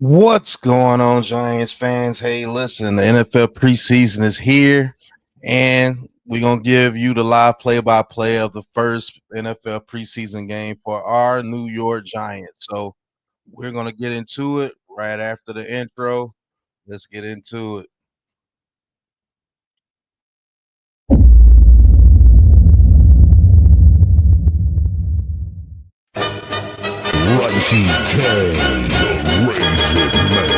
What's going on, Giants fans? Hey, listen, the NFL preseason is here, and we're going to give you the live play-by-play of the first NFL preseason game for our New York Giants. So we're going to get into it right after the intro. Let's get into it. Righty K, the Raisin Man.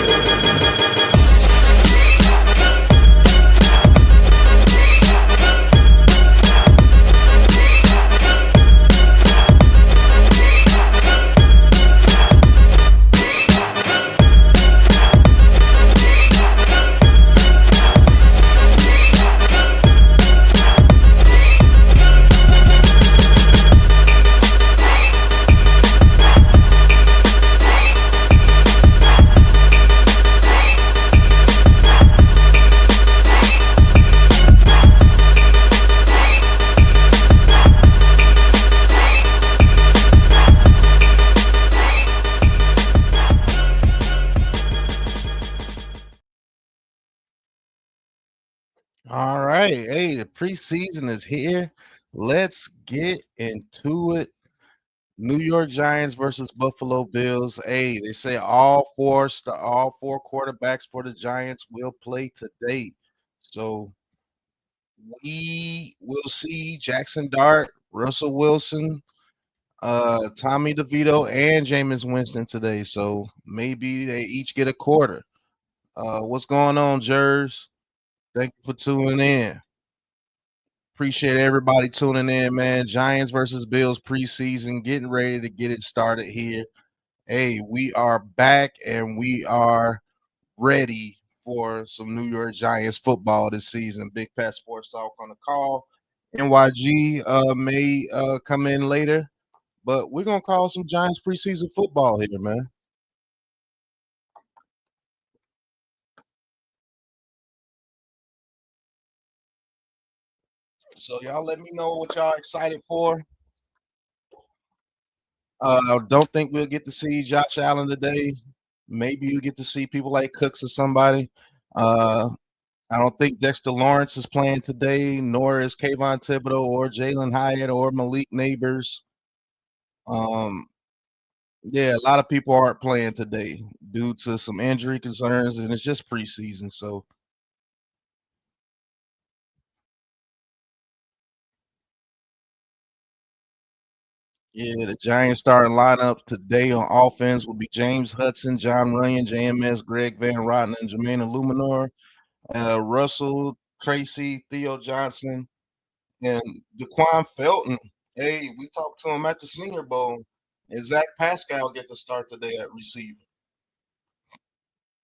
All right. Hey, the preseason is here. Let's get into it. New York Giants versus Buffalo Bills. Hey, they say all four quarterbacks for the Giants will play today. So we will see Jackson Dart, Russell Wilson, Tommy DeVito, and Jameis Winston today. So maybe they each get a quarter. What's going on, Jers? Thank you for tuning in. Appreciate everybody tuning in, man. Giants versus Bills preseason, getting ready to get it started here. Hey, we are back and we are ready for some New York Giants football this season. Big Pat Sports Talk on the call. NYG may come in later, but we're gonna call some Giants preseason football here, man. So y'all let me know what y'all excited for. Don't think we'll get to see Josh Allen today. Maybe you get to see people like Cooks or somebody. I don't think Dexter Lawrence is playing today, nor is Kayvon Thibodeau or Jalen Hyatt or Malik Neighbors. Yeah, a lot of people aren't playing today due to some injury concerns, and it's just preseason. So, yeah, the Giants starting lineup today on offense will be James Hudson, John Runyon, JMS, Greg Van Rotten, and Jermaine Illuminor, Russell, Tracy, Theo Johnson, and DeQuan Felton. Hey, we talked to him at the Senior Bowl, and Zach Pascal get to start today at receiver.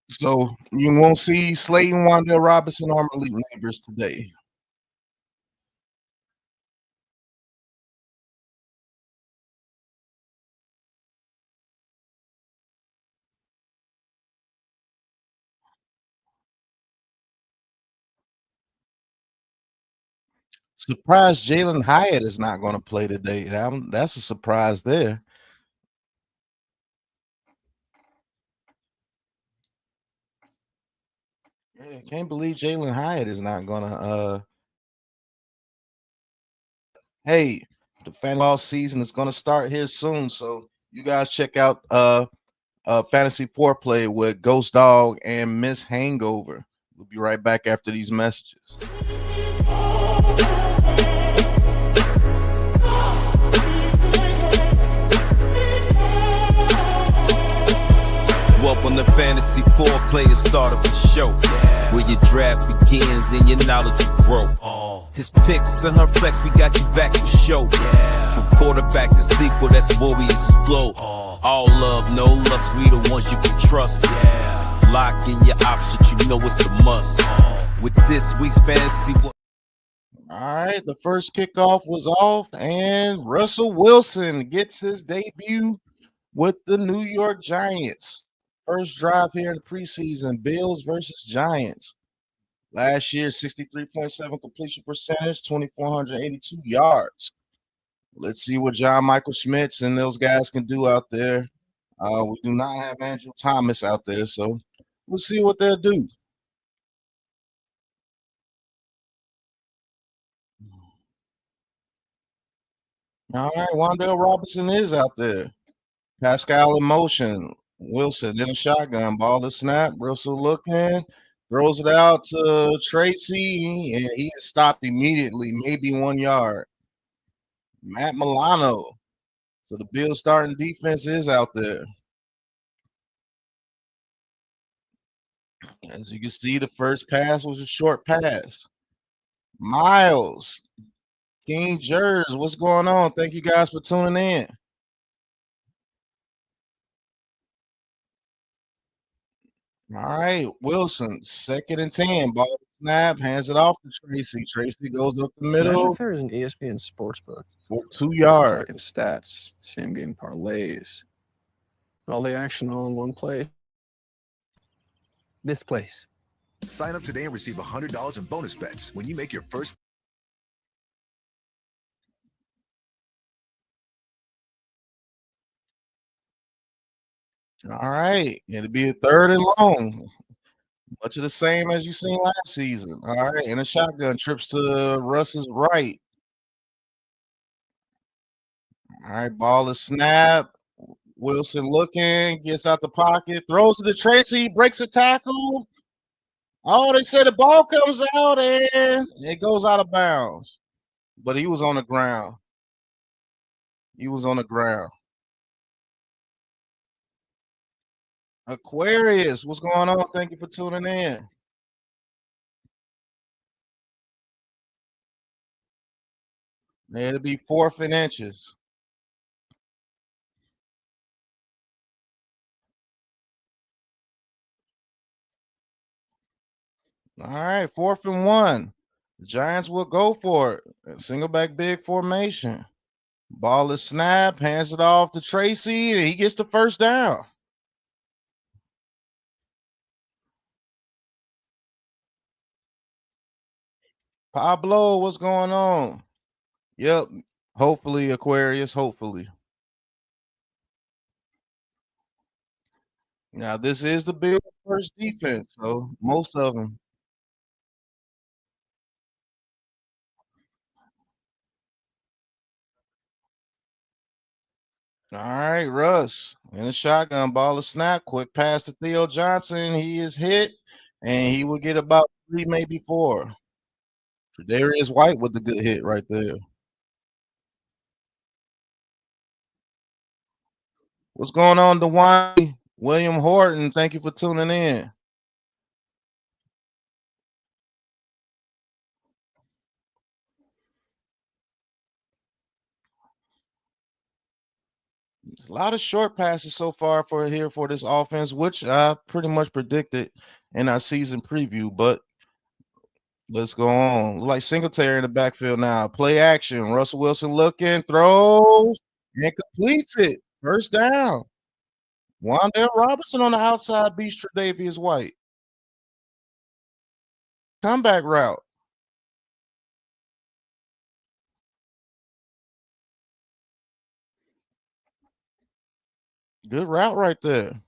So you won't see Slayton, Wandale Robinson, or Malik Neighbors today. Surprised Jalen Hyatt is not going to play today. That's a surprise there. Yeah, can't believe Jalen Hyatt is not going to. Hey, the fantasy season is going to start here soon, so you guys check out Fantasy Foreplay with Ghost Dog and Miss Hangover. We'll be right back after these messages. Welcome to Fantasy Foreplay, a start of the show. Where your draft begins and your knowledge will grow. His picks and her flex, we got you back for show. From quarterback to steeple, that's where we explode. All love, no lust, we the ones you can trust. Lock in your options, you know it's a must. With this week's fantasy. All right, the first kickoff was off, and Russell Wilson gets his debut with the New York Giants. First drive here in the preseason, Bills versus Giants. Last year, 63.7 completion percentage, 2,482 yards. Let's see what John Michael Schmitz and those guys can do out there. We do not have Andrew Thomas out there, so we'll see what they'll do. All right, Wandale Robinson is out there. Pascal in motion. Wilson in a shotgun. Ball to snap. Russell looking. Throws it out to Tracy, and he is stopped immediately, maybe 1 yard. Matt Milano. So the Bills starting defense is out there. As you can see, the first pass was a short pass. Miles. King Jers, what's going on? Thank you guys for tuning in. All right, Wilson, 2nd and 10. Ball snap, hands it off to Tracy. Tracy goes up the Imagine middle if there was an ESPN sportsbook for 2 yards. talking stats, same game parlays, all the action all in one place. This place. Sign up today and receive $100 in bonus bets when you make your first. All right, it'll be a 3rd and long. Much of the same as you seen last season. All right, and a shotgun trips to Russ's right. All right, ball is snap. Wilson looking, gets out the pocket, throws it to Tracy, breaks a tackle. Oh, they said the ball comes out and it goes out of bounds. But he was on the ground. He was on the ground. Aquarius, what's going on? Thank you for tuning in. It'll be 4th and inches. All right, 4th and 1. The Giants will go for it. Single back big formation. Ball is snap, hands it off to Tracy, and he gets the first down. Pablo, what's going on? Yep. Hopefully, Aquarius. Hopefully. Now, this is the Bills' first defense, so most of them. All right, Russ in a shotgun, ball of snap, quick pass to Theo Johnson. He is hit, and he will get about 3, maybe 4. Darius White with the good hit right there. What's going on, DeWine? William Horton, thank you for tuning in. There's a lot of short passes so far for this offense, which I pretty much predicted in our season preview. But let's go on. Like Singletary in the backfield now. Play action. Russell Wilson looking, throws, and completes it. First down. Wandale Robinson on the outside beats Tre'Davious White. Comeback route. Good route right there.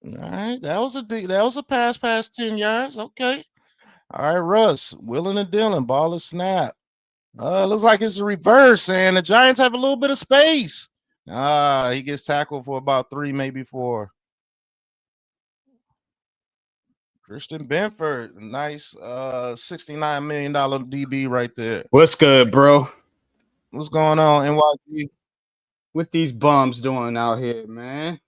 All right, that was a pass past 10 yards. Okay. All right, Russ, willing and dealing, ball is snap. Looks like it's a reverse, and the Giants have a little bit of space. He gets tackled for about 3, maybe 4. Christian Benford, nice $69 million DB right there. What's good, bro? What's going on, NYG? What these bums doing out here, man?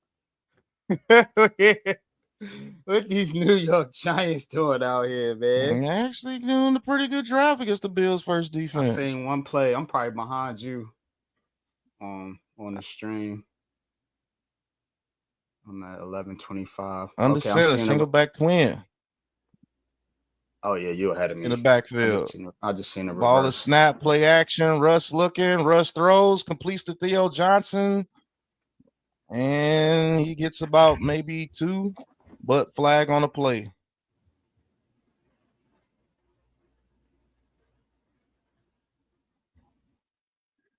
What these New York Giants doing out here, man? They're actually doing a pretty good drive against the Bills' first defense. I seen one play. I'm probably behind you on the stream. I'm at 11:25. Under center, single back twin. Oh yeah, you ahead of me in the backfield. I just seen a ball reverse. is snap, play action. Russ looking, Russ throws, completes to Theo Johnson, and he gets about maybe 2, but flag on the play.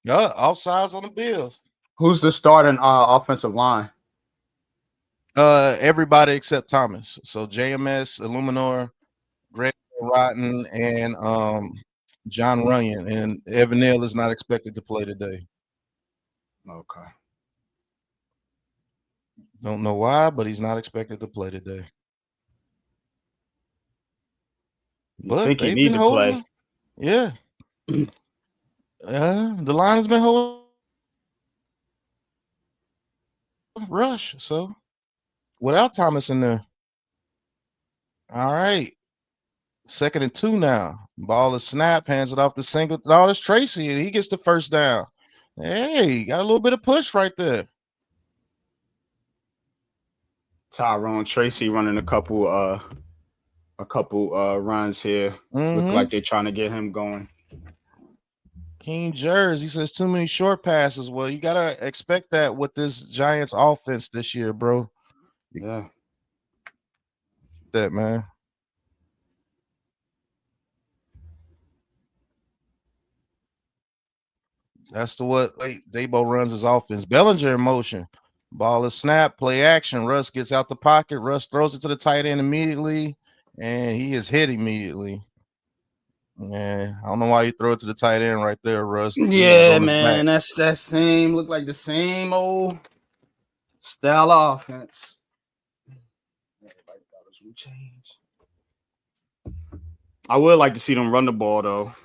Yeah, offsides on the Bills. Who's the starting offensive line? Everybody except Thomas. So JMS, Illuminor, Greg Rotten, and John Runyon. And Evan Neal is not expected to play today. Okay. Don't know why, but he's not expected to play today. You think he need to play? Him. Yeah. The line has been holding rush. So without Thomas in there. All right. 2nd and 2 now. Ball is snap, hands it off to single. No, it's Tracy, and he gets the first down. Hey, got a little bit of push right there. Tyrone Tracy running a couple runs here. Look like they're trying to get him going. King Jers, he says too many short passes. Well, you gotta expect that with this Giants offense this year, bro. Yeah. That man. That's the what Dabo runs his offense. Bellinger in motion. Ball is snap, play action. Russ gets out the pocket. Russ throws it to the tight end immediately, and he is hit immediately. Yeah, I don't know why you throw it to the tight end right there, Russ. Yeah, man, that's that same look like the same old style of offense. Everybody thought it would change. I would like to see them run the ball though.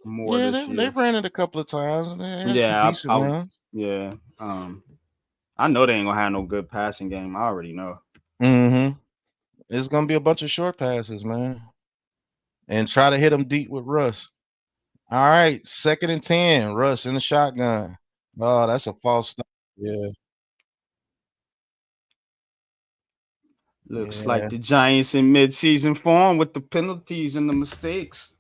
More this year. They ran it a couple of times. They had some decent runs. Yeah. I know they ain't gonna have no good passing game. I already know. It's gonna be a bunch of short passes, man. And try to hit them deep with Russ. All right, 2nd and 10. Russ in the shotgun. Oh, that's a false start. Yeah. Looks like the Giants in mid-season form with the penalties and the mistakes.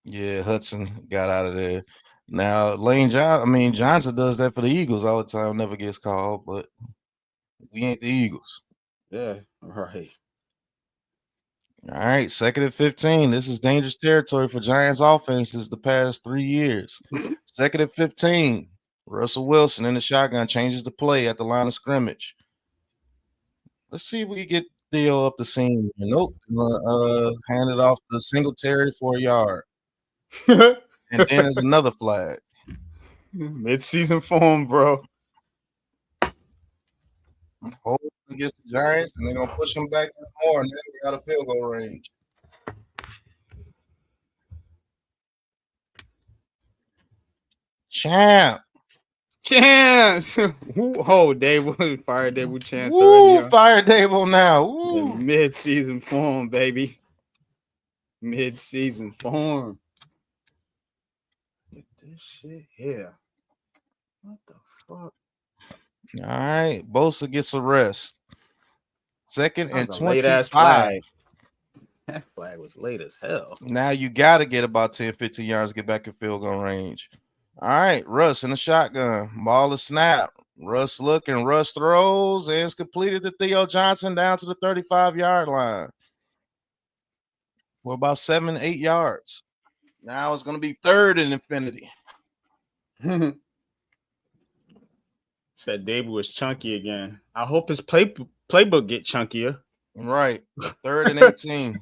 Yeah, Hudson got out of there. Now, Johnson does that for the Eagles all the time, never gets called, but we ain't the Eagles. Yeah, right. All right, 2nd and 15. This is dangerous territory for Giants offenses the past 3 years. 2nd and 15. Russell Wilson in the shotgun changes the play at the line of scrimmage. Let's see if we can get Theo up the seam. Nope. Hand it off to Singletary for a yard. And then there's another flag. Mid-season form, bro. Hold against the Giants, and they're gonna push them back more, and then they got a field goal range. Champs. Oh, Dable. Fire Dable chance. Woo, fire Dable now. Woo. Mid-season form, baby. Mid-season form. Get this shit here. What the fuck? All right. Bosa gets a rest. 2nd and 25. Flag. That flag was late as hell. Now you got to get about 10, 15 yards to get back in field goal range. All right. Russ in the shotgun. Ball is snap. Russ looking. Russ throws and it's completed to Theo Johnson down to the 35-yard line. We're about 7, 8 yards. Now it's going to be 3rd and infinity. Said Dable was chunky again. I hope his playbook get chunkier. Right. 3rd and 18.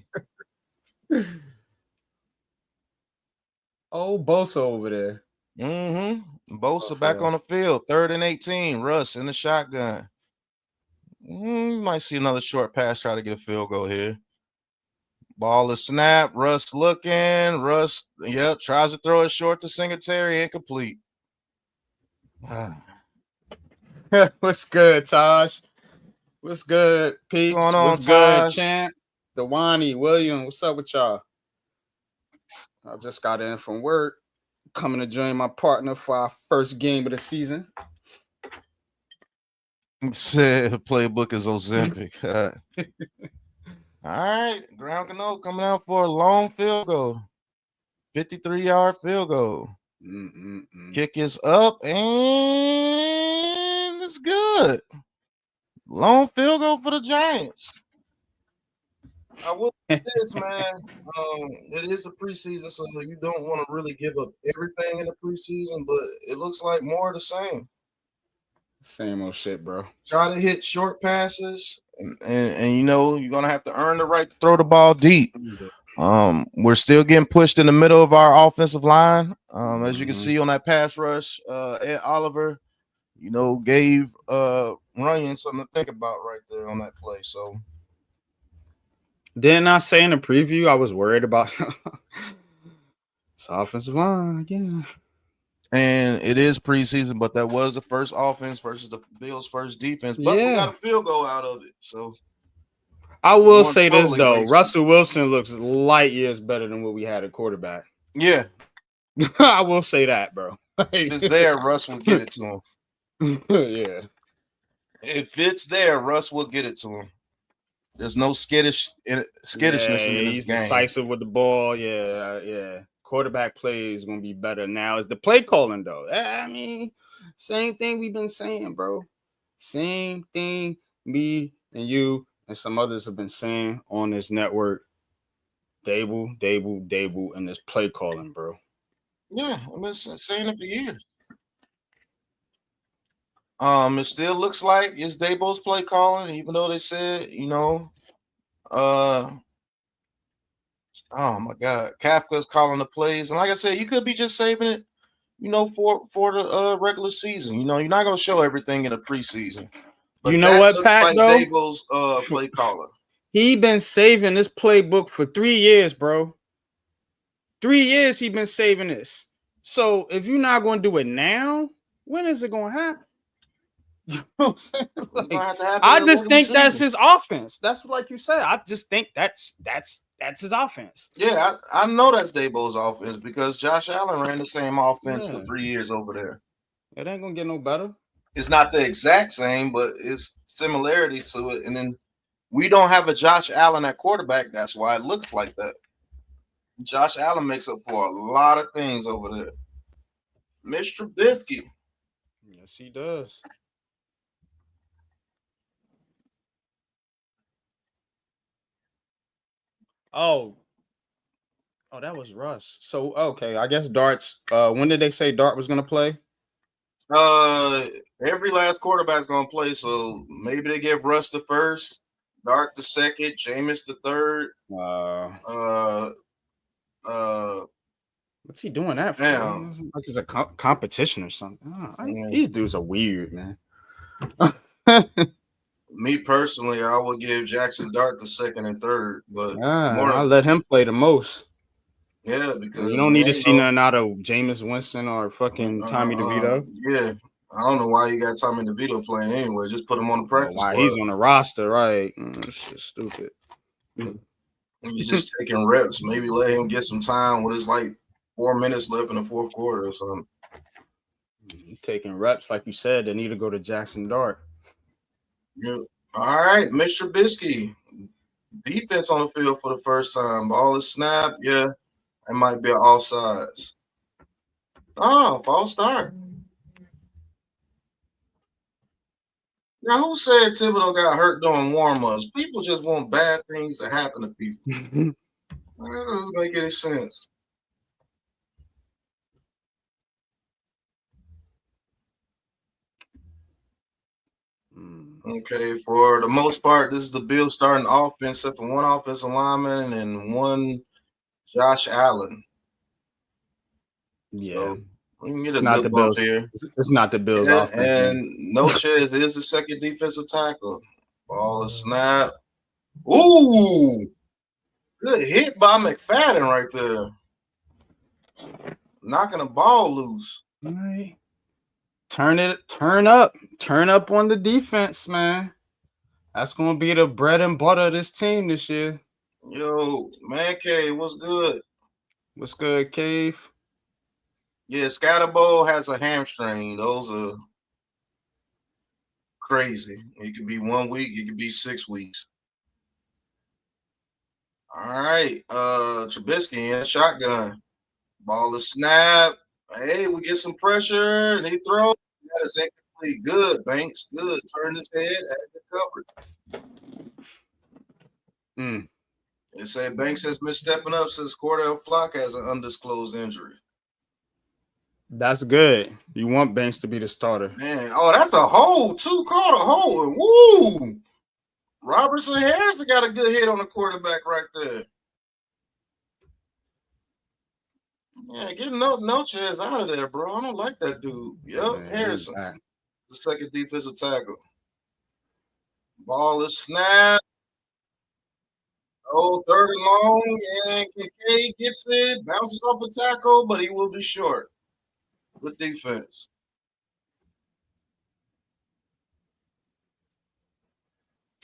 Oh, Bosa over there. Bosa back on the field. 3rd and 18. Russ in the shotgun. You might see another short pass try to get a field goal here. Ball is snap. Russ looking. Russ, tries to throw it short to Singletary. Incomplete. What's good, Taj? What's good, Pete? What's going on, What's Taj? good, Chant? Dewani, William, what's up with y'all? I just got in from work, coming to join my partner for our first game of the season. Said playbook is Ozempic. All right, Ground Cano coming out for a long field goal. 53-yard field goal. Kick is up and it's good. Long field goal for the Giants. I will say this, man. It is a preseason, so you don't want to really give up everything in the preseason, but it looks like more of the same. Same old shit, bro. Try to hit short passes, and you know you're gonna have to earn the right to throw the ball deep. We're still getting pushed in the middle of our offensive line. As you can see on that pass rush, Ed Oliver, you know, gave Runyon something to think about right there on that play. So didn't I say in the preview I was worried about it's offensive line again? And it is preseason, but that was the first offense versus the Bills' first defense. But we got a field goal out of it. So I will say this though, Russell Wilson looks light years better than what we had at quarterback. Yeah. I will say that, bro. If it's there, Russ will get it to him. Yeah. If it's there, Russ will get it to him. There's no skittishness in this game. He's decisive with the ball. Yeah. Quarterback play is going to be better now. Is the play calling, though? I mean, same thing we've been saying, bro. Same thing me and you and some others have been saying on this network. Dable, and this play calling, bro. Yeah, I've been saying it for years. It still looks like it's Dabo's play calling, even though they said, you know, oh my God, Kafka's calling the plays, and like I said, you could be just saving it, you know, for the regular season. You know, you're not gonna show everything in the preseason. But you know what, Pat? Like Dabo's play caller. He been saving this playbook for 3 years, bro. 3 years he been saving this. So if you're not going to do it now, when is it going to happen? You know what I'm saying? Like, I just think that's his offense. That's like you said. I just think that's his offense. Yeah, I know that's Dabo's offense because Josh Allen ran the same offense for 3 years over there. It ain't gonna get no better. It's not the exact same, but it's similarities to it. And then we don't have a Josh Allen at quarterback. That's why it looks like that. Josh Allen makes up for a lot of things over there. Mr. Trubisky. Yes, he does. Oh, that was Russ. So okay, I guess Dart's. When did they say Dart was gonna play? Every last quarterback's gonna play, so maybe they give Russ the first, Dart the second, Jameis the third. What's he doing that for? Like it's a competition or something. These dudes are weird, man. Me personally, I would give Jackson Dart the second and third, but I'll let him play the most. Yeah, because you don't need to see nothing out of Jameis Winston or fucking Tommy DeVito. Yeah, I don't know why you got Tommy DeVito playing anyway. Just put him on the practice squad. He's on the roster, right? It's just stupid. He's just taking reps. Maybe let him get some time when it's like 4 minutes left in the fourth quarter or something. He's taking reps, like you said. They need to go to Jackson Dart. Yeah. All right, Mr. Trubisky. Defense on the field for the first time. Ball is snapped. Yeah, it might be an offsides. Oh, false start. Now, who said Thibodeau got hurt doing warm-ups? People just want bad things to happen to people. That doesn't make any sense. Okay, for the most part, this is the Bills starting offense, except for one offensive lineman and one Josh Allen. Yeah. So we can get a good bump here. It's not the Bills offense. And no chance. It is the second defensive tackle. Ball is snap. Ooh! Good hit by McFadden right there. Knocking the ball loose. All right. Turn up on the defense, man. That's gonna be the bread and butter of this team this year. Yo, Man Cave, what's good? What's good, Cave? Yeah, Scatterbo has a hamstring. Those are crazy. It could be 1 week, it could be 6 weeks. All right, Trubisky in shotgun. Ball is snap. Hey, we get some pressure and he throws. That is incomplete. Good, Banks. Good. Turn his head. Had it covered. They say Banks has been stepping up since Cordell Flock has an undisclosed injury. That's good. You want Banks to be the starter. Man, that's a hole, too. Called a hole. Woo! Robertson Harrison got a good hit on the quarterback right there. Yeah, get no chance out of there, bro. I don't like that dude. Yep, Harrison. The second defensive tackle. Ball is snapped. Oh, third and long, and Kincaid gets it, bounces off a tackle, but he will be short. Good defense.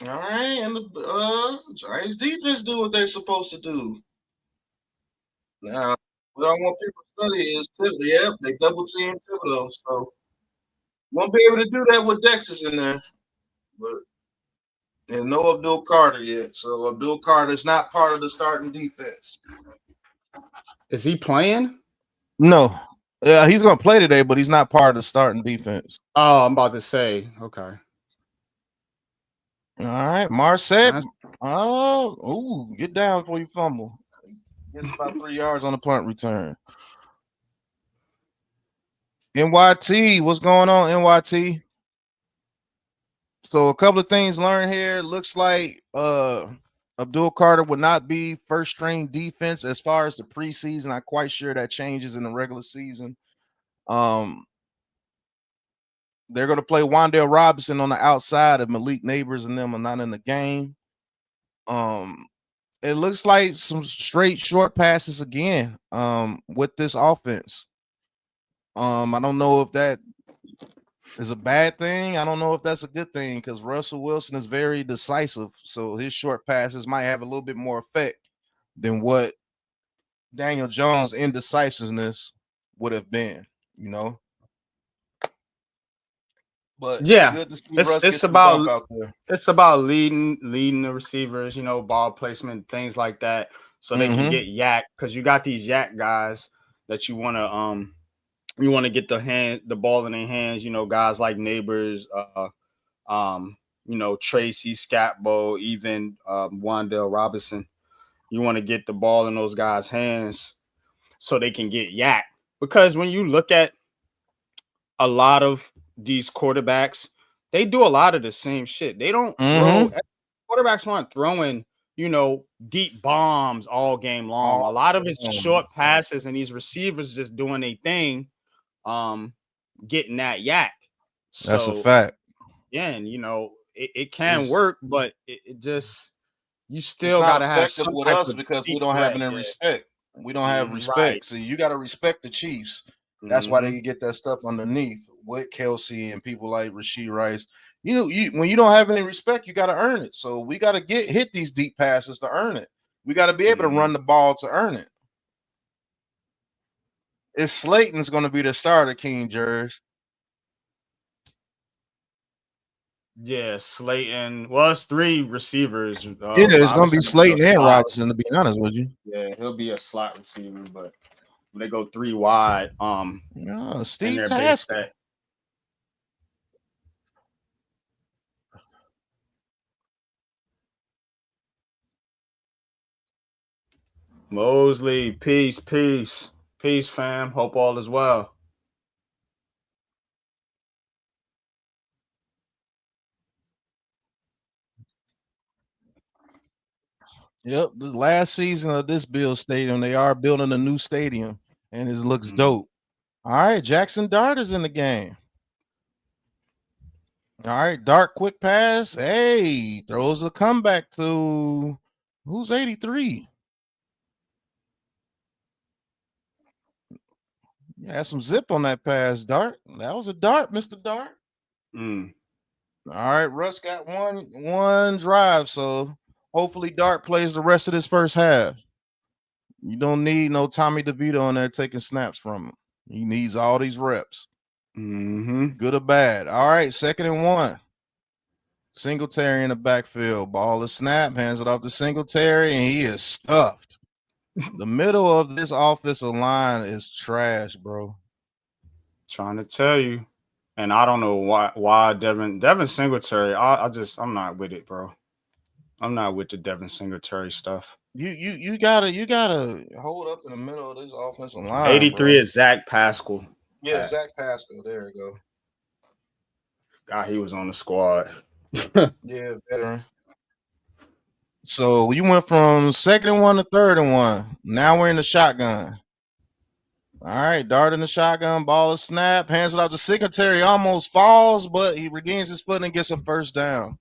All right, and the Giants defense do what they're supposed to do. Now, what I want people to study is Thibodeau. Yep, they double team Thibodeau, so won't be able to do that with Dex in there. But and no Abdul Carter yet, so Abdul Carter is not part of the starting defense. Is he playing? No. Yeah, he's going to play today, but he's not part of the starting defense. Oh, I'm about to say. Okay. All right, Marset. Oh, get down before you fumble. Gets about 3 yards on the punt return. NYT, what's going on, NYT? So a couple of things learned here. Looks like Abdul Carter would not be first string defense as far as the preseason. I'm quite sure that changes in the regular season. They're going to play Wandale Robinson on the outside if Malik Neighbors and them are not in the game. It looks like some straight short passes again with this offense. I don't know if that is a bad thing. I don't know if that's a good thing because Russell Wilson is very decisive. So his short passes might have a little bit more effect than what Daniel Jones' indecisiveness would have been, you know. But yeah, good to see it's about leading the receivers, you know, ball placement, things like that, so they can get yak, because you got these yak guys that you want to get the ball in their hands, you know, guys like Neighbors, you know, Tracy Scatbo, even Wandale Robinson. You want to get the ball in those guys' hands so they can get yak, because when you look at a lot of these quarterbacks, they do a lot of the same shit. They don't throw. Quarterbacks aren't throwing, you know, deep bombs all game long. A lot of it's short passes, and these receivers just doing a thing, getting that yak. So, that's a fact. Yeah, and you know, it can work, but it just, you still got to have some with type us of because we don't have any respect. We don't have respect. Right. So you got to respect the Chiefs. That's why they can get that stuff underneath with Kelsey and people like Rashee Rice. You know, when you don't have any respect, you got to earn it. So we got to hit these deep passes to earn it. We got to be able to run the ball to earn it. It's Slayton's going to be the starter, King Jers. Yeah, Slayton. Well, it's three receivers. It's going to be Slayton and Robinson, to be honest with you. Yeah, he'll be a slot receiver, but they go 3 wide. Steve Tasker. Mosley, peace, fam. Hope all is well. Yep, the last season of this Bills stadium, they are building a new stadium, and it looks dope. All right, Jackson Dart is in the game. All right, Dart, quick pass. Hey, throws a comeback to who's 83? Yeah, some zip on that pass, Dart. That was a dart, Mr. Dart. All right, Russ got one drive, so hopefully Dart plays the rest of this first half. You don't need no Tommy DeVito on there taking snaps from him. He needs all these reps. Good or bad. All right, 2nd and 1. Singletary in the backfield. Ball is snap, hands it off to Singletary, and he is stuffed. The middle of this offensive line is trash, bro. Trying to tell you. And I don't know why Devin Singletary. I'm not with it, bro. I'm not with the Devin Singletary stuff. You gotta hold up in the middle of this offensive line. 83 bro. is Zach Pascal. Yeah, Zach Pascal. There you go. God, he was on the squad. Yeah, veteran. So you went from 2nd and 1 to 3rd and 1. Now we're in the shotgun. All right, dart in the shotgun, ball is snap, hands it out to Singletary, almost falls, but he regains his foot and gets a first down.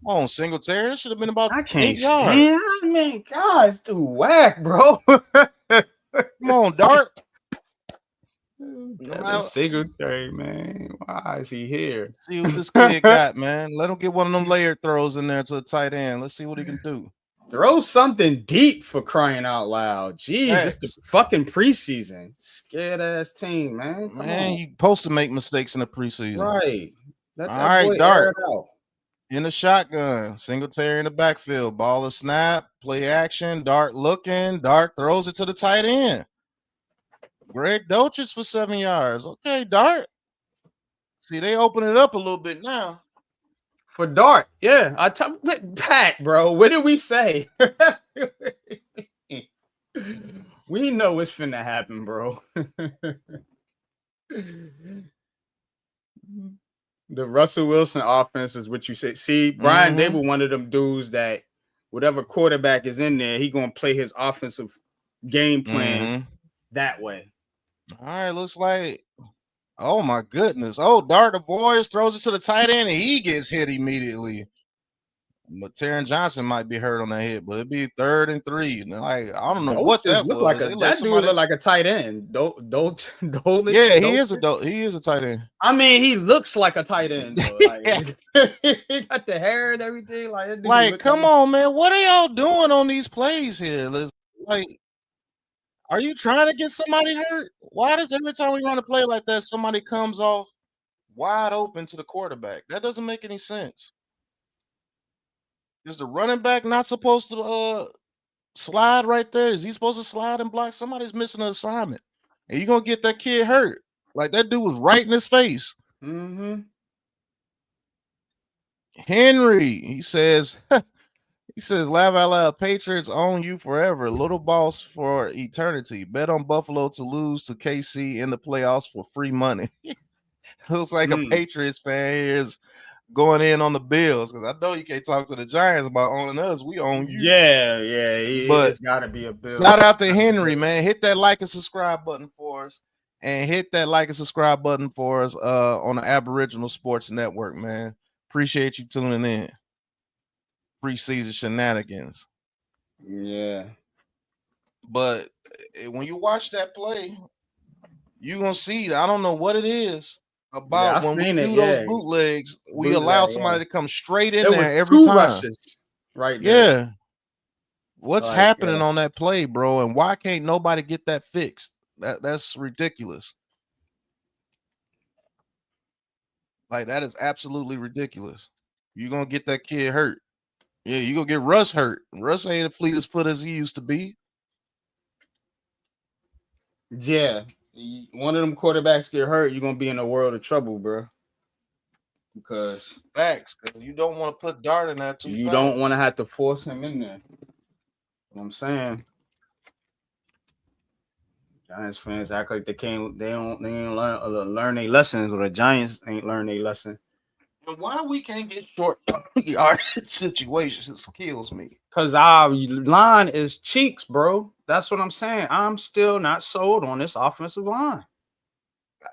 Come on, Singletary, that should have been about I can't 8 yards. stand. I mean, God, it's too whack, bro. Come on, Dart. Singletary, man. Why is he here? See what this kid got, man. Let him get one of them layered throws in there to the tight end. Let's see what he can do. Throw something deep, for crying out loud. Jeez, it's the fucking preseason. Scared ass team, man. Come on. You supposed to make mistakes in the preseason. Right. All right, Dart. In the shotgun. Singletary in the backfield. Ball is snap. Play action. Dart looking. Dart throws it to the tight end. Greg Dolchich for 7 yards. Okay, Dart. See, they open it up a little bit now. For Dart, yeah. Pat, bro, what did we say? We know what's finna happen, bro. The Russell Wilson offense is what you say. See, Brian Dable, one of them dudes that whatever quarterback is in there, he gonna play his offensive game plan that way. All right, looks like. Oh my goodness! Oh, Dart avoids, throws it to the tight end, and he gets hit immediately. But Taron Johnson might be hurt on that hit, but it'd be 3rd and 3. Like, I don't know what that was. That dude look like a tight end. Yeah, he is a tight end. I mean, he looks like a tight end. Like, he got the hair and everything. Like come on, man, what are y'all doing on these plays here? Like, are you trying to get somebody hurt? Why does every time we run a play like that, somebody comes off wide open to the quarterback? That doesn't make any sense. Is the running back not supposed to slide right there? Is he supposed to slide and block? Somebody's missing an assignment. And you're going to get that kid hurt. Like, that dude was right in his face. Henry, he says, laugh out loud, Patriots own you forever. Little boss for eternity. Bet on Buffalo to lose to KC in the playoffs for free money. Looks like a Patriots fan here is going in on the Bills, because I know you can't talk to the Giants about owning us. We own you. Yeah. It's got to be a Bill. Shout out to Henry, man. Hit that like and subscribe button for us. And hit that like and subscribe button for us on the Aboriginal Sports Network, man. Appreciate you tuning in. Preseason shenanigans. Yeah. But when you watch that play, you're going to see, I don't know what it is about when we do those bootlegs, we allow somebody to come straight in there every time. Rushes right there. Yeah. What's happening on that play, bro? And why can't nobody get that fixed? That's ridiculous. Like, that is absolutely ridiculous. You're going to get that kid hurt. Yeah, you're going to get Russ hurt. Russ ain't a fleet as foot as he used to be. Yeah. One of them quarterbacks get hurt, you're going to be in a world of trouble, bro. Because facts, because you don't want to put Dart in there too You fast. don't want to have to force him in there. You know what I'm saying? Giants fans act like they ain't learn their lessons, or the Giants ain't learned their lesson. And why we can't get short our situations kills me. Because our line is cheeks, bro. That's what I'm saying. I'm still not sold on this offensive line.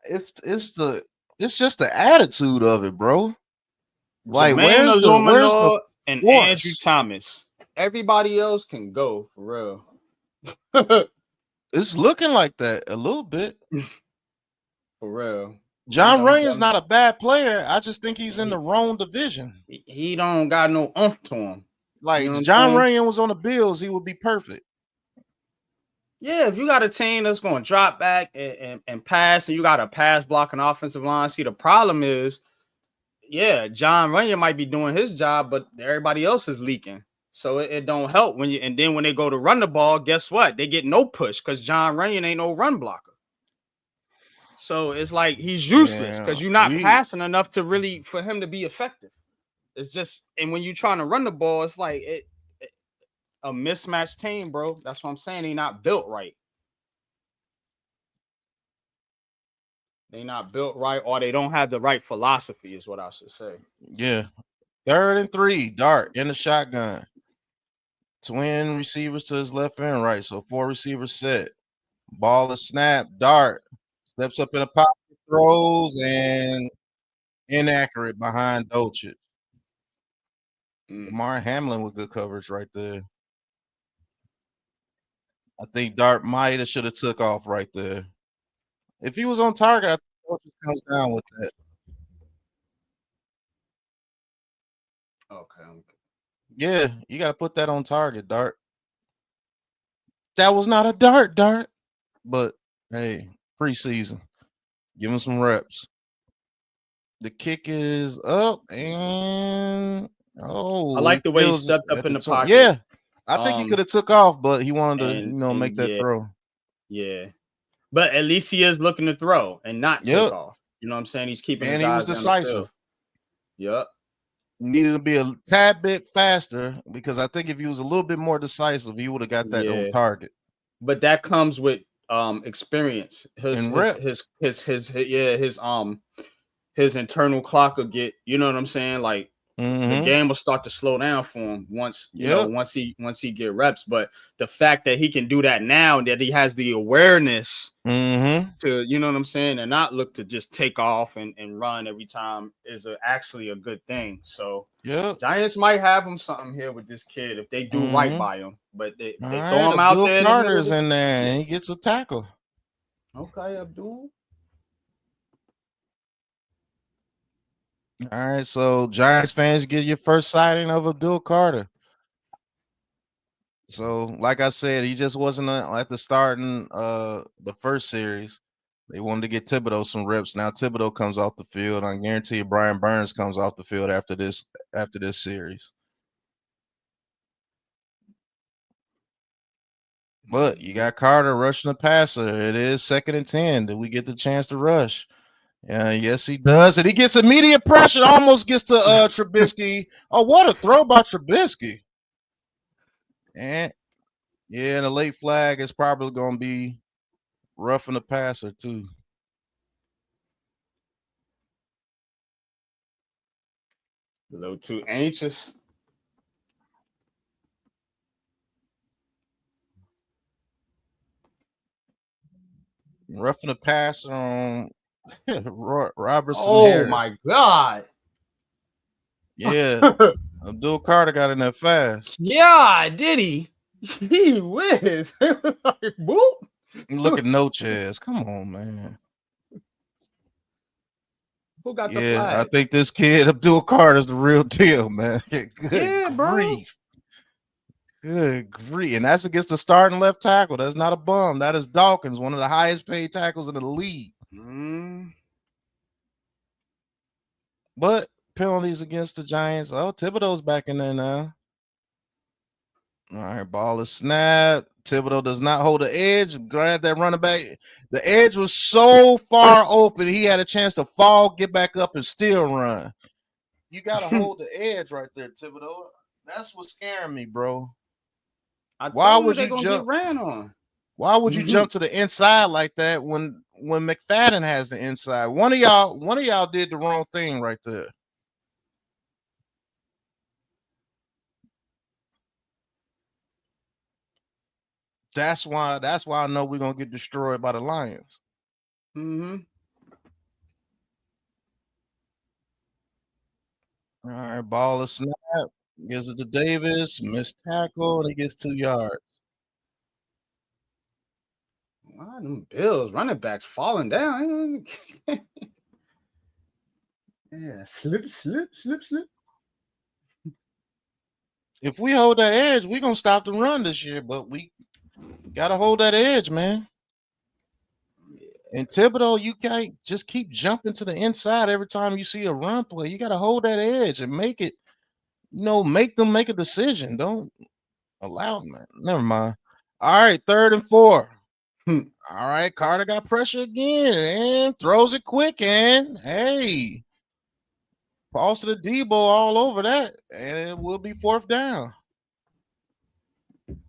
It's just the attitude of it, bro. Like, where's the and Andrew Thomas? Everybody else can go for real. It's looking like that a little bit. For real. John Runyon's not a bad player. I just think he's in the wrong division. He don't got no oomph to him. Like, if John Runyon was on the Bills, he would be perfect. Yeah, if you got a team that's going to drop back and pass, and you got a pass blocking offensive line, see, the problem is, yeah, John Runyon might be doing his job, but everybody else is leaking. So it don't help when they go to run the ball, guess what? They get no push because John Runyon ain't no run blocker. So it's like he's useless because Yeah, you're not passing enough to really for him to be effective. It's just, and when you're trying to run the ball, it's like a mismatched team, bro. That's what I'm saying. They not built right. They not built right, or they don't have the right philosophy, is what I should say. Yeah. 3rd and 3, Dart in the shotgun. Twin receivers to his left and right. So 4 receivers set. Ball is snapped. Dart steps up in a pocket, throws, and inaccurate behind Dolchich. Damar Hamlin with good coverage right there. I think Dart might have should have took off right there. If he was on target, I think Dolchich comes down with that. Okay. Yeah, you got to put that on target, Dart. That was not a dart, but hey, preseason. Give him some reps. The kick is up, and I like the way he stepped up in the pocket. Yeah, I think he could have took off, but he wanted to, make that throw. Yeah, but at least he is looking to throw and not take off. You know what I'm saying? He's keeping his eyes and he was decisive. Yep. Needed to be a tad bit faster because I think if he was a little bit more decisive, he would have got that on target. But that comes with experience. His internal clock will get, you know what I'm saying? Like the game will start to slow down for him once he get reps. But the fact that he can do that now and that he has the awareness to, you know what I'm saying, and not look to just take off and run every time is actually a good thing. So Giants might have him something here with this kid if they do right by him. But they throw him out there. Carter's in there and he gets a tackle. Okay, Abdul. All right, so Giants fans, get your first sighting of Abdul Carter. So, like I said, he just wasn't at the starting the first series. They wanted to get Thibodeau some reps. Now Thibodeau comes off the field. I guarantee you Brian Burns comes off the field after this series. But you got Carter rushing the passer. It is 2nd and 10. Did we get the chance to rush? Yes, he does. And he gets immediate pressure. Almost gets to Trubisky. Oh, what a throw by Trubisky. And the late flag is probably going to be roughing the passer too. A little too anxious. Roughing the passer on Robertson. Oh Harris. My God. Yeah. Abdul Carter got in there fast. Yeah, did he? He whiz. Like, boop. Look at no chairs. Come on, man. Who got the flag? I think this kid, Abdul Carter, is the real deal, man. Good grief. Good grief. And that's against the starting left tackle. That's not a bum. That is Dawkins, one of the highest paid tackles in the league. But penalties against the Giants. Oh, Thibodeau's back in there now. All right, ball is snapped. Thibodeau does not hold the edge. Glad that running back. The edge was so far open, he had a chance to fall, get back up, and still run. You got to hold the edge right there, Thibodeau. That's what's scaring me, bro. Why would you jump? Ran on. Why would you jump to the inside like that when McFadden has the inside? One of y'all did the wrong thing right there. That's why I know we're gonna get destroyed by the Lions. All right, ball is snapped. Gives it to Davis. Missed tackle, and he gets 2 yards. Wow, them Bills running backs falling down. Yeah, slip. If we hold that edge, we're gonna stop the run this year, but we gotta hold that edge, man. And Thibodeau, you can't just keep jumping to the inside every time you see a run play. You gotta hold that edge and make it, make them make a decision. Don't allow them. Never mind. All right, 3rd and 4. All right, Carter got pressure again and throws it quick. And hey, pass to the Debo all over that, and it will be 4th down.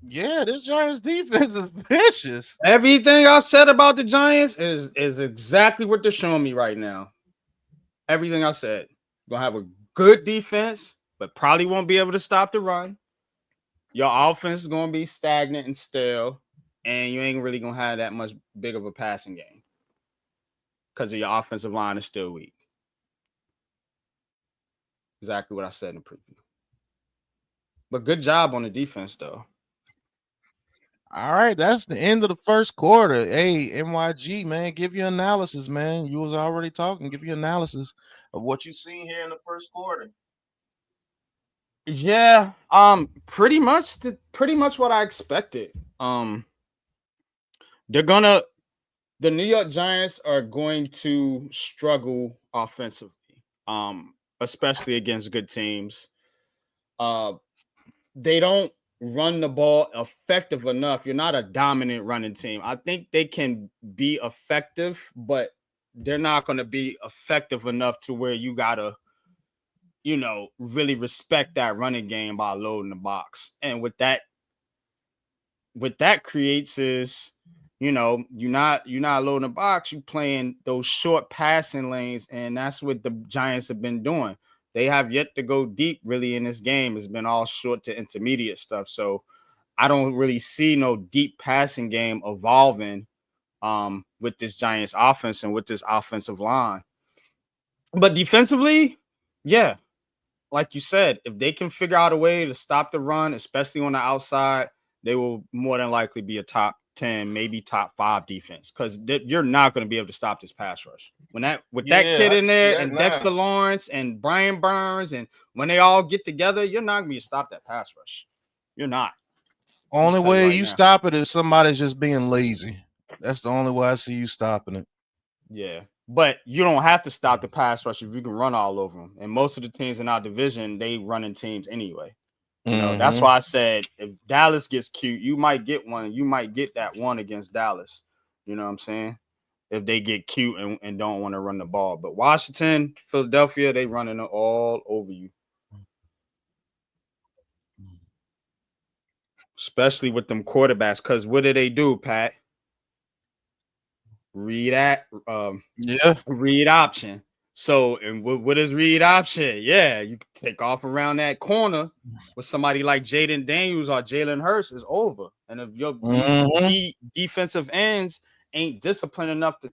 Yeah, this Giants defense is vicious. Everything I said about the Giants is exactly what they're showing me right now. Everything I said. Gonna have a good defense, but probably won't be able to stop the run. Your offense is gonna be stagnant and stale, and you ain't really gonna have that much big of a passing game because of your offensive line is still weak. Exactly what I said in the preview. But good job on the defense, though. All right, that's the end of the first quarter. Hey, NYG, man, give your analysis, man. You was already talking. Give your analysis of what you seen here in the first quarter. Yeah, pretty much what I expected. The New York Giants are going to struggle offensively, especially against good teams. They don't run the ball effective enough. You're not a dominant running team. I think they can be effective, but they're not going to be effective enough to where you gotta, really respect that running game by loading the box. And what that creates is, you're not loading the box. You playing those short passing lanes, and that's what the Giants have been doing. They have yet to go deep really in this game. It's been all short to intermediate stuff. So I don't really see no deep passing game evolving with this Giants offense and with this offensive line. But defensively, yeah, like you said, if they can figure out a way to stop the run, especially on the outside, they will more than likely be a top 10, maybe top 5 defense, because you're not going to be able to stop this pass rush. That kid in there and Dexter Lawrence and Brian Burns, and when they all get together, you're not going to be able to stop that pass rush. You're not. Only way you stop it is somebody's just being lazy. That's the only way I see you stopping it. Yeah, but you don't have to stop the pass rush if you can run all over them. And most of the teams in our division, they running teams anyway. That's why I said if Dallas gets cute, you might get one. You might get that one against Dallas. You know what I'm saying? If they get cute and don't want to run the ball. But Washington, Philadelphia, they running it all over you. Especially with them quarterbacks. Because what do they do, Pat? Read option. So, and what is read option? Yeah, you can take off around that corner with somebody like Jaden Daniels or Jalen Hurts is over. And if your defensive ends ain't disciplined enough to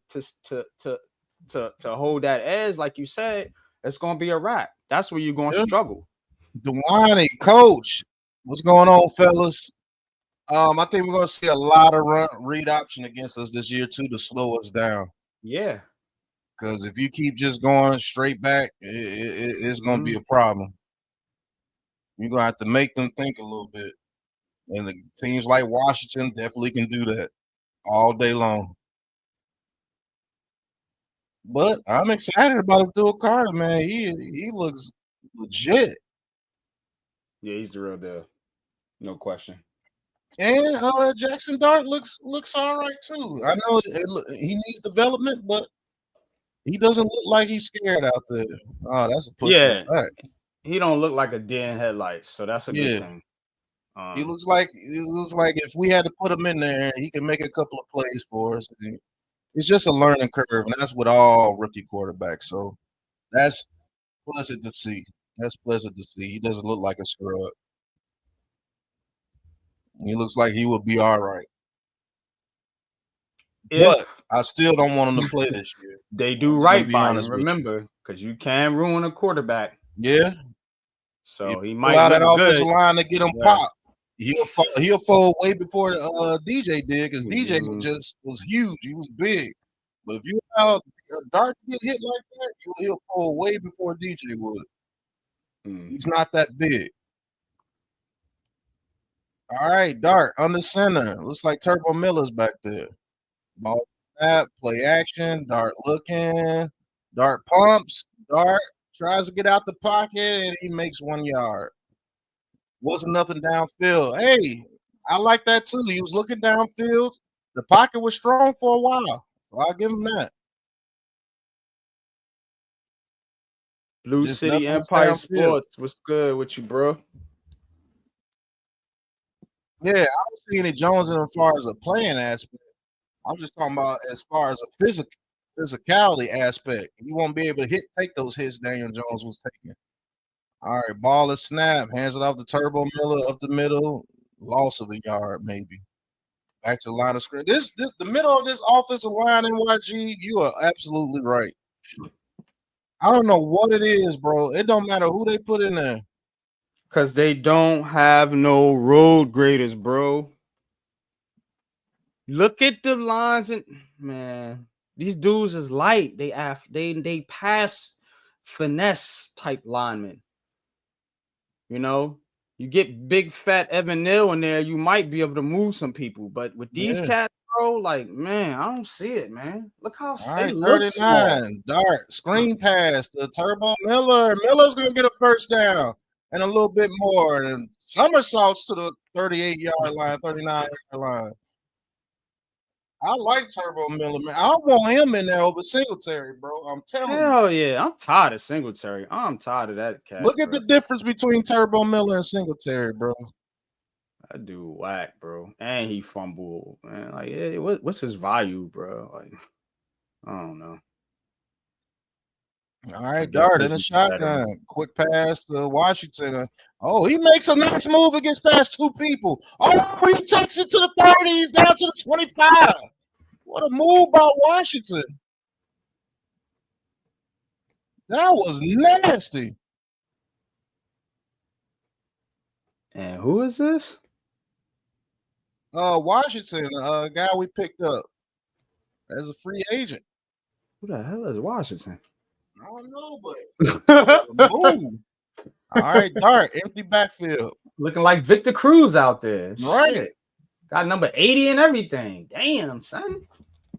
hold that edge, like you said, it's gonna be a wrap. That's where you're gonna struggle. Dewani, coach, what's going on, fellas? I think we're gonna see a lot of read option against us this year too to slow us down. Yeah. Because if you keep just going straight back, it's going to be a problem. You're going to have to make them think a little bit. And the teams like Washington definitely can do that all day long. But I'm excited about Abdul Carter, man. He looks legit. Yeah, he's the real deal. No question. And Jackson Dart looks all right, too. I know he needs development, but he doesn't look like he's scared out there. Oh, that's a push back. He don't look like a deer in headlights, so that's a good thing. He looks like if we had to put him in there, he can make a couple of plays for us. It's just a learning curve, and that's with all rookie quarterbacks. So that's pleasant to see. He doesn't look like a scrub. He looks like he will be all right. But I still don't want him to play this year. They do right by him, remember, because you can ruin a quarterback. Yeah. So he might allow that look offensive good. line to get him popped. He'll fold way before DJ did, because DJ was huge. He was big. But if you allow Dart to get hit like that, he'll fold way before DJ would. He's not that big. All right, Dart under center. Looks like Turbo Miller's back there. Ball snap, play action. Dart looking. Dart pumps. Dart tries to get out the pocket, and he makes 1 yard. Wasn't nothing downfield. Hey, I like that too. He was looking downfield. The pocket was strong for a while. So I'll give him that. Blue Just City nothing was Empire downfield. Sports. What's good with you, bro? Yeah, I don't see any Jones in as far as a playing aspect. I'm just talking about as far as a physicality aspect. You won't be able to take those hits Daniel Jones was taking. All right, ball is snap, hands it off to Turbo Miller up the middle, loss of a yard maybe. Back to the line of scrimmage. This the middle of this offensive line, NYG. You are absolutely right. I don't know what it is, bro. It don't matter who they put in there. Because they don't have no road graders, bro. Look at the lines and man, these dudes is light. They pass finesse type linemen. You know, you get big fat Evan Neal in there, you might be able to move some people. But with these cats, bro, like man, I don't see it, man. Look how they look 39. small. Dart screen pass to Turbo Miller. Miller's gonna get a first down and a little bit more, and somersaults to the 38-yard line, 39-yard line. I like Turbo Miller, man. I want him in there over Singletary, bro. I'm telling you. Hell yeah, I'm tired of Singletary. I'm tired of that cat. Look at the difference between Turbo Miller and Singletary, bro. That dude whack, bro. And he fumbled, man. Like, hey, what's his value, bro? Like, I don't know. All right, Dart in the shotgun. Quick pass to Washington. Oh, he makes a nice move against past two people. Oh, he takes it to the 30s, down to the 25. What a move by Washington. That was nasty. And who is this? Washington, guy we picked up as a free agent. Who the hell is Washington? I don't know, but move. All right, Dart, empty backfield. Looking like Victor Cruz out there. Right. Shit. Got number 80 and everything. Damn, son.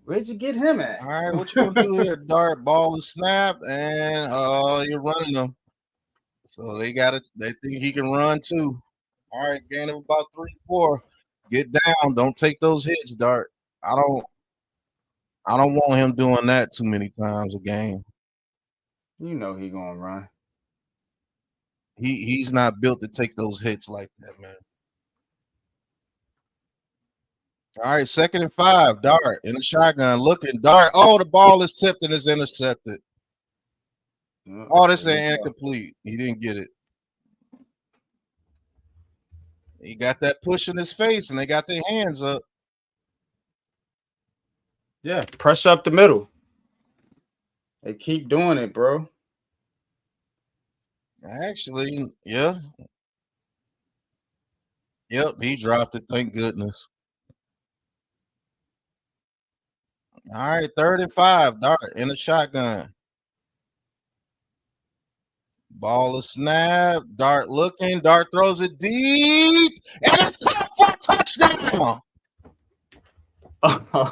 Where'd you get him at? All right, what you gonna do here, Dart? Ball is snap, and you're running them. So they got it. They think he can run too. All right, gain of about 3-4. Get down. Don't take those hits, Dart. I don't want him doing that too many times a game. You know he gonna run. He's not built to take those hits like that, man. All right, 2nd and 5. Dart in the shotgun, looking. Dart. Oh, the ball is tipped and it's intercepted. Oh, this ain't incomplete. He didn't get it. He got that push in his face, and they got their hands up. Yeah, pressure up the middle. They keep doing it, bro. Actually, yeah. Yep, he dropped it. Thank goodness. All right, 3rd and 5. Dart in the shotgun. Ball is snap. Dart looking. Dart throws it deep. And it's caught for a touchdown.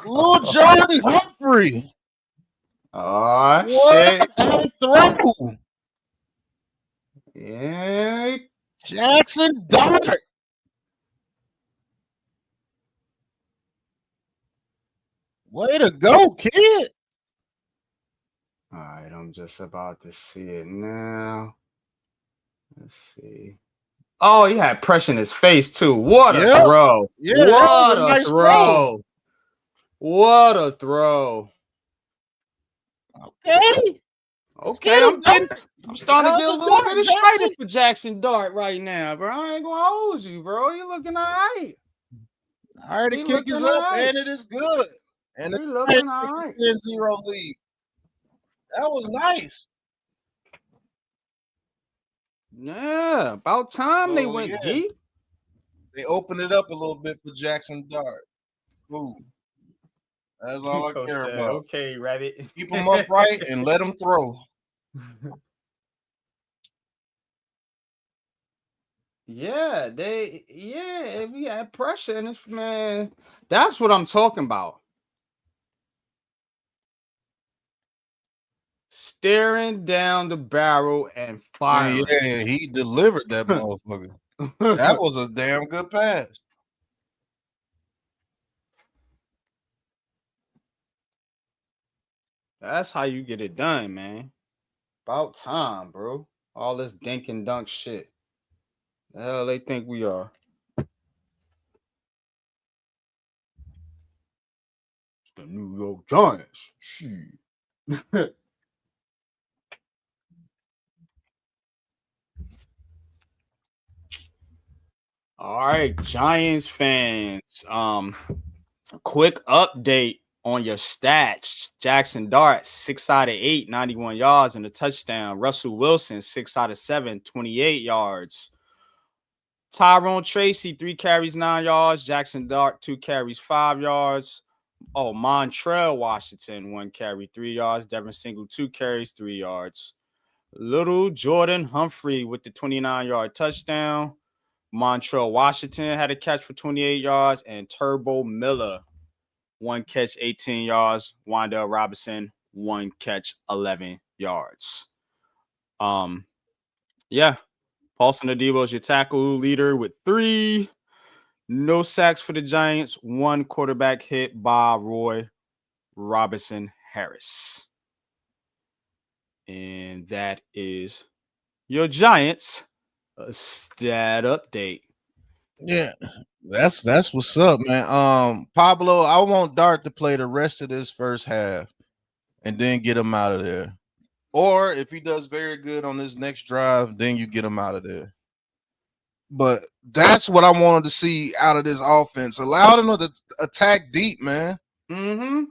Little Jordan Humphrey. Oh, What shit. a throw. Yeah. Jackson Dart. Way to go, kid. All right, I'm just about to see it now. Let's see. Oh, he had pressure in his face, too. What a throw. Yeah, what a nice throw. What a throw. Okay. Okay, I'm starting to get a little bit excited for Jackson Dart right now, bro. I ain't gonna hold you, bro. You looking all right. All right, the kick is up, and it is good. And it's looking all right. 10-0 lead. That was nice. Yeah, about time they went deep. They opened it up a little bit for Jackson Dart. Ooh. That's all I care about. Okay, Rabbit. Keep them upright and let them throw. Yeah, we had pressure in this, man. That's what I'm talking about. Staring down the barrel and firing. Yeah, he delivered that motherfucker. That was a damn good pass. That's how you get it done, man. About time, bro. All this dink and dunk shit. The hell they think we are? It's the New York Giants. Shit. All right, Giants fans. Quick update on your stats. Jackson Dart, 6 out of 8, 91 yards and a touchdown. Russell Wilson, 6 out of 7, 28 yards. Tyrone Tracy, 3 carries, 9 yards. Jackson Dart, 2 carries, 5 yards. Oh, Montrell Washington, 1 carry, 3 yards. Devin Single, 2 carries, 3 yards. Little Jordan Humphrey with the 29-yard touchdown. Montrell Washington had a catch for 28 yards. And Turbo Miller, 1 catch, 18 yards. Wandale Robinson, 1 catch, 11 yards. Yeah. Paulson Adebo is your tackle leader with 3. No sacks for the Giants. 1 quarterback hit by Roy Robinson Harris. And that is your Giants stat update. Yeah, that's what's up, man. Pablo, I want Dart to play the rest of this first half and then get him out of there. Or if he does very good on this next drive, then you get him out of there. But that's what I wanted to see out of this offense. Allow them to attack deep, man. Mm-hmm.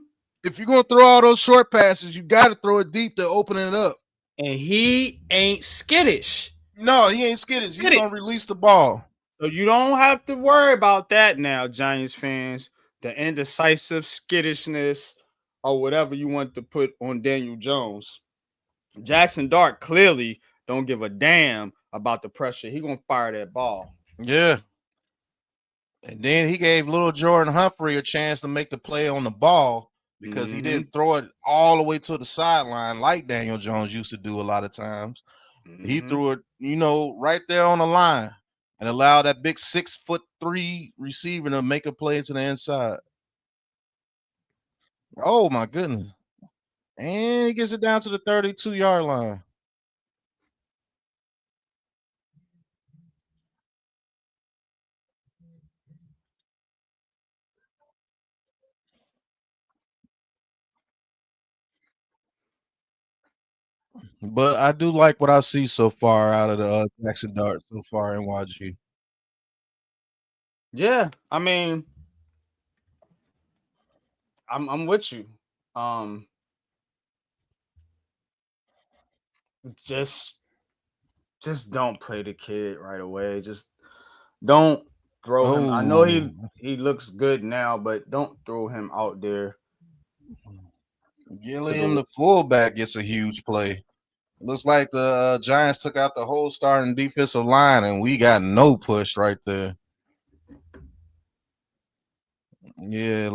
If you're gonna throw all those short passes, you got to throw it deep to open it up. And he ain't skittish. No, he ain't skittish. He's gonna release the ball. So you don't have to worry about that now, Giants fans. The indecisive skittishness or whatever you want to put on Daniel Jones. Jackson Dart clearly don't give a damn about the pressure. He gonna fire that ball. Yeah. And then he gave little Jordan Humphrey a chance to make the play on the ball because he didn't throw it all the way to the sideline like Daniel Jones used to do a lot of times. He threw it, right there on the line and allowed that big 6'3" receiver to make a play to the inside. Oh my goodness. And he gets it down to the 32-yard line. But I do like what I see so far out of the Jackson Dart so far in YG. Yeah, I mean, I'm with you. Just don't play the kid right away. Just don't throw him. I know he looks good now, but don't throw him out there. Gilliam, the fullback, gets a huge play. Looks like the Giants took out the whole starting defensive line, and we got no push right there. Yeah,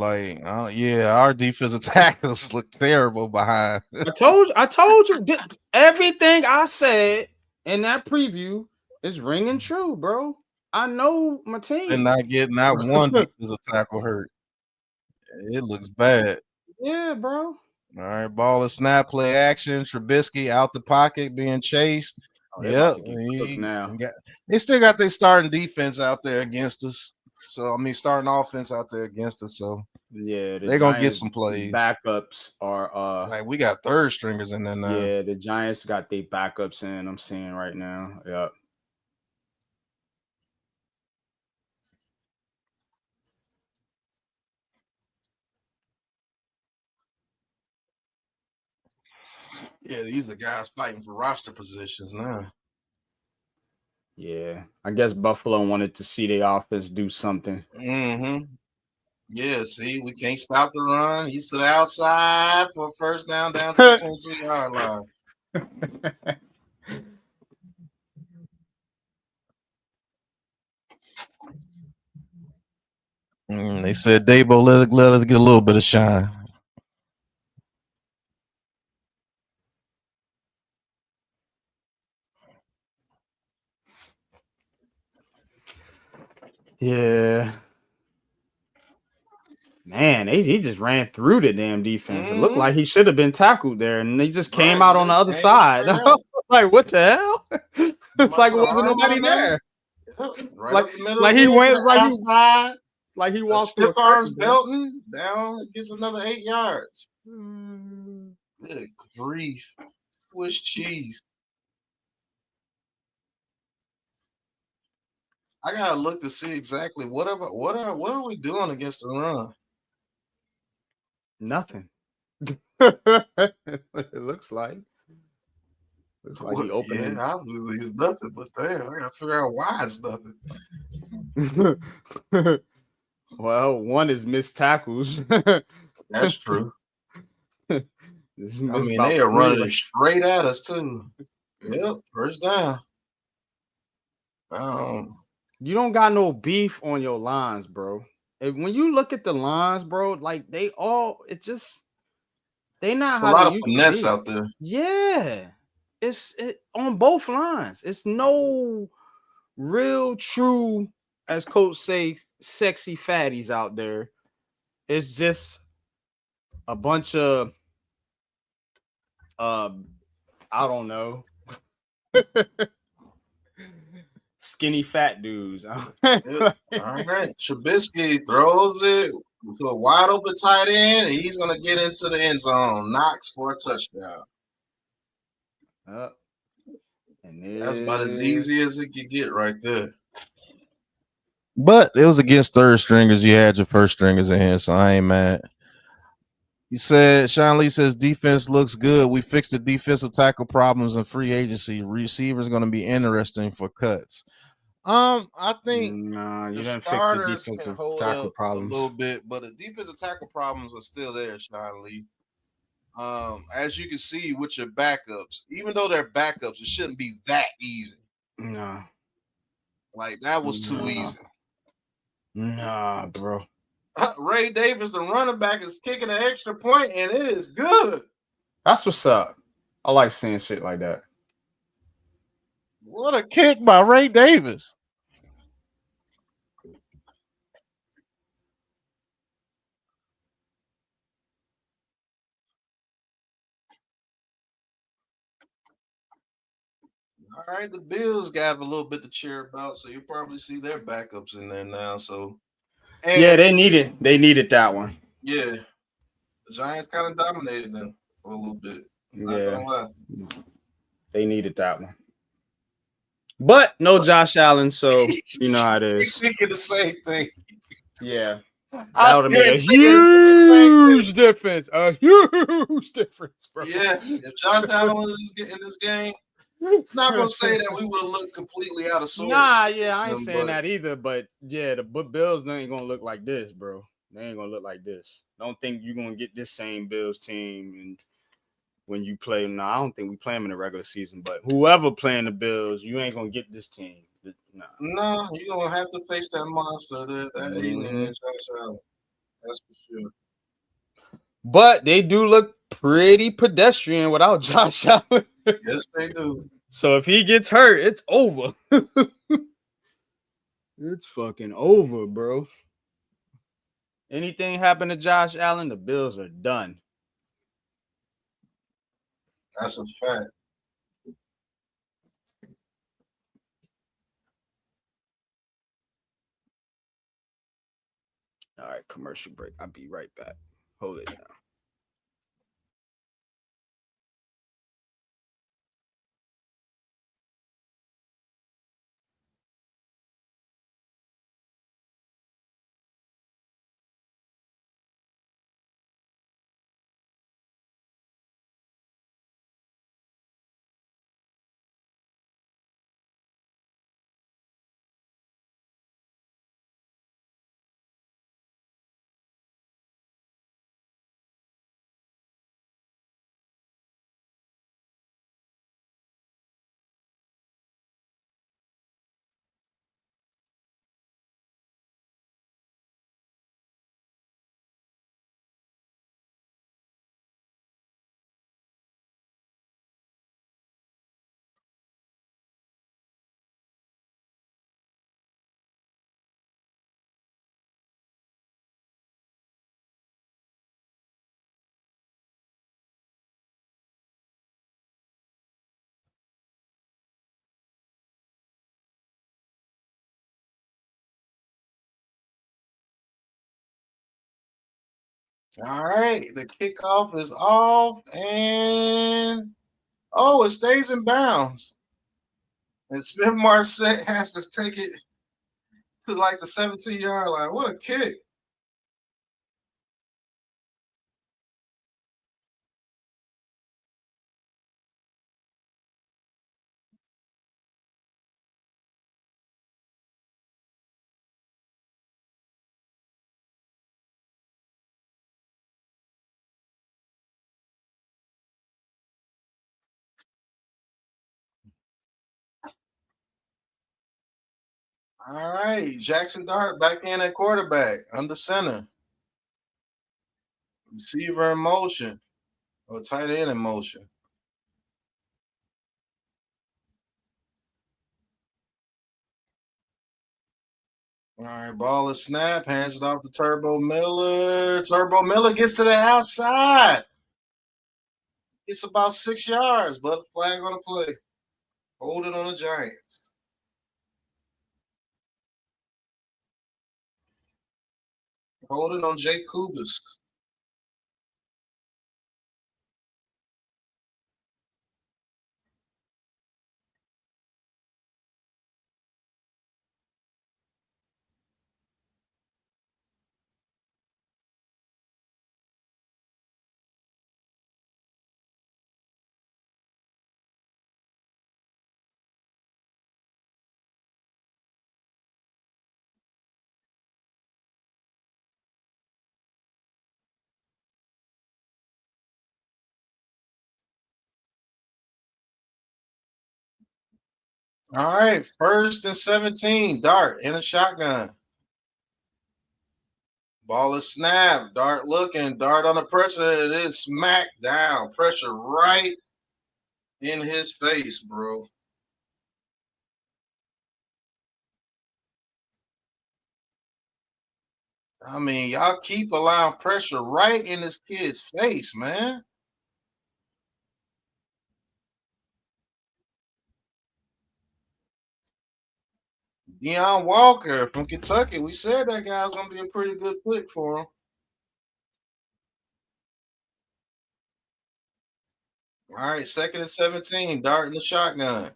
our defensive tackles look terrible behind. I told you everything I said in that preview is ringing true, bro. I know my team. And not getting not one defensive tackle hurt. It looks bad. Yeah, bro. All right, ball and snap, play action. Trubisky out the pocket, being chased. Yep. They still got their starting defense out there against us. So starting offense out there against us. So yeah, they're gonna get some plays. Backups are like we got third stringers in there now. Yeah, the Giants got their backups in. I'm seeing right now. Yep. Yeah, these are guys fighting for roster positions now. Yeah, I guess Buffalo wanted to see their offense do something. Mm-hmm. Yeah, see, we can't stop the run. He's to the outside for a first down to the 22-yard line. They said Dabo let us get a little bit of shine. Yeah. Man, he just ran through the damn defense. It looked Mhm. like he should have been tackled there, and he just came Right, out he on the just other came side. straight out. Like, what the hell? It's like it With the wasn't arm nobody on there. there. Yep. Right Like up the middle like of he it to went the outside. like he The walked through stiff a arms curtain, bro. belting down, gets another 8 yards. Good grief. Swiss cheese. I gotta look to see exactly what are we doing against the run? Nothing. It looks like. Looks like he opening. Yeah, obviously it's nothing, but damn, I gotta figure out why it's nothing. Well, one is missed tackles. That's true. This is I missed mean, about they are 3 running right. it straight at us too. Yep, first down. You don't got no beef on your lines, bro. When you look at the lines, bro, like they It's not a how they lot of used to finesse be. out there. Yeah. It's on both lines. It's no real true, as coach say, sexy fatties out there. It's just a bunch of I don't know. Skinny fat dudes. Yep. All right. Trubisky throws it to a wide open tight end. And he's gonna get into the end zone. Knocks for a touchdown. And That's about as easy as it could get right there. But it was against third stringers. You had your first stringers in here, so I ain't mad. He said, Sean Lee says defense looks good. We fixed the defensive tackle problems in free agency. Receivers going to be interesting for cuts. I think nah, you the didn't fix the starters can defensive hold tackle up a problems. little bit, but the defensive tackle problems are still there, Sean Lee. As you can see with your backups, even though they're backups, it shouldn't be that easy. Nah. Like that was too easy. Nah, bro. Ray Davis, the running back, is kicking an extra point, and it is good. That's what's up. I like seeing shit like that. What a kick by Ray Davis. All right, the Bills have a little bit to cheer about, so you'll probably see their backups in there now. So, and Yeah, they needed that one. yeah, the Giants kind of dominated them for a little bit. Not Yeah, gonna lie. they needed that one. But no Josh Allen, so you know how it is. Thinking the same thing. Yeah, that I would have made a guarantee you the same thing. huge difference. A huge difference, bro. Yeah, if Josh Allen is in this game, not gonna say that we would have looked completely out of sorts. Nah, yeah, I ain't saying that either. But yeah, the Bills ain't gonna look like this, bro. They ain't gonna look like this. Don't think you're gonna get this same Bills team and when you play them. Nah, I don't think we play them in the regular season. But whoever playing the Bills, you ain't gonna get this team. Nah. No, you're gonna have to face that monster, that alien Josh Allen. That's for sure. But they do look pretty pedestrian without Josh Allen. Yes, they do. So if he gets hurt, it's over. It's fucking over, bro. Anything happen to Josh Allen, the Bills are done. That's a fact. All right, commercial break. I'll be right back. Hold it down. All right, the kickoff is off, and it stays in bounds. And Smith Marset has to take it to like the 17-yard line. What a kick! All right, Jackson Dart back in at quarterback, under center. Receiver in motion, or tight end in motion. All right, ball is snap, hands it off to Turbo Miller. Turbo Miller gets to the outside. It's about 6 yards, but flag on the play. Hold it on the Giants. Hold it on Jake Kubas. All right, 1st and 17. Dart in a shotgun. Ball is snapped. Dart looking. Dart under pressure. It is smacked down. Pressure right in his face, bro. I mean, y'all keep allowing pressure right in this kid's face, man. Deion Walker from Kentucky. We said that guy's going to be a pretty good pick for him. All right, 2nd and 17. Dart in the shotgun.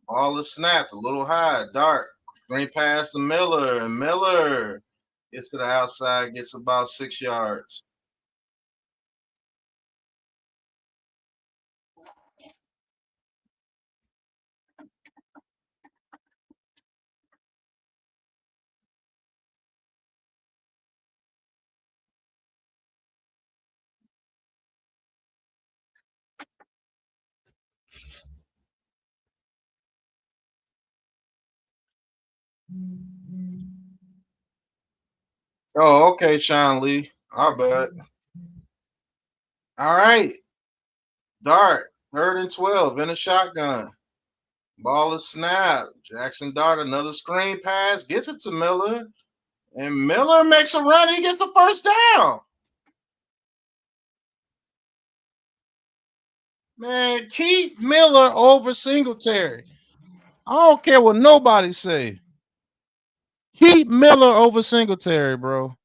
Ball is snapped a little high. Dart. Screen pass to Miller. And Miller gets to the outside, gets about 6 yards. Oh, okay, Sean Lee. Our bad. All right. Dart, 3rd and 12 in a shotgun. Ball is snapped. Jackson Dart, another screen pass, gets it to Miller. And Miller makes a run. He gets the first down. Man, keep Miller over Singletary. I don't care what nobody say. Keep Miller over Singletary, bro.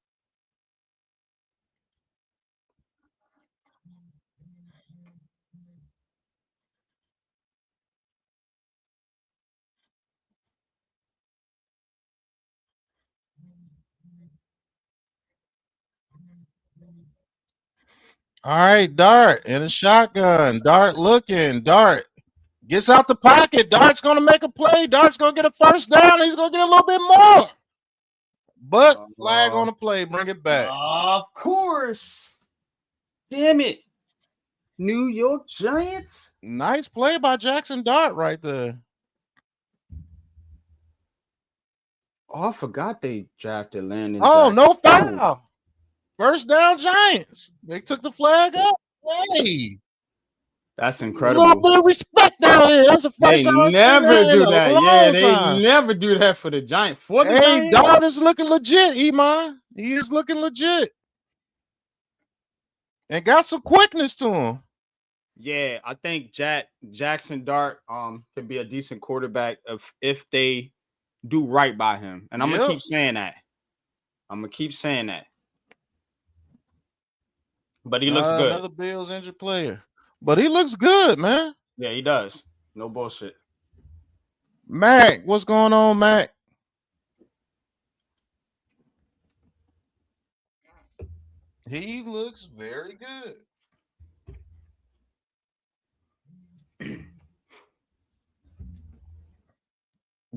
All right, Dart in a shotgun. Dart looking. Dart gets out the pocket. Dart's going to make a play. Dart's going to get a first down. He's going to get a little bit more. But flag on the play. Bring it back. Of course. Damn it. New York Giants. Nice play by Jackson Dart right there. Oh, I forgot they drafted Landon. Oh, Jackson. no foul. First down Giants. They took the flag up. Hey. That's A incredible. little bit of respect down here. That's the They first time I seen never that in do a that. long Yeah, they time. never do that for the Giants. For the Hey, Giants. Dart is looking legit, Iman. He is looking legit. And got some quickness to him. Yeah, I think Jackson Dart can be a decent quarterback if they do right by him. And I'm gonna keep saying that. But he looks good. Another Bills injured player. But he looks good, man. Yeah, he does. No bullshit. Mac, what's going on, Mac? He looks very good.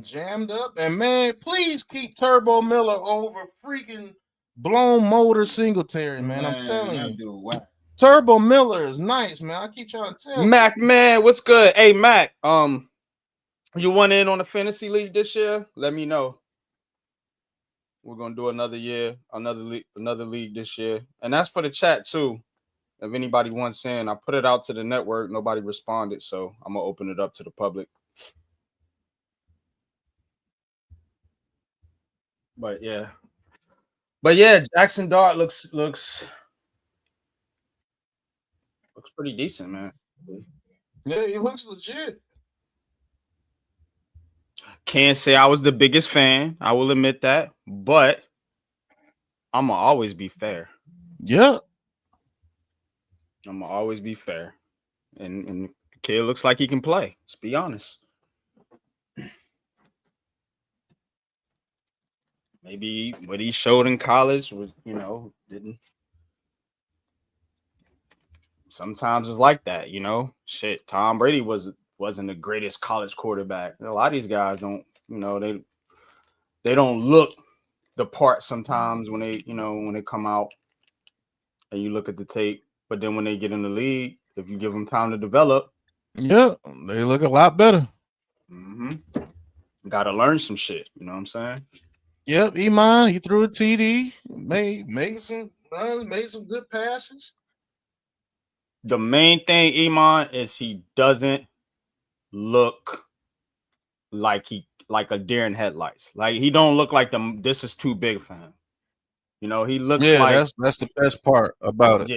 Jammed up. And, man, please keep Turbo Miller over freaking blown motor Singletary, man. I'm telling you. Dude, Turbo Miller is nice, man. I keep trying to tell you. Mac, man, what's good? Hey, Mac, you want in on the fantasy league this year? Let me know. We're gonna do another year, another league this year, and that's for the chat too. If anybody wants in, I put it out to the network. Nobody responded, so I'm gonna open it up to the public. But yeah, Jackson Dart looks pretty decent, man. Yeah, he looks legit. Can't say I was the biggest fan. I will admit that, but I'm gonna always be fair. Yeah, I'm gonna always be fair, and the kid looks like he can play. Let's be honest. Maybe what he showed in college was, didn't. Sometimes it's like that, Shit, Tom Brady wasn't the greatest college quarterback. A lot of these guys don't, they don't look the part sometimes when they come out and you look at the tape. But then when they get in the league, if you give them time to develop, yeah, they look a lot better. Got to learn some shit. You know what I'm saying? Yep, Iman, he threw a TD, made some runs, made some good passes. The main thing, Iman, is he doesn't look like a deer in headlights. Like he don't look like this is too big for him. He looks like that's the best part about it. Yeah.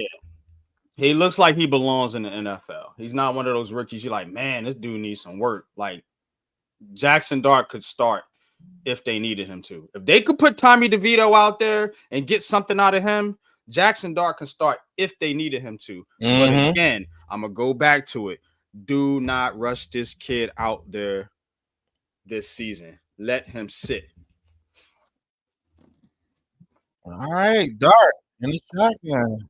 He looks like he belongs in the NFL. He's not one of those rookies you're like, man, this dude needs some work. Like Jackson Dart could start if they needed him to. If they could put Tommy DeVito out there and get something out of him, Jackson Dart can start if they needed him to. But again, I'm going to go back to it. Do not rush this kid out there this season. Let him sit. All right, Dart in the shotgun.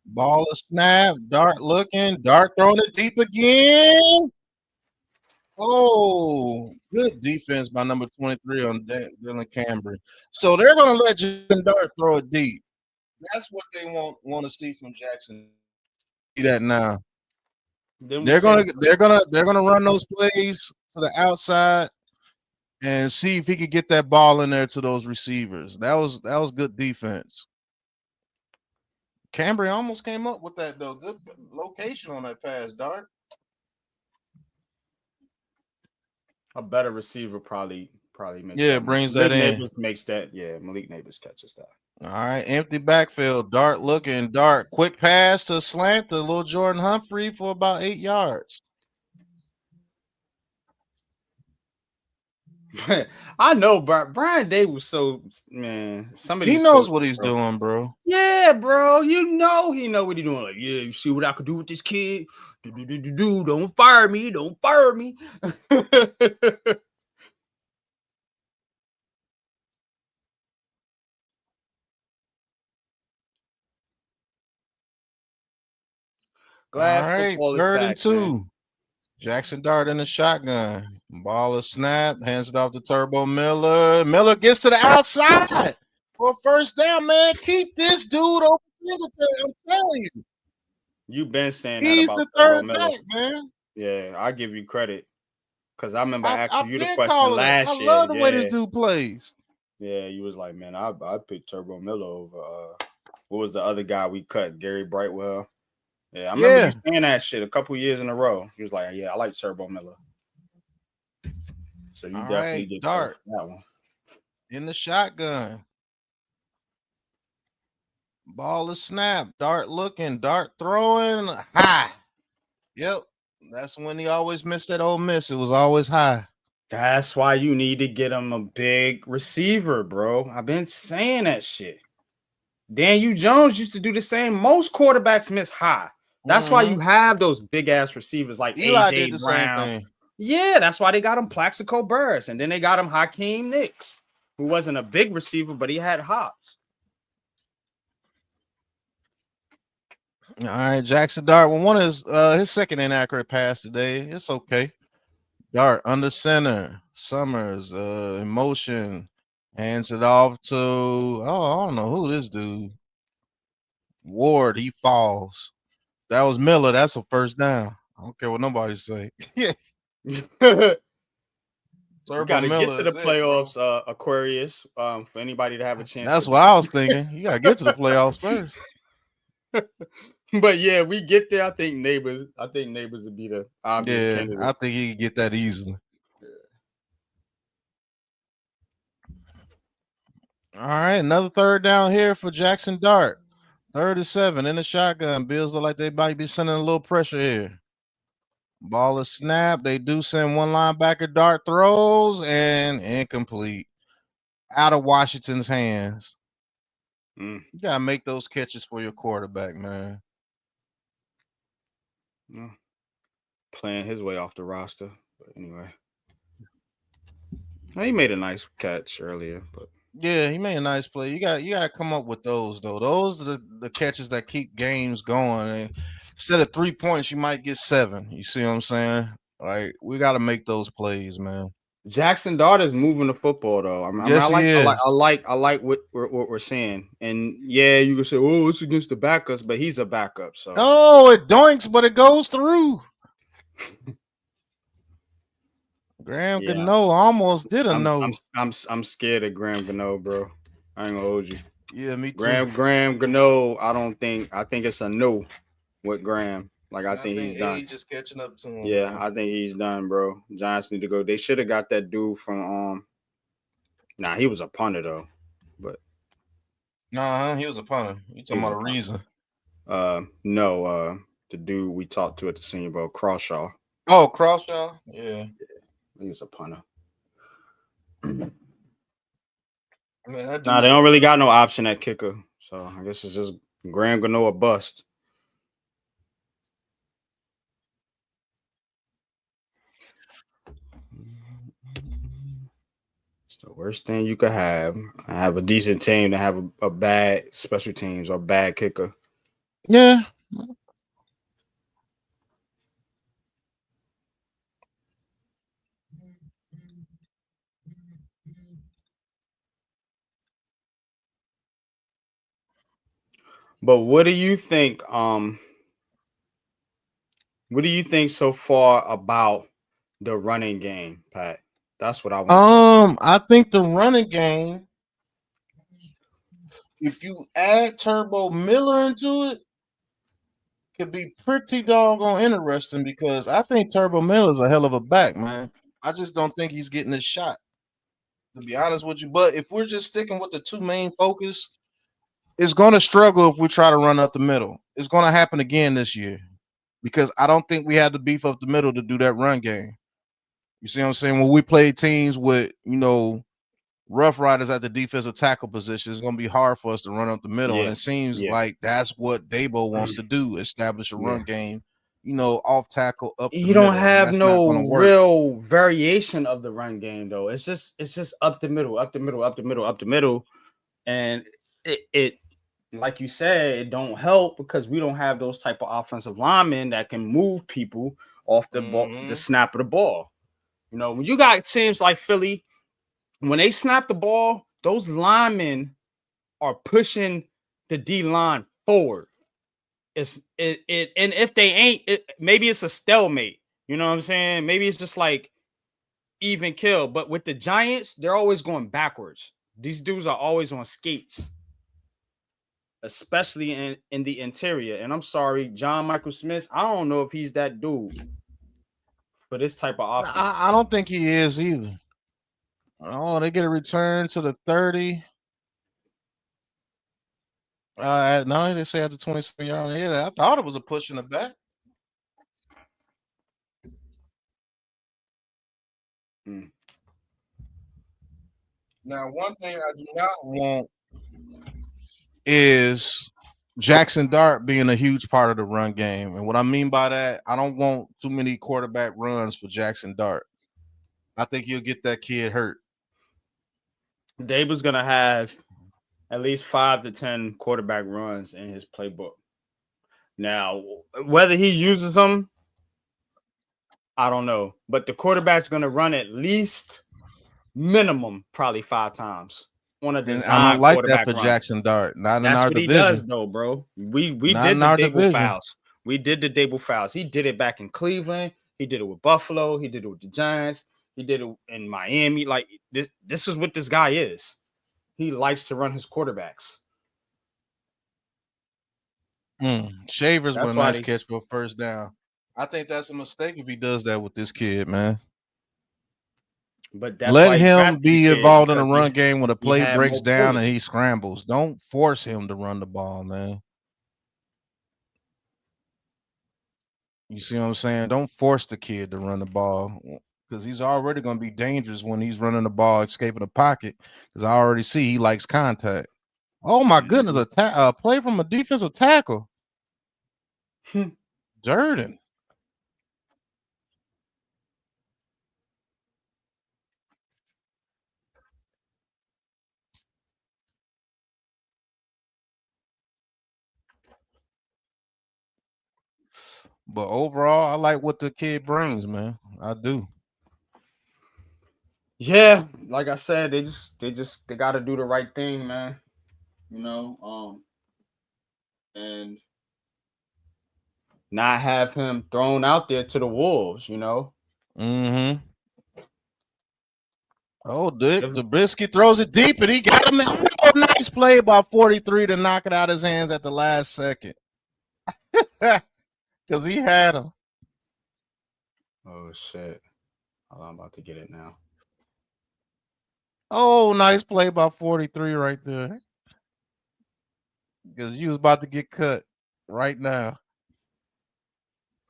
Ball is snap. Dart looking. Dart throwing it deep again. Oh, good defense by number 23 on Dylan Cambry. So they're going to let Jackson Dart throw it deep. That's what they want to see from Jackson. See that now. They're gonna run those plays to the outside and see if he could get that ball in there to those receivers. That was good defense. Cambry almost came up with that though. Good location on that pass, Dart. A better receiver probably makes brings that in. Neighbors makes that. Yeah, Malik Neighbors catches that. All right, empty backfield. Dart looking. Dart quick pass to slant to little Jordan Humphrey for about 8 yards. I know, bro. Brian Day was so man. He knows what he's doing, bro. Yeah, bro. He know what he's doing. Like, yeah, you see what I could do with this kid? Don't fire me. Don't fire me. Glad all right, 3rd and 2. Man. Jackson Dart in the shotgun. Ball is snap. Hands it off to Turbo Miller. Miller gets to the outside for a first down, man. Keep this dude over Singletary. I'm telling you. You've been saying he's that about the third back, man. Yeah, I give you credit. Because I remember asking you the question last year. I love the way this dude plays. Yeah, you was like, man, I picked Turbo Miller over what was the other guy we cut? Gary Brightwell. Yeah, I remember you saying that shit a couple years in a row. He was like, yeah, I like Turbo Miller. So you definitely get Dart that one. In the shotgun. Ball is snap. Dart looking. Dart throwing. High. Yep. That's when he always missed that Ole Miss. It was always high. That's why you need to get him a big receiver, bro. I've been saying that shit. Daniel Jones used to do the same. Most quarterbacks miss high. That's why you have those big ass receivers like Eli AJ did the same Brown. thing. Yeah, that's why they got him Plaxico Burress, and then they got him Hakeem Nicks, who wasn't a big receiver, but he had hops. All right, Jackson Dart. Well, one is his second inaccurate pass today. It's okay. Dart under center. Summers in motion. Hands it off to I don't know who this dude. Ward. He falls. That was Miller. That's a first down. I don't care what nobody say. Yeah. You got to get to the playoffs, Aquarius. For anybody to have a chance. That's what I was thinking. You got to get to the playoffs first. But yeah, we get there. I think neighbors would be the obvious candidate. I think he could get that easily. All right, another third down here for Jackson Dart. 37 in the shotgun. Bills look like they might be sending a little pressure here. Ball is snapped. They do send one linebacker. Dart throws and incomplete. Out of Washington's hands. You gotta make those catches for your quarterback, man. Playing his way off the roster, but anyway, he made a nice catch earlier. But yeah, he made a nice play. You gotta come up with those though. Those are the catches that keep games going. And instead of 3 points, you might get 7. You see what I'm saying? Like we gotta make those plays, man. Jackson Dart is moving the football though. I like what we're seeing. And yeah, you can say, "Oh, it's against the backups," but he's a backup. So oh, it doinks, but it goes through. Graham Gano almost did a no. I'm scared of Graham Gano, bro. I ain't gonna hold you. Yeah, me too. Graham Gano. I think it's a no with Graham. Like I think he's done. He's just catching up to him. Yeah, I think he's done, bro. Giants need to go. They should have got that dude from Nah, he was a punter though. But he was a punter. You talking about a reason? No, the dude we talked to at the Senior Bowl, Crawshaw. Oh, Crawshaw? Yeah. He was a punter. Man, they don't really got no option at kicker. So I guess it's just Graham Gano or bust. It's the worst thing you could have. Have a decent team to have a bad special teams or bad kicker. Yeah. But what do you think? What do you think so far about the running game, Pat? That's what I want. I think the running game, if you add Turbo Miller into it, could be pretty doggone interesting because I think Turbo Miller is a hell of a back, man. I just don't think he's getting his shot, to be honest with you. But if we're just sticking with the two main focus, it's going to struggle if we try to run up the middle. It's going to happen again this year because I don't think we had to beef up the middle to do that run game. You see what I'm saying? When we play teams with, Rough Riders at the defensive tackle position, it's going to be hard for us to run up the middle. And it seems like that's what Dabo wants to do, establish a run game, off tackle, up the middle. You don't have no real variation of the run game, though. It's just up the middle, up the middle, up the middle, up the middle. And it like you said, it don't help because we don't have those type of offensive linemen that can move people off the ball, the snap of the ball. When you got teams like Philly, when they snap the ball, those linemen are pushing the D line forward. And if they ain't, maybe it's a stalemate. You know what I'm saying? Maybe it's just like even kill. But with the Giants, they're always going backwards. These dudes are always on skates, especially in the interior. And I'm sorry, John Michael Smith, I don't know if he's that dude for this type of offense. I don't think he is either. Oh, they get a return to the 30. No, they say at the 27-yard line. I thought it was a push in the back. Now, one thing I do not want is Jackson Dart being a huge part of the run game. And what I mean by that, I don't want too many quarterback runs for Jackson Dart. I think you'll get that kid hurt. Dabo's gonna have at least 5 to 10 quarterback runs in his playbook. Now, whether he uses them, I don't know. But the quarterback's gonna run at least minimum probably 5 times on a design. I don't like that quarterback for run. Jackson Dart. Not That's in our what division. he does, though, bro. We Not did in the our Dable division. fouls. We did the Dable fouls. He did it back in Cleveland. He did it with Buffalo. He did it with the Giants. He did it in Miami. Like this is what this guy is. He likes to run his quarterbacks. Shavers That's with a why nice catch for a first down. I think that's a mistake if he does that with this kid, man. But that's Let why he him drafted the be kid, involved in a because run game when a play had breaks down and mobility. he scrambles. Don't force him to run the ball, man. You see what I'm saying? Don't force the kid to run the ball because he's already going to be dangerous when he's running the ball, escaping the pocket. Because I already see he likes contact. Oh my goodness, a play from a defensive tackle. Durden. But overall, I like what the kid brings, man. I do. Yeah, like I said, they got to do the right thing, man. You know, and not have him thrown out there to the wolves. You know. Mm-hmm. Oh, Trubisky throws it deep, and he got him. Oh, nice play by 43 to knock it out of his hands at the last second. Because he had him. Oh, shit. Oh, I'm about to get it now. Oh, nice play by 43 right there. Because you was about to get cut right now.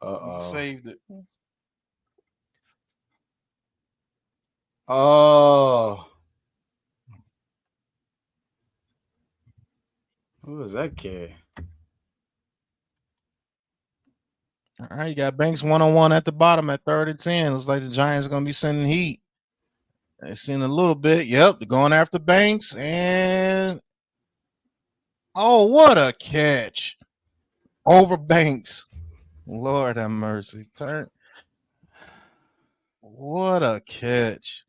Uh-oh. You saved it. Oh. Who is that kid? All right, you got Banks 1-on-1 at the bottom at 3rd and 10. Looks like the Giants are going to be sending heat. They've seen a little bit. Yep, they're going after Banks. And, oh, what a catch. Over Banks. Lord have mercy. What a catch.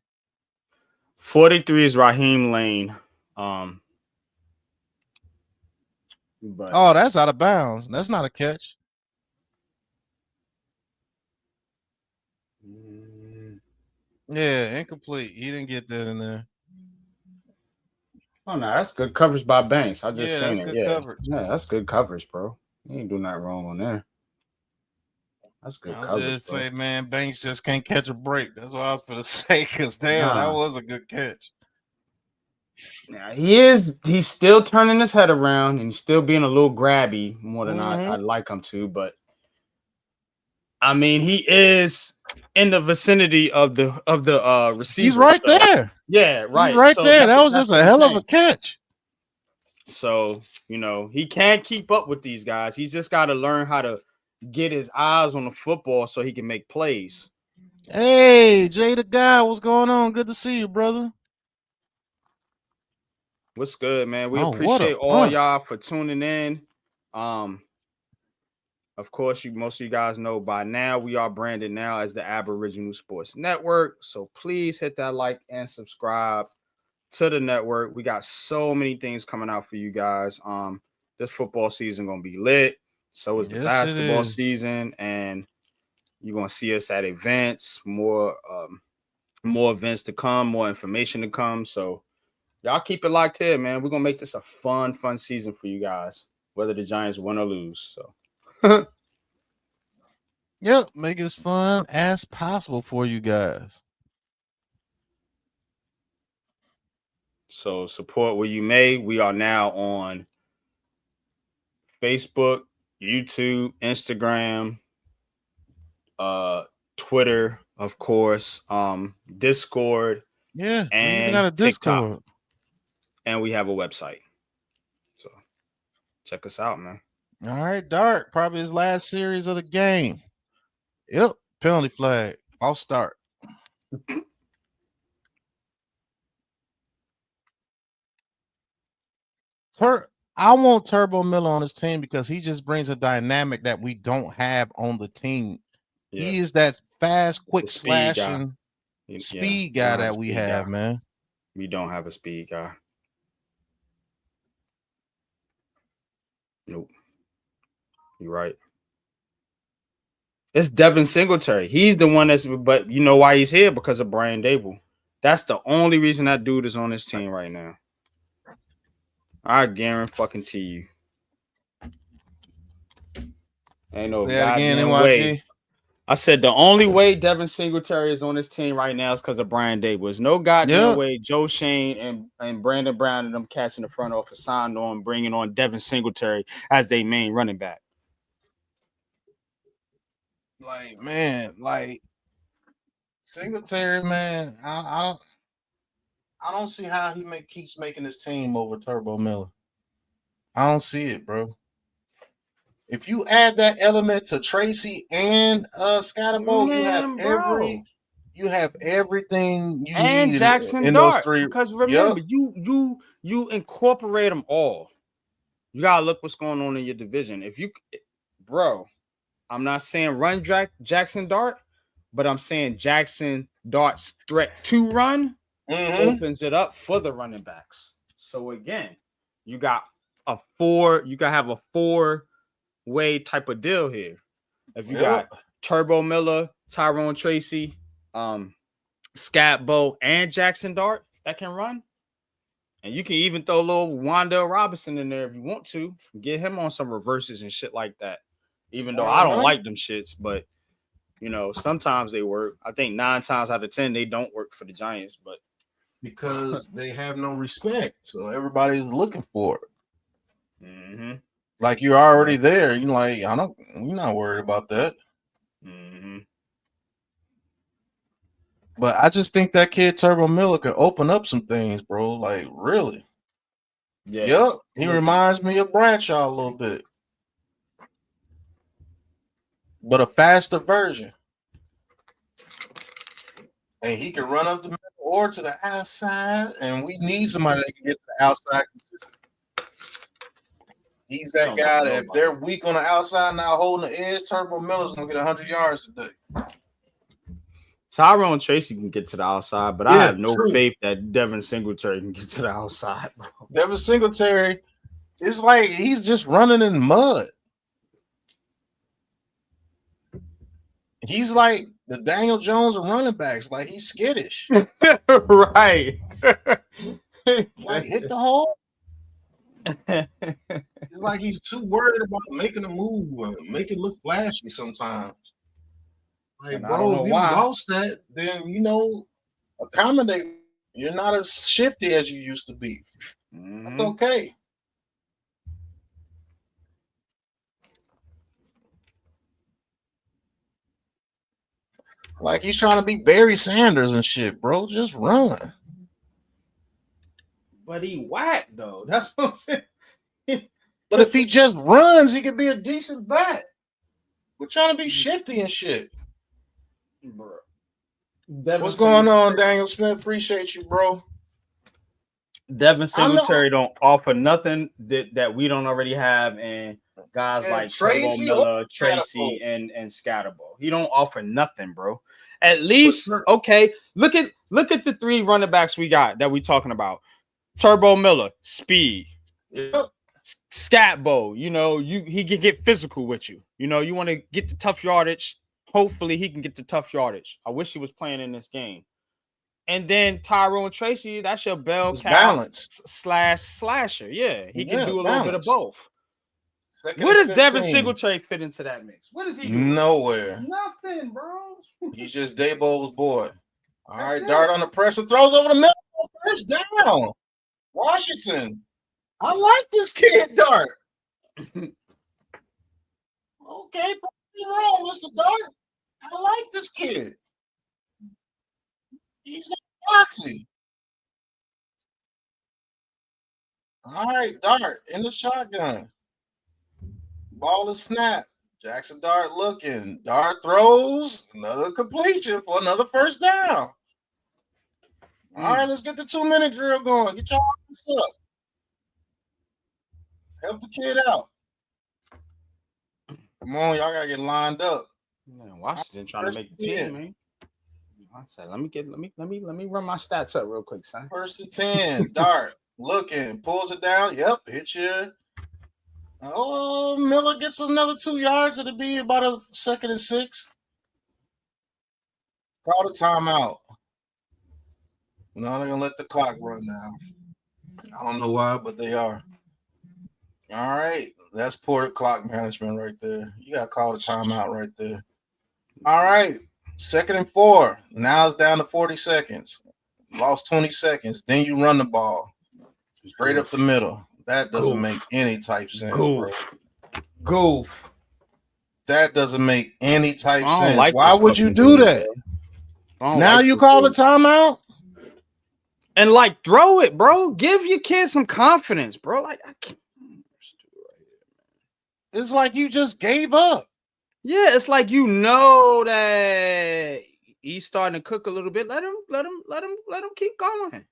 43 is Raheem Lane. But oh, that's out of bounds. That's not a catch. Yeah, incomplete. He didn't get that in there. Oh, no, that's good coverage by Banks. I just seen that's it. good coverage. Yeah, that's good coverage, bro. You ain't doing nothing wrong on there. That's good coverage, just bro. say, man, Banks just can't catch a break. That's what I was going to say, because, damn, that was a good catch. Yeah, he's still turning his head around and still being a little grabby more than I'd like him to, but I mean, he is in the vicinity of the receiver. He's right there. Yeah, right. He's right there. That was just a hell of a catch. So, you know, he can't keep up with these guys. He's just got to learn how to get his eyes on the football so he can make plays. Hey, Jay the guy, what's going on? Good to see you, brother. What's good, man? We appreciate all y'all for tuning in. Of course, most of you guys know by now we are branded now as the Aboriginal Sports Network. So please hit that like and subscribe to the network. We got so many things coming out for you guys. This football season gonna be lit. So is the basketball season, and you're gonna see us at events, more events to come, more information to come. So y'all keep it locked here, man. We're gonna make this a fun season for you guys, whether the Giants win or lose. So yep, make it as fun as possible for you guys. So support where you may. We are now on Facebook, YouTube, Instagram, Twitter, of course, Discord. Yeah, and we even got a Discord. TikTok. And we have a website. So Check us out, man. All right, Dart. Probably his last series of the game. Yep. Penalty flag. I'll start. I want Turbo Miller on his team because he just brings a dynamic that we don't have on the team. Yeah. He is that fast, quick The speed guy. slashing Yeah, speed we guy don't have that a we speed have, guy. man. We don't have a speed guy. Nope. You're right. It's Devin Singletary. He's the one but you know why he's here? Because of Brian Dable. That's the only reason that dude is on his team right now. I guarantee you. Ain't no Say that again, goddamn NYG. way. I said the only way Devin Singletary is on his team right now is because of Brian Dable. There's no goddamn way Joe Shane and Brandon Brown and them cats in the front office signed on bringing on Devin Singletary as their main running back. Like, man, like Singletary, man, I don't see how he keeps making his team over Turbo Miller. I don't see it, bro. If you add that element to Tracy and Scotabo, you have everything you and need Jackson in Dart, those three. because remember, you incorporate them all. You gotta look what's going on in your division. If you, bro, I'm not saying run Jackson Dart, but I'm saying Jackson Dart's threat to run opens it up for the running backs. So again, you got have a 4-way type of deal here. If you got Turbo Miller, Tyrone Tracy, Scatbo, and Jackson Dart that can run, and you can even throw a little Wandale Robinson in there if you want to, get him on some reverses and shit like that. Even though I don't like them shits, but you know, sometimes they work. I think 9 times out of 10 they don't work for the Giants, but because they have no respect, so everybody's looking for it. Mm-hmm. Like you're already there. You're like, you're not worried about that. Mm-hmm. But I just think that kid Turbo Miller could open up some things, bro. Like, really. Yeah. Yep. He reminds me of Bradshaw a little bit. But a faster version. And he can run up the middle or to the outside. And we need somebody that can get to the outside. He's that guy that if they're weak on the outside, not holding the edge, Turbo Miller's going to get 100 yards today. Tyrone Tracy can get to the outside, but I have no faith that Devin Singletary can get to the outside, bro. Devin Singletary, it's like he's just running in mud. He's like the Daniel Jones of running backs. Like, he's skittish. Right. Like, hit the hole. It's like he's too worried about making a move or make it look flashy sometimes. Like, and bro, if you lost that, then, accommodate. You're not as shifty as you used to be. Mm-hmm. That's okay. Like, he's trying to be Barry Sanders and shit, bro. Just run. But he whacked, though. That's what I'm saying. But if he just runs, he could be a decent back. We're trying to be shifty and shit. Bro. What's going on, Daniel Smith? Appreciate you, bro. Devin Singletary don't offer nothing that we don't already have, and guys like Turbo Miller, Tracy, and Scatterbo. He don't offer nothing, bro. At least, okay. Look at the 3 running backs we got that we talking about. Turbo Miller, speed. Yep. Scatbo, he can get physical with you. You want to get the tough yardage. Hopefully he can get the tough yardage. I wish he was playing in this game. And then Tyrone Tracy, that's your bell cow slasher. Yeah, he can do a little bit of both. Where does Devin Singletary fit into that mix? What does he do? Nowhere. Nothing, bro. He's just Dabo's boy. All right, Dart on the pressure, throws over the middle. First down. Washington. I like this kid, Dart. Okay, wrong, Mr. Dart. I like this kid. He's not boxy. All right, Dart in the shotgun. Ball is snapped. Jackson Dart looking. Dart throws. Another completion for another first down. All right, let's get the 2-minute drill going. Get your offense up. Help the kid out. Come on, y'all gotta get lined up. Man, Washington trying to make the team, man. I said, let me run my stats up real quick, son. 1st and 10. Dart looking, pulls it down. Yep, hit you. Oh, Miller gets another 2 yards. It'll be about a 2nd and 6. Call the timeout. No, they're gonna let the clock run now. I don't know why, but they are. All right, that's poor clock management right there. You gotta call the timeout right there. All right, 2nd and 4. Now it's down to 40 seconds. Lost 20 seconds. Then you run the ball straight up the middle. That doesn't make any type sense, bro. Goof. That doesn't make any type sense. Like why would you do that? Now you call the timeout? And like throw it, bro. Give your kids some confidence, bro. Like I can't. It's like you just gave up. Yeah, it's like you know that he's starting to cook a little bit. Let him keep going.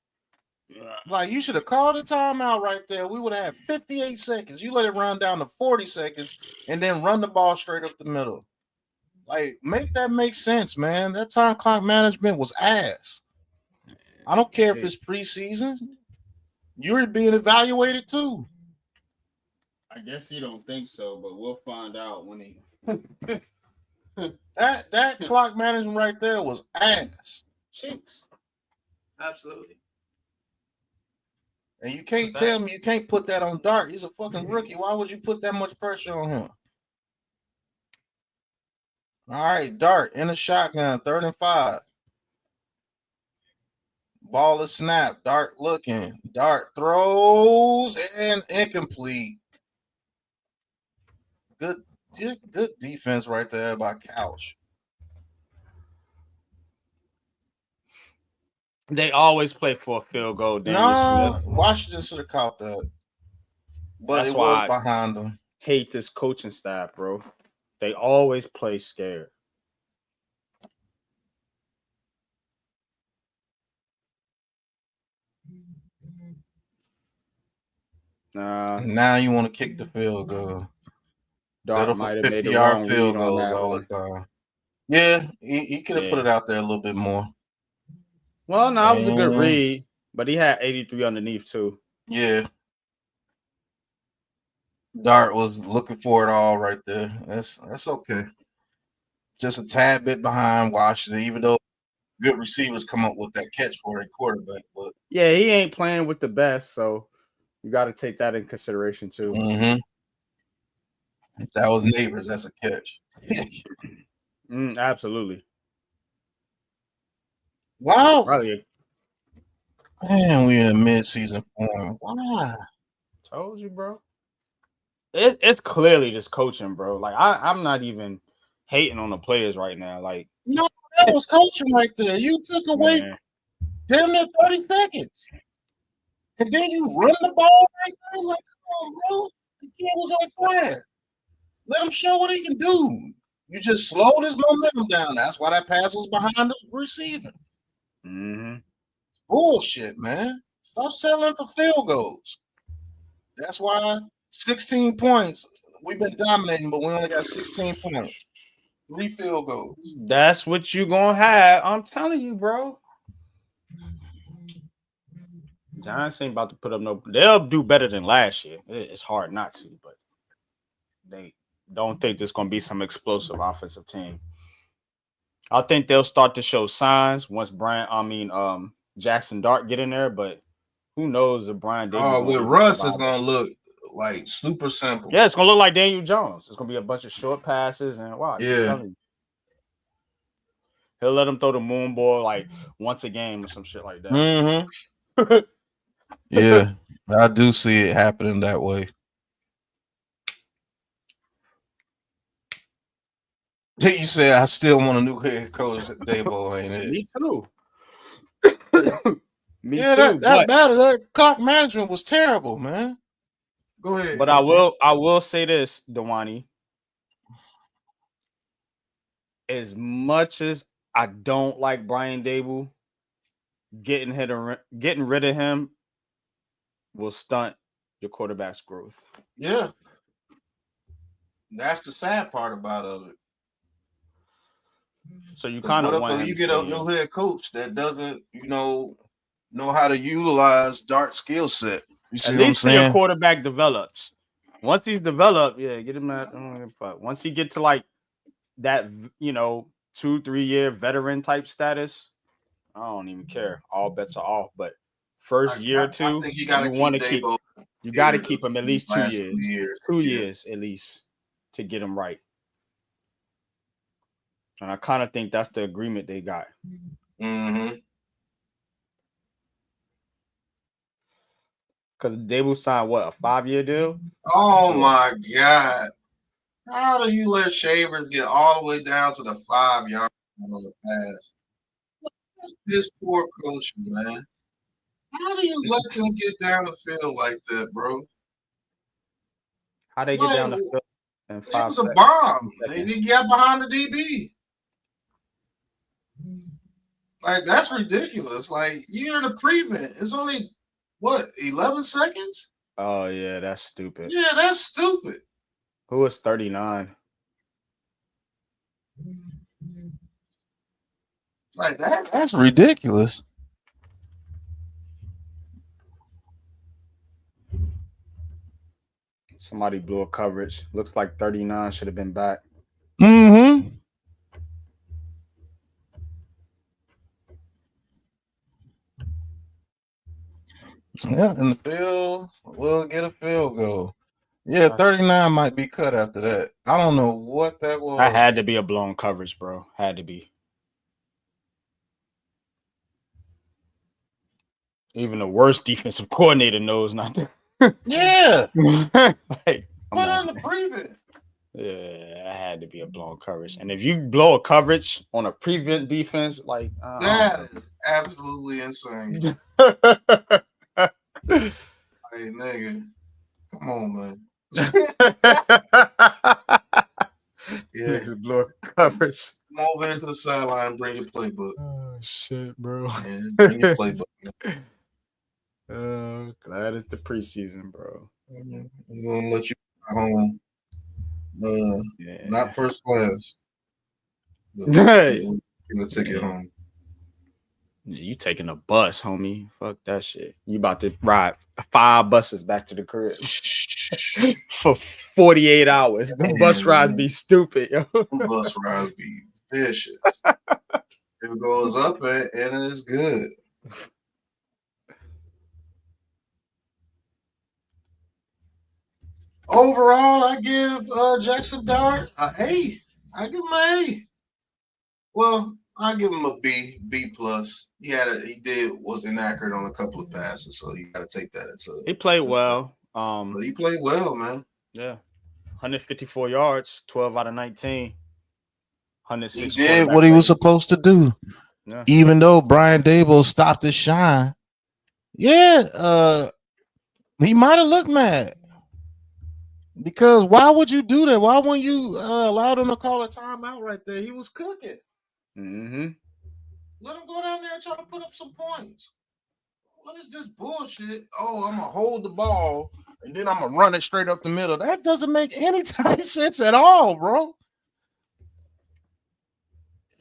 Like you should have called a timeout right there. We would have had 58 seconds. You let it run down to 40 seconds and then run the ball straight up the middle. Like, make that make sense, man. That time clock management was ass. I don't care if it's preseason. You're being evaluated too. I guess you don't think so, but we'll find out when he. that clock management right there was ass. Chinks. Absolutely. And you can't tell me you can't put that on Dart. He's a fucking rookie. Why would you put that much pressure on him? All right, Dart in a shotgun, 3rd and 5. Ball is snapped. Dart looking. Dart throws and incomplete. Good defense right there by Couch. They always play for a field goal. No, Washington should have caught that. But That's it was why behind them. Hate this coaching staff, bro. They always play scared. Now you want to kick the field goal. Dart might have made the wrong field read on goals that all one. the time. Yeah, he could have put it out there a little bit more. Well, no, it was a good read, but he had 83 underneath too. Yeah. Dart was looking for it all right there. That's okay. Just a tad bit behind Washington, even though good receivers come up with that catch for a quarterback. But yeah, he ain't playing with the best, so you got to take that in consideration too. Mm-hmm. If that was Neighbors, that's a catch. Absolutely. Wow. Probably. Man, we're in mid-season form. Why? Told you, bro. It's clearly just coaching, bro. Like I'm not even hating on the players right now. Like, no, that was coaching right there. You took away damn near 30 seconds. And then you run the ball right there. Like, come on, bro. The kid was on fire. Let him show what he can do. You just slowed his momentum down. That's why that pass was behind the receiving. Mm-hmm. Bullshit, man. Stop settling for field goals. That's why 16 points. We've been dominating, but we only got 16 points. 3 field goals. That's what you gonna have. I'm telling you, bro. Giants ain't about to put up no. They'll do better than last year. It's hard not to, but they don't think there's gonna be some explosive offensive team. I think they'll start to show signs once Jackson Dart get in there, but who knows if Brian Davis. Oh, with Russ, it's gonna look like super simple. Yeah, it's gonna look like Daniel Jones. It's gonna be a bunch of short passes and watch. Yeah. He'll let him throw the moon ball like once a game or some shit like that. Mm-hmm. Yeah, I do see it happening that way. You said I still want a new head coach at Dabo, ain't it? Me too. That clock management was terrible, man. Go ahead. But I will say this, Dewani. As much as I don't like Brian Dable, getting rid of him will stunt your quarterback's growth. Yeah. That's the sad part about it. So you kind of want if you get a new head coach that doesn't, know how to utilize Dart's skill set. You see at what I'm least till your saying? quarterback develops. Once he's developed, yeah, get him at. But once he get to like that, 2-3 year veteran type status, I don't even care. All bets are off. But first year or two, I think you want to keep. You got to keep him at least 2 years. 2 years at least to get him right. And I kind of think that's the agreement they got. Mm-hmm. Because Dable signed what, a 5-year deal? Oh my God! How do you let Shavers get all the way down to the 5-yard on the pass? This poor coach, man. How do you let them get down the field like that, bro? How they get down the field in 5 It was a seconds? bomb. He got behind the DB. Like, that's ridiculous. Like, you're in a prevent. It's only, 11 seconds? Oh, yeah, that's stupid. Yeah, that's stupid. Who is 39? Like, that's ridiculous. Somebody blew a coverage. Looks like 39 should have been back. Mm-hmm. Yeah, and the Bill will get a field goal. Yeah, 39 might be cut after that. I don't know what that was. That had to be a blown coverage, bro. Had to be. Even the worst defensive coordinator knows not to. Yeah. Like, put on the prevent. Yeah, that had to be a blown coverage. And if you blow a coverage on a prevent defense, like that is absolutely insane. Hey, nigga, come on, man. Yeah, blow a coverage. Come over into the sideline, bring your playbook. Oh shit, bro. And bring your playbook. Glad it's the preseason, bro. I'm gonna let you go home. Not first class. Hey, you're gonna take it home. You taking a bus, homie? Fuck that shit. You about to ride 5 buses back to the crib for 48 hours. The bus rides be stupid, yo. Bus rides be vicious. It goes up and it's good. Overall, I give Jackson Dart an A. I give him an A. Well, I give him a B plus. He was inaccurate on a couple of passes, so you got to take that into. He played well. But he played well, man. Yeah, 154 yards, 12 out of 19. 106. He did what he was supposed to do. Yeah. Even though Brian Dable stopped his shine. Yeah, he might have looked mad. Because why would you do that? Why wouldn't you allow them to call a timeout right there? He was cooking. Mm-hmm. Let him go down there and try to put up some points. What is this bullshit? Oh, I'm going to hold the ball, and then I'm going to run it straight up the middle. That doesn't make any type of sense at all, bro.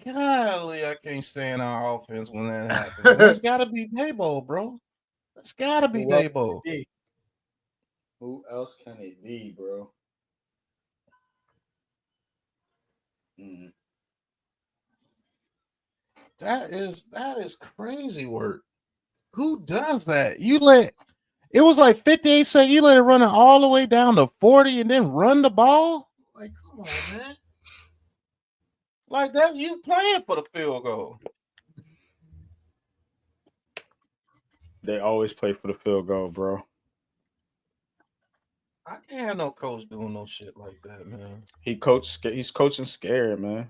Golly, I can't stand our offense when that happens. That's got to be Dabo, bro. That's got to be Dabo. Who else can it be, bro? That is crazy work. Who does that? It was like 58 seconds. You let it run it all the way down to 40 and then run the ball? Like, come on, man. Like that, you playing for the field goal. They always play for the field goal, bro. I can't have no coach doing no shit like that, man. He's coaching scared, man.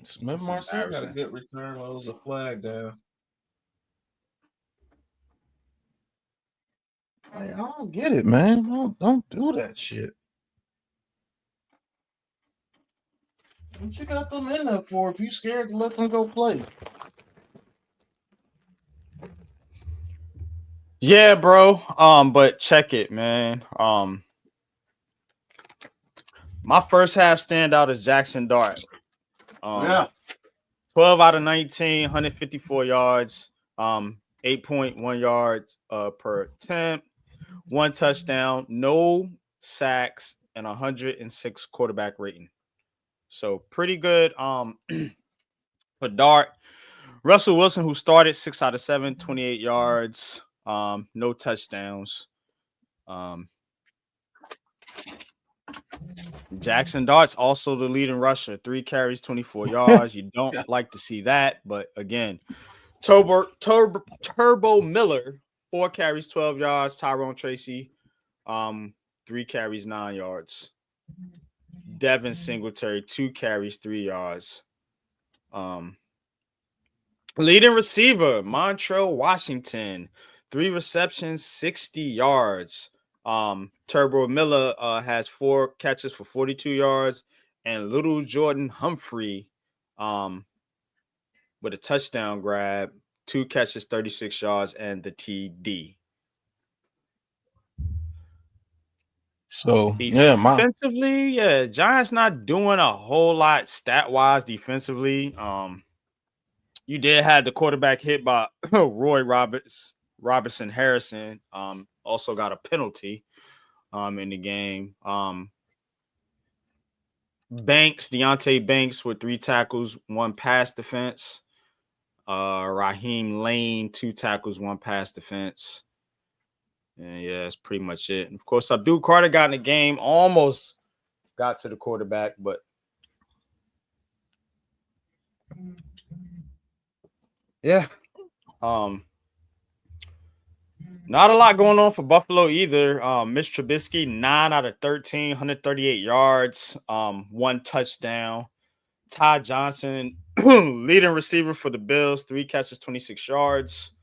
Smith Marshall got a good return. It was a flag down. Like, I don't get it, man. Don't do that shit. What you got them in there for if you scared to let them go play? Yeah, bro. But check it, man. My first half standout is Jackson Dart. 12 out of 19, 154 yards, 8.1 yards per attempt, 1 touchdown, no sacks, and 106 quarterback rating. So pretty good for Dart. Russell Wilson, who started 6 out of 7, 28 yards, no touchdowns. Jackson Dart's also the leading rusher, 3 carries, 24 yards. You don't like to see that, but again, Turbo Miller, 4 carries, 12 yards. Tyrone Tracy, 3 carries, 9 yards. Devin Singletary, 2 carries, 3 yards. Leading receiver, Montrell Washington, 3 receptions, 60 yards. Turbo Miller has 4 catches for 42 yards, and Little Jordan Humphrey with a touchdown grab, 2 catches, 36 yards, and the TD. So defensively, Giants not doing a whole lot stat-wise defensively. You did have the quarterback hit by Roy Robertson Harrison. Also got a penalty in the game. Deontay Banks with 3 tackles, 1 pass defense. Raheem Lane, 2 tackles, 1 pass defense. And yeah, that's pretty much it. And of course, Abdul Carter got in the game, almost got to the quarterback, but yeah. Not a lot going on for Buffalo either. Mitch Trubisky, 9 out of 13, 138 yards, 1 touchdown. Ty Johnson, leading receiver for the Bills, 3 catches, 26 yards.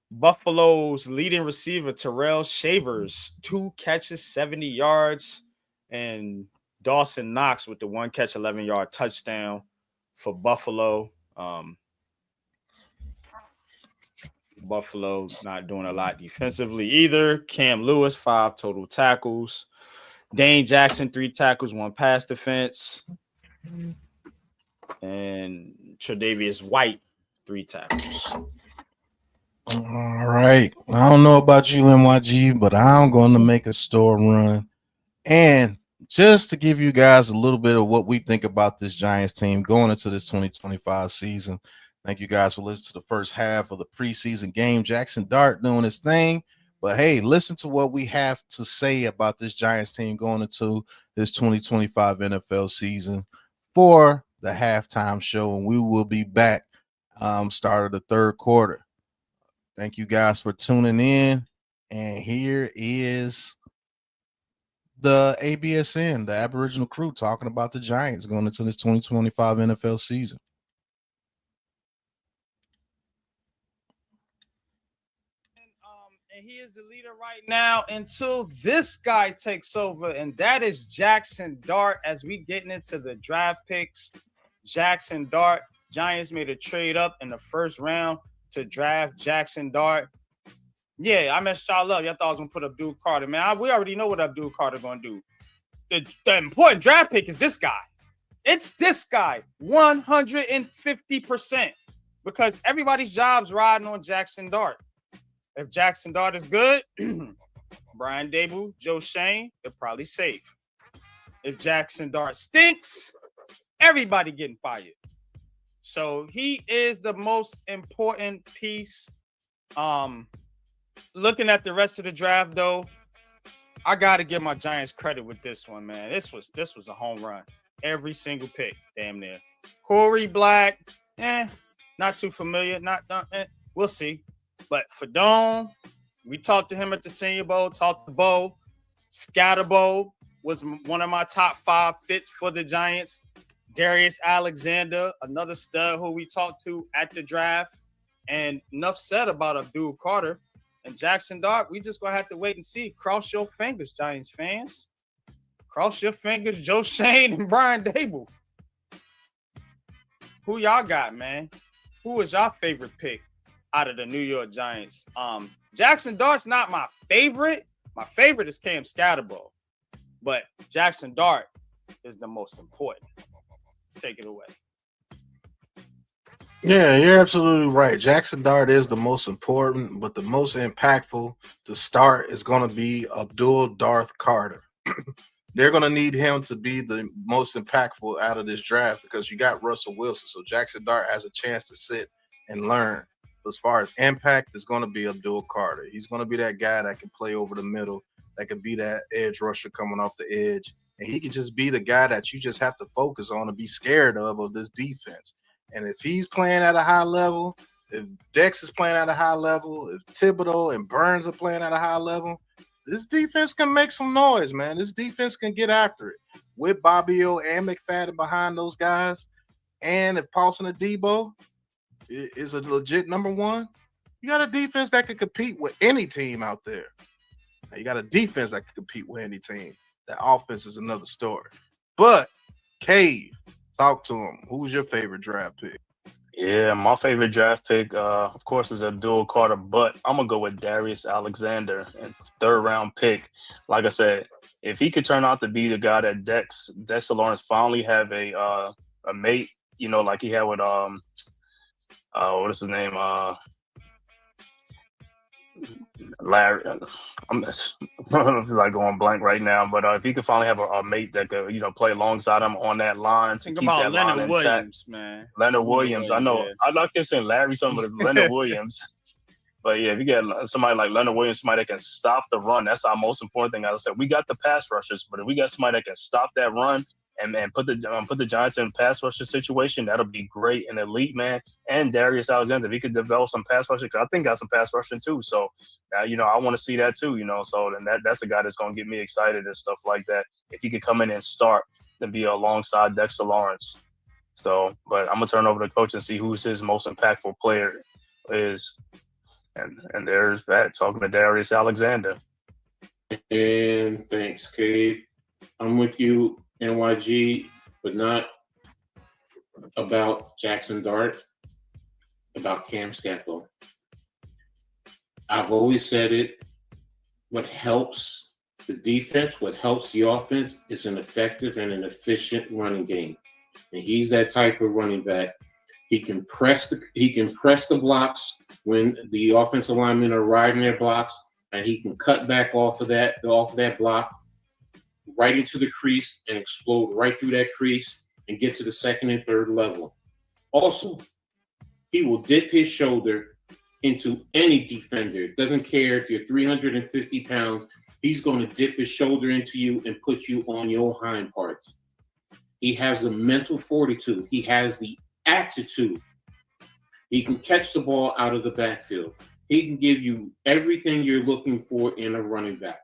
Buffalo's leading receiver, Terrell Shavers, 2 catches, 70 yards. And Dawson Knox with the 1 catch, 11-yard touchdown for Buffalo. Buffalo not doing a lot defensively either. Cam Lewis, 5 total tackles. Dane Jackson, 3 tackles, 1 pass defense. And Tre'Davious White, 3 tackles. All right. I don't know about you, NYG, but I'm going to make a store run. And just to give you guys a little bit of what we think about this Giants team going into this 2025 season. Thank you guys for listening to the first half of the preseason game. Jackson Dart doing his thing. But, hey, listen to what we have to say about this Giants team going into this 2025 NFL season for the halftime show. And we will be back start of the third quarter. Thank you guys for tuning in. And here is the ABSN, the Aboriginal crew, talking about the Giants going into this 2025 NFL season. And he is the leader right now until this guy takes over, and that is Jackson Dart. As we getting into the draft picks, Jackson Dart, Giants made a trade up in the first round to draft Jackson Dart. Yeah, I messed y'all up. Y'all thought I was going to put Abdul Carter. Man, we already know what Abdul Carter going to do. The important draft pick is this guy. It's this guy, 150%. Because everybody's job's riding on Jackson Dart. If Jackson Dart is good, Brian Dable, Joe Shane, they're probably safe. If Jackson Dart stinks, everybody getting fired. So he is the most important piece. Looking at the rest of the draft, though, I got to give my Giants credit with this one, man. This was a home run. Every single pick, damn near. Corey Black, not too familiar. We'll see. But Fadone, we talked to him at the Senior Bowl, talked to Bo. Scatterbo was one of my top 5 fits for the Giants. Darius Alexander, another stud who we talked to at the draft. And enough said about Abdul Carter. And Jackson Dart, we just gonna have to wait and see. Cross your fingers, Giants fans. Cross your fingers, Joe Shane and Brian Dable. Who y'all got, man? Who is your favorite pick out of the New York Giants? Jackson Dart's not my favorite. My favorite is Cam Scatterbo. But Jackson Dart is the most important. Take it away. Yeah, you're absolutely right. Jackson Dart is the most important, but the most impactful to start is going to be Abdul Darth Carter. They're going to need him to be the most impactful out of this draft because you got Russell Wilson. So Jackson Dart has a chance to sit and learn. As far as impact, it's going to be Abdul Carter. He's going to be that guy that can play over the middle, that can be that edge rusher coming off the edge. And he can just be the guy that you just have to focus on and be scared of this defense. And if he's playing at a high level, if Dex is playing at a high level, if Thibodeau and Burns are playing at a high level, this defense can make some noise, man. This defense can get after it. With Bobbio and McFadden behind those guys, and if Paulson Adebo is a legit number one, you got a defense that can compete with any team out there. Now, you got a defense that can compete with any team. That offense is another story. But, Cave, talk to him. Who's your favorite draft pick? Yeah, my favorite draft pick, of course, is Abdul Carter, but I'm going to go with Darius Alexander, and third-round pick. Like I said, if he could turn out to be the guy that Dexter Lawrence finally have a mate, you know, like he had with, what is his name? Larry. I'm like going blank right now, but if he could finally have a mate that could, you know, play alongside him on that line to Think keep about that Leonard line Williams, intact. man. Leonard Williams. I know. Yeah. I like saying Larry something, but it's Leonard Williams. But yeah, if you get somebody like Leonard Williams, somebody that can stop the run, that's our most important thing. As I said, we got the pass rushers, but if we got somebody that can stop that run and put the Giants in a pass rusher situation, that'll be great. An elite man, and Darius Alexander, if he could develop some pass rushing, because I think got some pass rushing too. So, you know, I want to see that too. You know, so then that's a guy that's going to get me excited and stuff like that. If he could come in and start and be alongside Dexter Lawrence. So, but I'm gonna turn over to the coach and see who's his most impactful player is. And there's that, talking to Darius Alexander. And thanks, Cave. I'm with you, NYG, but not about Jackson Dart, about Cam Scatterbo. I've always said it. What helps the defense, what helps the offense is an effective and an efficient running game. And he's that type of running back. He can press the blocks when the offensive linemen are riding their blocks, and he can cut back off of that block right into the crease and explode right through that crease and get to the second and third level. Also, he will dip his shoulder into any defender. Doesn't care if you're 350 pounds. He's going to dip his shoulder into you and put you on your hind parts. He has the mental fortitude. He has the attitude. He can catch the ball out of the backfield. He can give you everything you're looking for in a running back.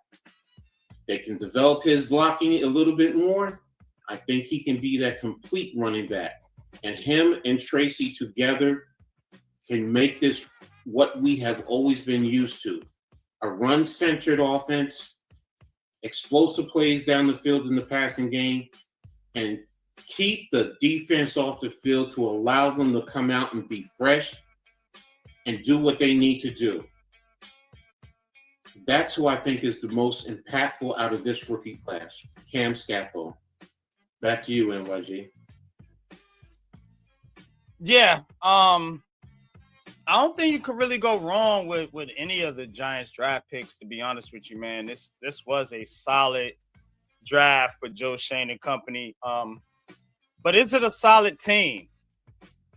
They can develop his blocking a little bit more. I think he can be that complete running back. And him and Tracy together can make this what we have always been used to. A run-centered offense, explosive plays down the field in the passing game, and keep the defense off the field to allow them to come out and be fresh and do what they need to do. That's who I think is the most impactful out of this rookie class, Cam Scatterbo. Back to you, NYG. Yeah, I don't think you could really go wrong with any of the Giants draft picks, to be honest with you, man. This was a solid draft for Joe Shane and company. But is it a solid team?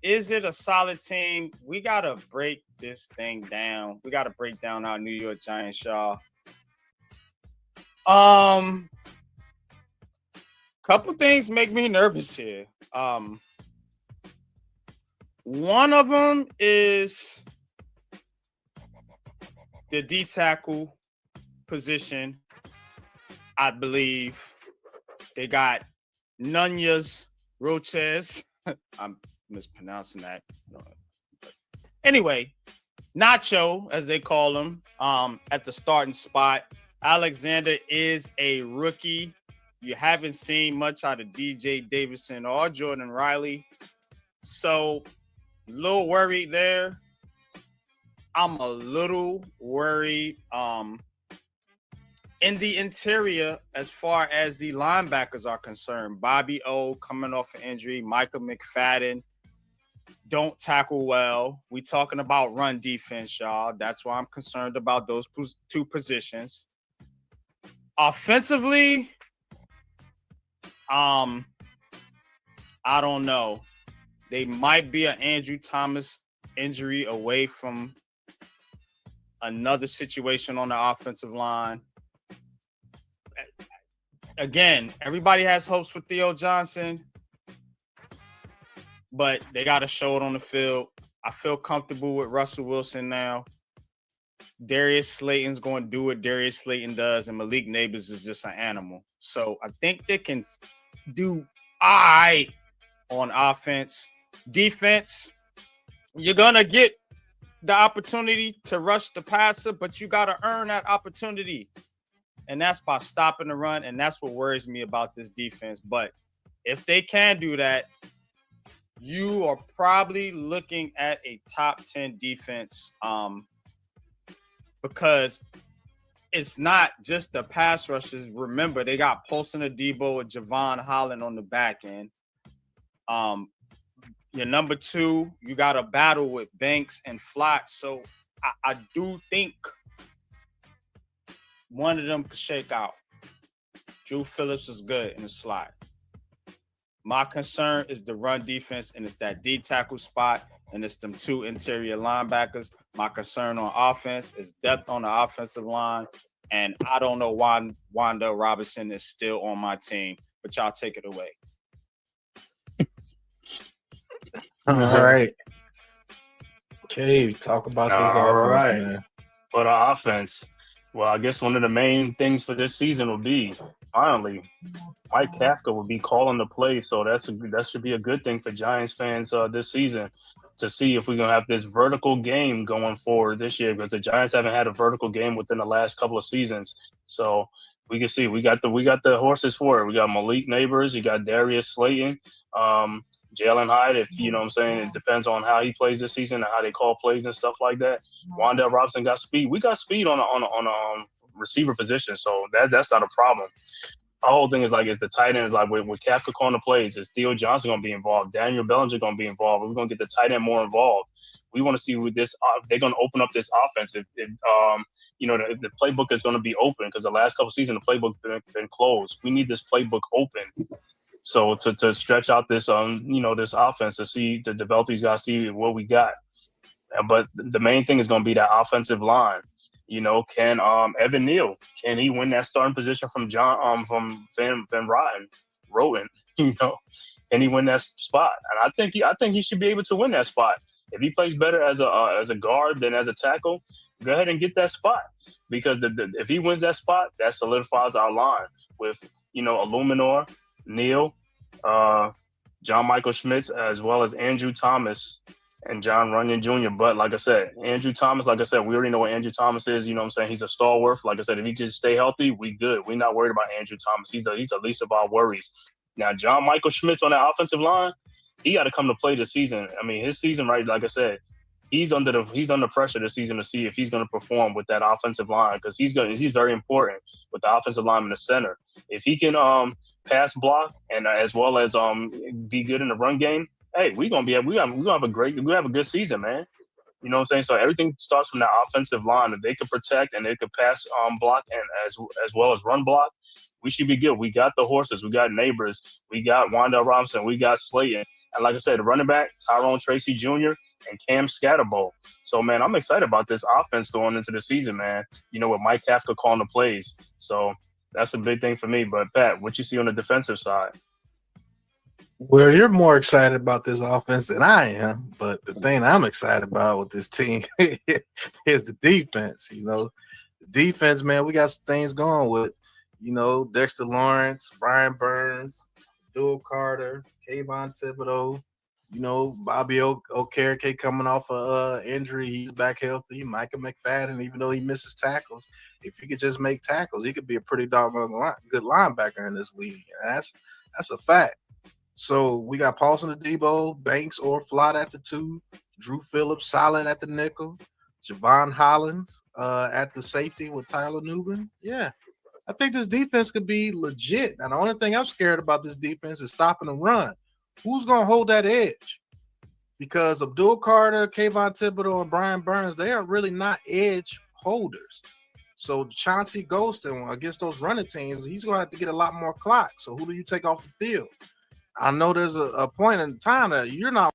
Is it a solid team? We got to break this thing down. We got to break down our New York Giants, y'all. Couple things make me nervous here. One of them is the D-tackle position. I believe they got Nunez Roches. I'm mispronouncing that. But anyway, Nacho, as they call him, at the starting spot. Alexander is a rookie. You haven't seen much out of DJ Davidson or Jordan Riley. So, a little worried there. I'm a little worried in the interior as far as the linebackers are concerned. Bobby O coming off an injury. Michael McFadden don't tackle well. We talking about run defense, y'all. That's why I'm concerned about those two positions. Offensively, I don't know. They might be an Andrew Thomas injury away from another situation on the offensive line. Again, everybody has hopes for Theo Johnson, but they got to show it on the field. I feel comfortable with Russell Wilson now. Darius Slayton's going to do what Darius Slayton does, and Malik Neighbors is just an animal. So I think they can do all right on offense. Defense, you're going to get the opportunity to rush the passer, but you got to earn that opportunity. And that's by stopping the run, and that's what worries me about this defense. But if they can do that, you are probably looking at a top 10 defense because it's not just the pass rushes. Remember, they got Paulson Adebo and Javon Holland on the back end. Your number two, you got a battle with Banks and Flott. So I do think one of them could shake out. Drew Phillips is good in the slot. My concern is the run defense, and it's that D tackle spot, and it's them two interior linebackers. My concern on offense is depth on the offensive line, and I don't know why Wanda Robinson is still on my team, but y'all take it away. All right. Okay, talk about this offense, All right. man. For the offense, well, I guess one of the main things for this season will be, finally, Mike Kafka will be calling the play. So that should be a good thing for Giants fans this season to see if we're going to have this vertical game going forward this year, because the Giants haven't had a vertical game within the last couple of seasons. So we can see we got the horses for it. We got Malik Neighbors, you got Darius Slayton, Jalen Hyde, if you know what I'm saying, it depends on how he plays this season and how they call plays and stuff like that. Wandale Robinson got speed. We got speed on a receiver position, so that's not a problem. Our whole thing is the tight end is with Kafka calling the plays. Is Theo Johnson going to be involved? Daniel Bellinger going to be involved? We're going to get the tight end more involved. We want to see with this. They're going to open up this offense. If the playbook is going to be open, because the last couple seasons the playbook been closed. We need this playbook open. So to stretch out this this offense to develop these guys, see what we got. But the main thing is going to be that offensive line. Can Evan Neal, can he win that starting position from from Van Roten? Can he win that spot? And I think he should be able to win that spot. If he plays better as a guard than as a tackle, go ahead and get that spot, because if he wins that spot, that solidifies our line with Illuminor, Neal, John Michael Schmitz, as well as Andrew Thomas and John Runyon Jr. But like I said, Andrew Thomas, we already know what Andrew Thomas is. You know what I'm saying? He's a stalwart. Like I said, if he just stay healthy, we good. We're not worried about Andrew Thomas. He's the least of our worries. Now, John Michael Schmitz on that offensive line, he got to come to play this season. I mean, his season, right, like I said, he's under pressure this season to see if he's going to perform with that offensive line, because he's very important with the offensive line in the center. If he can pass block and as well as be good in the run game, hey, we have a good season, man. You know what I'm saying? So everything starts from that offensive line. If they could protect and they could pass block and as well as run block, we should be good. We got the horses, we got Neighbors, we got Wandale Robinson, we got Slayton, and like I said, the running back Tyrone Tracy Jr. and Cam Scatterbo. So man, I'm excited about this offense going into the season, man. With Mike Kafka calling the plays. So that's a big thing for me. But Pat, what you see on the defensive side? Well, you're more excited about this offense than I am, but the thing I'm excited about with this team is the defense. The defense, man, we got some things going with, Dexter Lawrence, Brian Burns, Dual Carter, Kayvon Thibodeau, You know, Bobby Okereke coming off a injury, he's back healthy. Micah McFadden, even though he misses tackles, if he could just make tackles, he could be a pretty doggone good linebacker in this league. That's a fact. So we got Paulson Adebo, Banks or Flott at the 2, Drew Phillips solid at the nickel, Javon Hollins at the safety with Tyler Newbin. Yeah, I think this defense could be legit. And the only thing I'm scared about this defense is stopping the run. Who's going to hold that edge? Because Abdul Carter, Kayvon Thibodeau, and Brian Burns, they are really not edge holders. So Chauncey Golston against those running teams, he's going to have to get a lot more clock. So who do you take off the field? I know there's a point in time that you're not.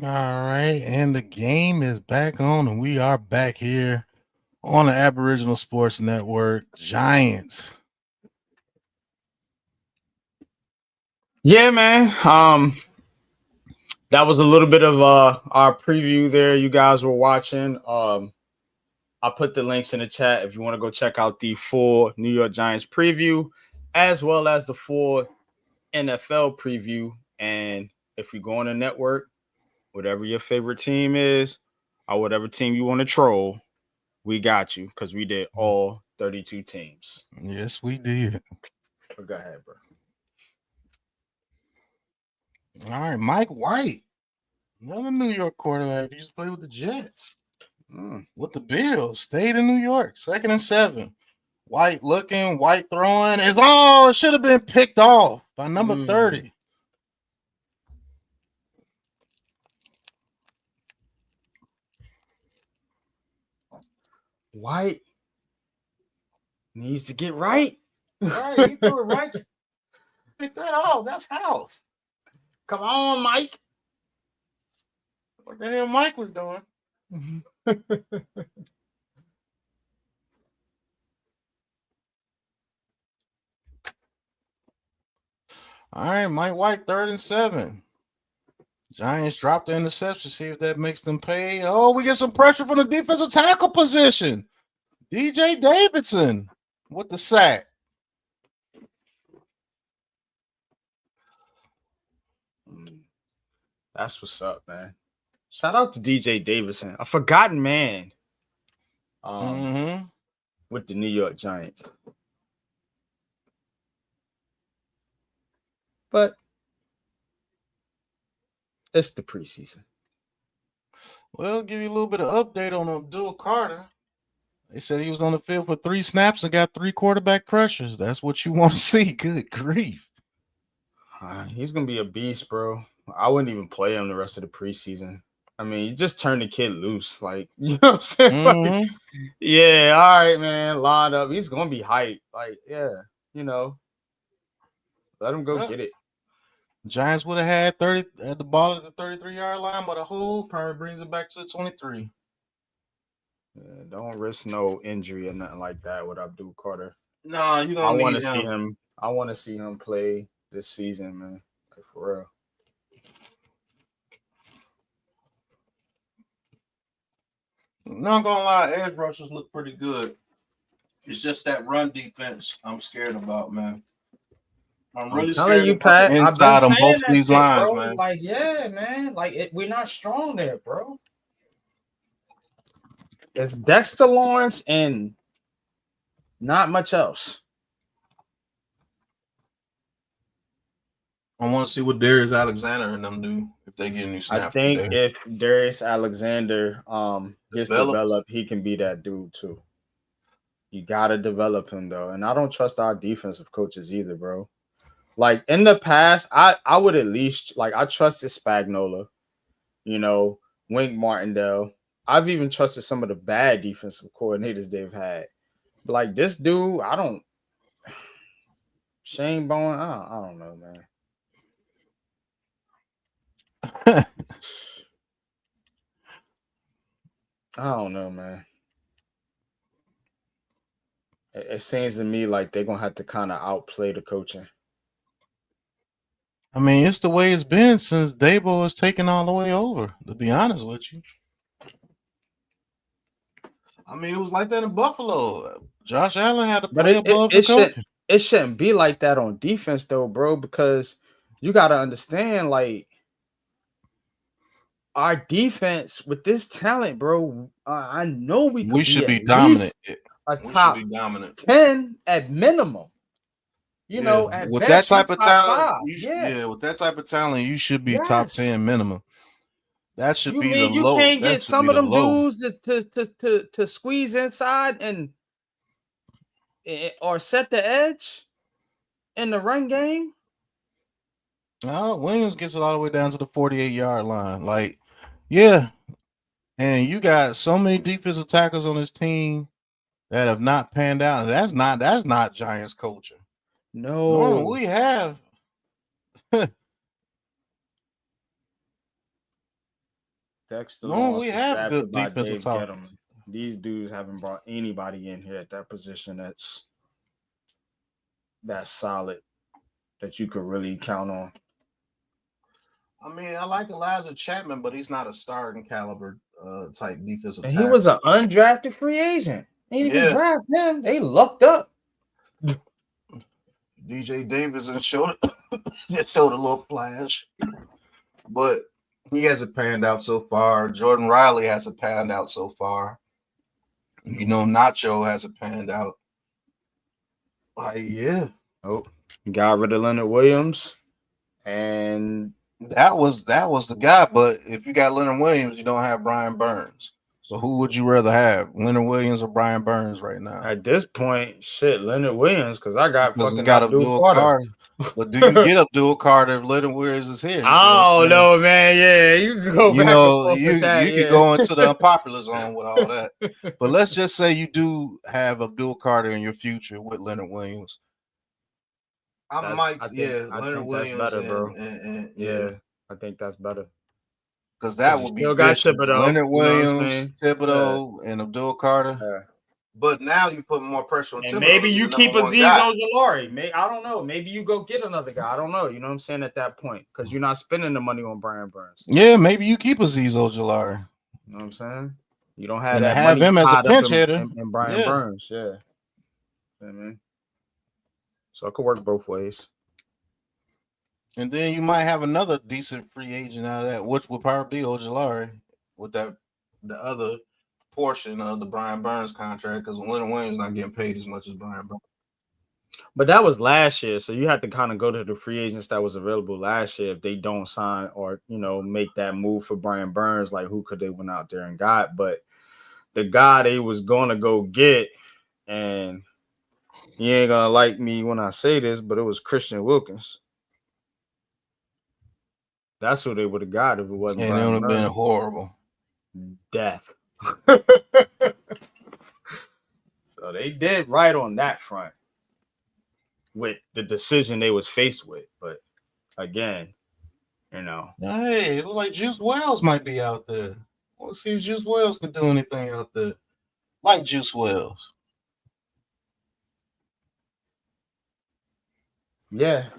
All right, and the game is back on, and we are back here on the Aboriginal Sports Network. Giants. Yeah, man. That was a little bit of our preview there. You guys were watching. I put the links in the chat if you want to go check out the full New York Giants preview, as well as the full NFL preview. And if you go on the network, whatever your favorite team is, or whatever team you want to troll, we got you because we did all 32 teams. Yes, we did. But go ahead, bro. All right, Mike White, another New York quarterback. He just played with the Jets. With the Bills, stayed in New York, 2nd and 7. White looking, White throwing. It should have been picked off by number 30. White needs to get right. Right, he threw it right. Pick that off. That's house. Come on, Mike. What the hell Mike was doing? All right, Mike White, 3rd and 7. Giants drop the interception. See if that makes them pay. Oh, we get some pressure from the defensive tackle position. DJ Davidson with the sack. That's what's up, man. Shout out to DJ Davidson, a forgotten man with the New York Giants. But it's the preseason. Well, give you a little bit of update on Abdul Carter. They said he was on the field for 3 snaps and got 3 quarterback pressures. That's what you want to see. Good grief. He's going to be a beast, bro. I wouldn't even play him the rest of the preseason. I mean, you just turn the kid loose. Like, you know what I'm saying? Like, yeah, all right, man. Lined up. He's going to be hyped. Like, yeah, you know. Let him go get it. Giants would have had 30 at the ball at the 33-yard line, but a whole probably brings it back to the 23. Yeah, don't risk no injury or nothing like that with Abdul Carter. No, you don't. I want to see him. I want to see him play this season, man. Like, for real. Not gonna lie, edge rushers look pretty good. It's just that run defense I'm scared about, man. I'm really telling scared you, Pat. inside on both these lines, bro. man. Like, yeah, man. Like, we're not strong there, bro. It's Dexter Lawrence and not much else. I want to see what Darius Alexander and them do if they get any snaps. I think if Darius Alexander gets developed, he can be that dude too. You gotta develop him though, and I don't trust our defensive coaches either, bro. Like in the past, I would at least I trusted Spagnuolo, you know, Wink Martindale. I've even trusted some of the bad defensive coordinators they've had. But like this dude, I don't. Shane Bowen, I don't know, man. I don't know, man. It seems to me like they're gonna have to kind of outplay the coaching. I mean, it's the way it's been since Dabo has taken all the way over, to be honest with you. I mean, it was like that in Buffalo. Josh Allen had to But play above the coach. it shouldn't be like that on defense though, bro, because you got to understand, like, our defense with this talent, bro, I know we should be at dominant. least a We top should be dominant. 10 at minimum. You know, at with best, that type you of top talent, 5. with that type of talent, you should be top Yes. 10 minimum. That should You be the mean you low. can't That get should some be of the them low. dudes to squeeze inside and or set the edge in the run game? Williams gets it all the way down to the 48-yard line. Like, yeah. And you got so many defensive tackles on this team that have not panned out. And that's not Giants culture. No. We have Dexter No, Lawrence we was have drafted good by defensive Dave tackles. Gettleman. These dudes haven't brought anybody in here at that position that's solid, that you could really count on. I mean, I like Elijah Chapman, but he's not a starting caliber type defensive And tackle. he was an undrafted free agent. They didn't even draft him. They lucked up. DJ Davidson showed just showed a little flash, but he hasn't panned out so far. Jordan Riley hasn't panned out so far. You know, Nacho hasn't panned out. Oh, got rid of Leonard Williams, and that was the guy. But if you got Leonard Williams, you don't have Brian Burns. So who would you rather have, Leonard Williams or Brian Burns right now? At this point, shit, Leonard Williams, because I got fucking Abdul Carter. But do you get Abdul Carter if Leonard Williams is here? I don't know, man. Yeah, you can go back and forth with that. You could go into the unpopular zone with all that. But let's just say you do have Abdul Carter in your future with Leonard Williams. Leonard Williams that's better, bro. I think that's better. Because that would be Thibodeau, Leonard Williams, Thibodeau, and Abdul Carter. Yeah. But now you put more pressure on and Thibodeau. Maybe you keep Azeez Ojulari. I don't know. Maybe you go get another guy. I don't know. You know what I'm saying at that point? Because you're not spending the money on Brian Burns. Yeah, maybe you keep Azeez Ojulari. You know what I'm saying? You don't have and that have money him as a pinch hitter. And Brian Burns. Yeah. So it could work both ways. And then you might have another decent free agent out of that, which would probably be Ojulari with the other portion of the Brian Burns contract, because Leonard Williams not getting paid as much as Brian Burns. But that was last year, so you have to kind of go to the free agents that was available last year if they don't sign or make that move for Brian Burns. Like, who could they went out there and got? But the guy they was gonna go get, and you ain't gonna like me when I say this, but it was Christian Wilkins. That's who they would have got if it wasn't. And it would have been horrible. Death. So they did right on that front with the decision they was faced with. But again, hey, it looked like Juice Wells might be out there. Let's see if Juice Wells could do anything out there. Like Juice Wells. Yeah.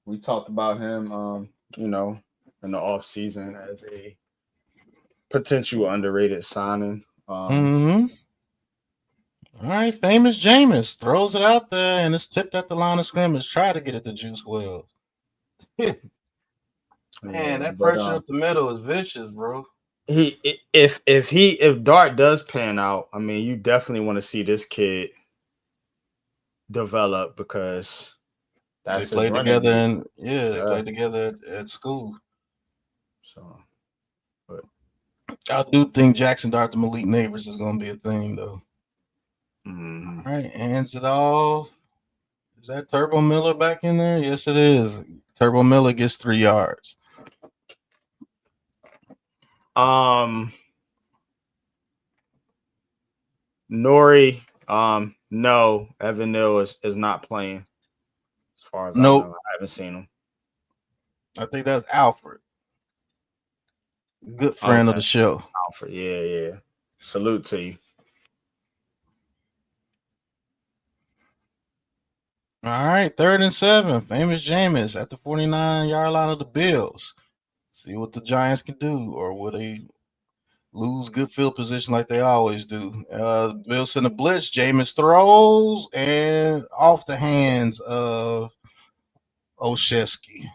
We talked about him, in the off season as a potential underrated signing. All right, famous Jameis throws it out there and it's tipped at the line of scrimmage. Try to get it to Juice Wells. Man, that pressure up the middle is vicious, bro. If Dart does pan out, I mean, you definitely want to see this kid develop because that's they played together they played together at school. So, but I do think Jackson Dart to Malik Neighbors is going to be a thing, though. Mm-hmm. All right, hands it off. Is that Turbo Miller back in there? Yes, it is. Turbo Miller gets 3 yards. Nori, no, Evan Neal is not playing. As far as I know, I haven't seen him. I think that's Alfred. Good friend of the show. Alfred, yeah. Salute to you. All right, 3rd and 7. Famous Jameis at the 49-yard line of the Bills. See what the Giants can do, or will they lose good field position like they always do? Bills send a blitz. Jameis throws and off the hands of Oshevsky.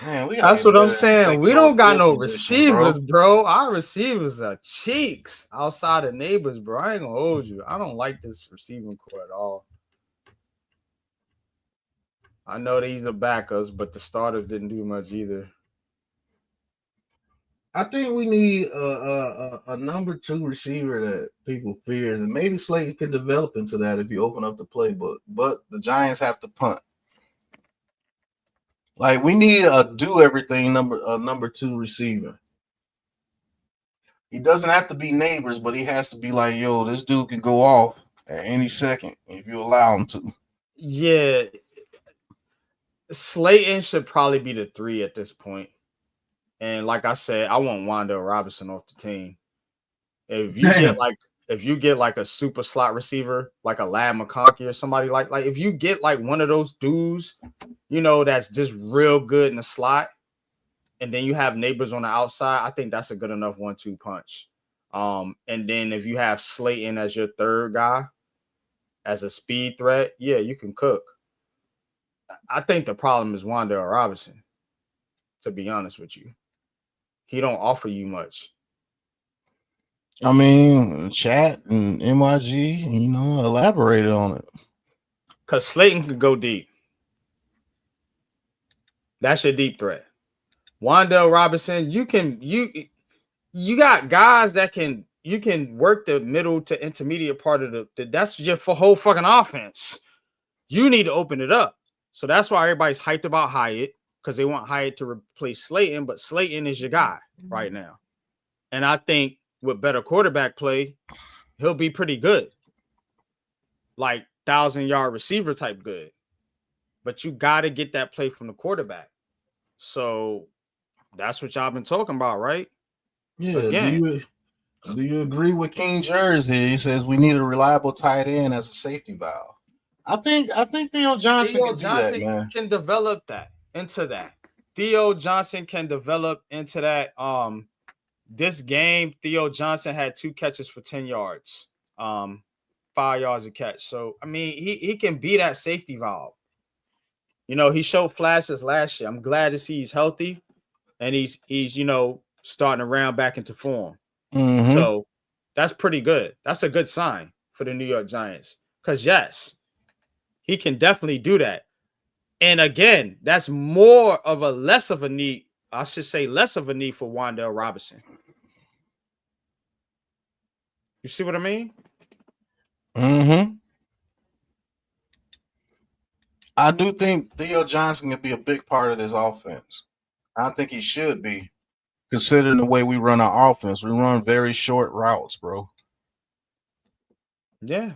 Man, That's what I'm saying. We don't got no receivers, bro. Our receivers are cheeks outside of neighbors, bro. I ain't gonna hold you. I don't like this receiving core at all. I know these are backups, but the starters didn't do much either. I think we need a number 2 receiver that people fears, and maybe Slayton can develop into that if you open up the playbook. But the Giants have to punt. Like, we need a do everything number 2 receiver. He doesn't have to be neighbors, but he has to be like, yo, this dude can go off at any second if you allow him to. Yeah, Slayton should probably be the 3 at this point. And like I said, I want Wan'Dale Robinson off the team. If you get like a super slot receiver, like a Lad McConkey or somebody like if you get like one of those dudes, you know, that's just real good in the slot, and then you have neighbors on the outside, I think that's a good enough 1-2 punch. And then if you have Slayton as your 3rd guy, as a speed threat, yeah, you can cook. I think the problem is Wan'Dale Robinson, to be honest with you. He don't offer you much. I mean, chat and MYG, elaborated on it. Because Slayton can go deep. That's your deep threat. Wan'Dale Robinson, you got guys that you can work the middle to intermediate part of that's your whole fucking offense. You need to open it up. So that's why everybody's hyped about Hyatt, because they want Hyatt to replace Slayton, but Slayton is your guy right now. And I think with better quarterback play, he'll be pretty good. Like 1,000-yard receiver type good. But you got to get that play from the quarterback. So that's what y'all been talking about, right? Yeah. Again, do you agree with King Jersey? He says we need a reliable tight end as a safety valve. I think Theo Johnson can develop that into that. Theo Johnson can develop into that. This game, Theo Johnson had 2 catches for 10 yards, 5 yards a catch. So I mean, he can be that safety valve. You know, he showed flashes last year. I'm glad to see he's healthy, and he's starting to round back into form. Mm-hmm. So that's pretty good. That's a good sign for the New York Giants, because yes, he can definitely do that. And again, that's less of a need for Wan'Dale Robinson. You see what I mean? Mm-hmm. I do think Theo Johnson can be a big part of this offense. I think he should be, considering the way we run our offense. We run very short routes, bro. Yeah.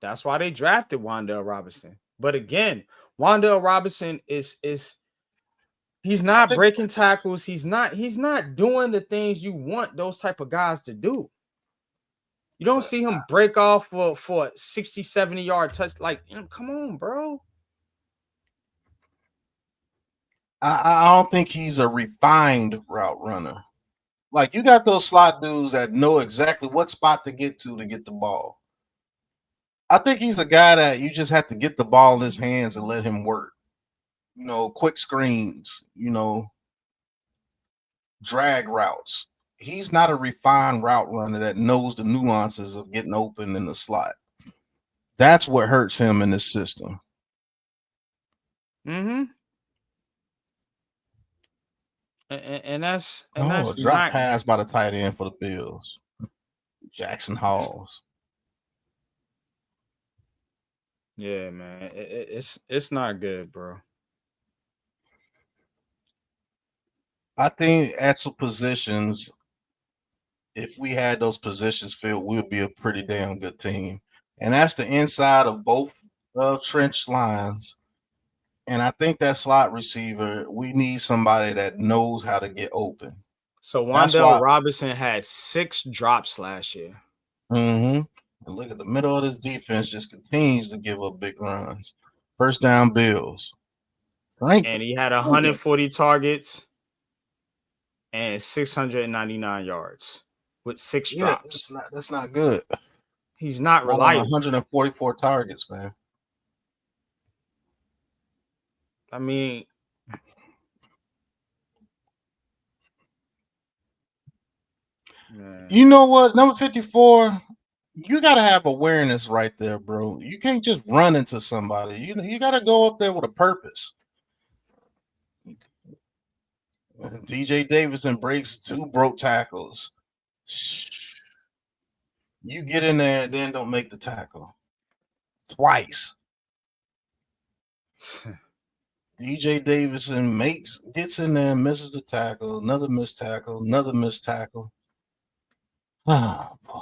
That's why they drafted Wan'Dale Robinson. But again, Wan'Dale Robinson is he's not breaking tackles. He's not doing the things you want those type of guys to do. You don't see him break off for a 60, 70-yard touch. Like, come on, bro. I don't think he's a refined route runner. Like, you got those slot dudes that know exactly what spot to get the ball. I think he's a guy that you just have to get the ball in his hands and let him work. Quick screens, drag routes. He's not a refined route runner that knows the nuances of getting open in the slot. That's what hurts him in this system. Mm-hmm. And that's a drop pass by the tight end for the Bills. Jackson Halls. Yeah, man. It's not good, bro. I think at some positions, if we had those positions filled, we would be a pretty damn good team. And that's the inside of both trench lines. And I think that slot receiver, we need somebody that knows how to get open. So Wan'Dale Robinson had 6 drops last year. Mm-hmm. And look at the middle of this defense just continues to give up big runs. First down Bills. Right. And he had 140 targets and 699 yards with 6 drops. That's not good. He's not reliable. 144 targets, man. I mean, you know what? Number 54, you got to have awareness right there, bro. You can't just run into somebody. You got to go up there with a purpose. DJ Davidson breaks 2 broke tackles. You get in there, then don't make the tackle. Twice. DJ Davidson gets in there, misses the tackle, another missed tackle, another missed tackle. Oh, boy.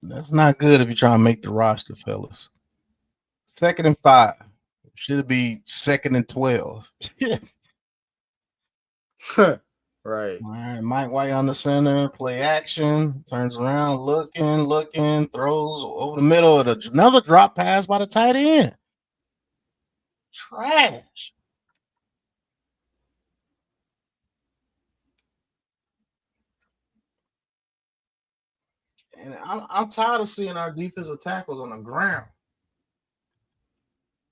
That's not good if you're trying to make the roster, fellas. 2nd and 5. Should it be 2nd and 12? Right. All right, Mike White on the center, play action, turns around, looking, throws over the middle of another drop pass by the tight end. Trash. And I'm tired of seeing our defensive tackles on the ground.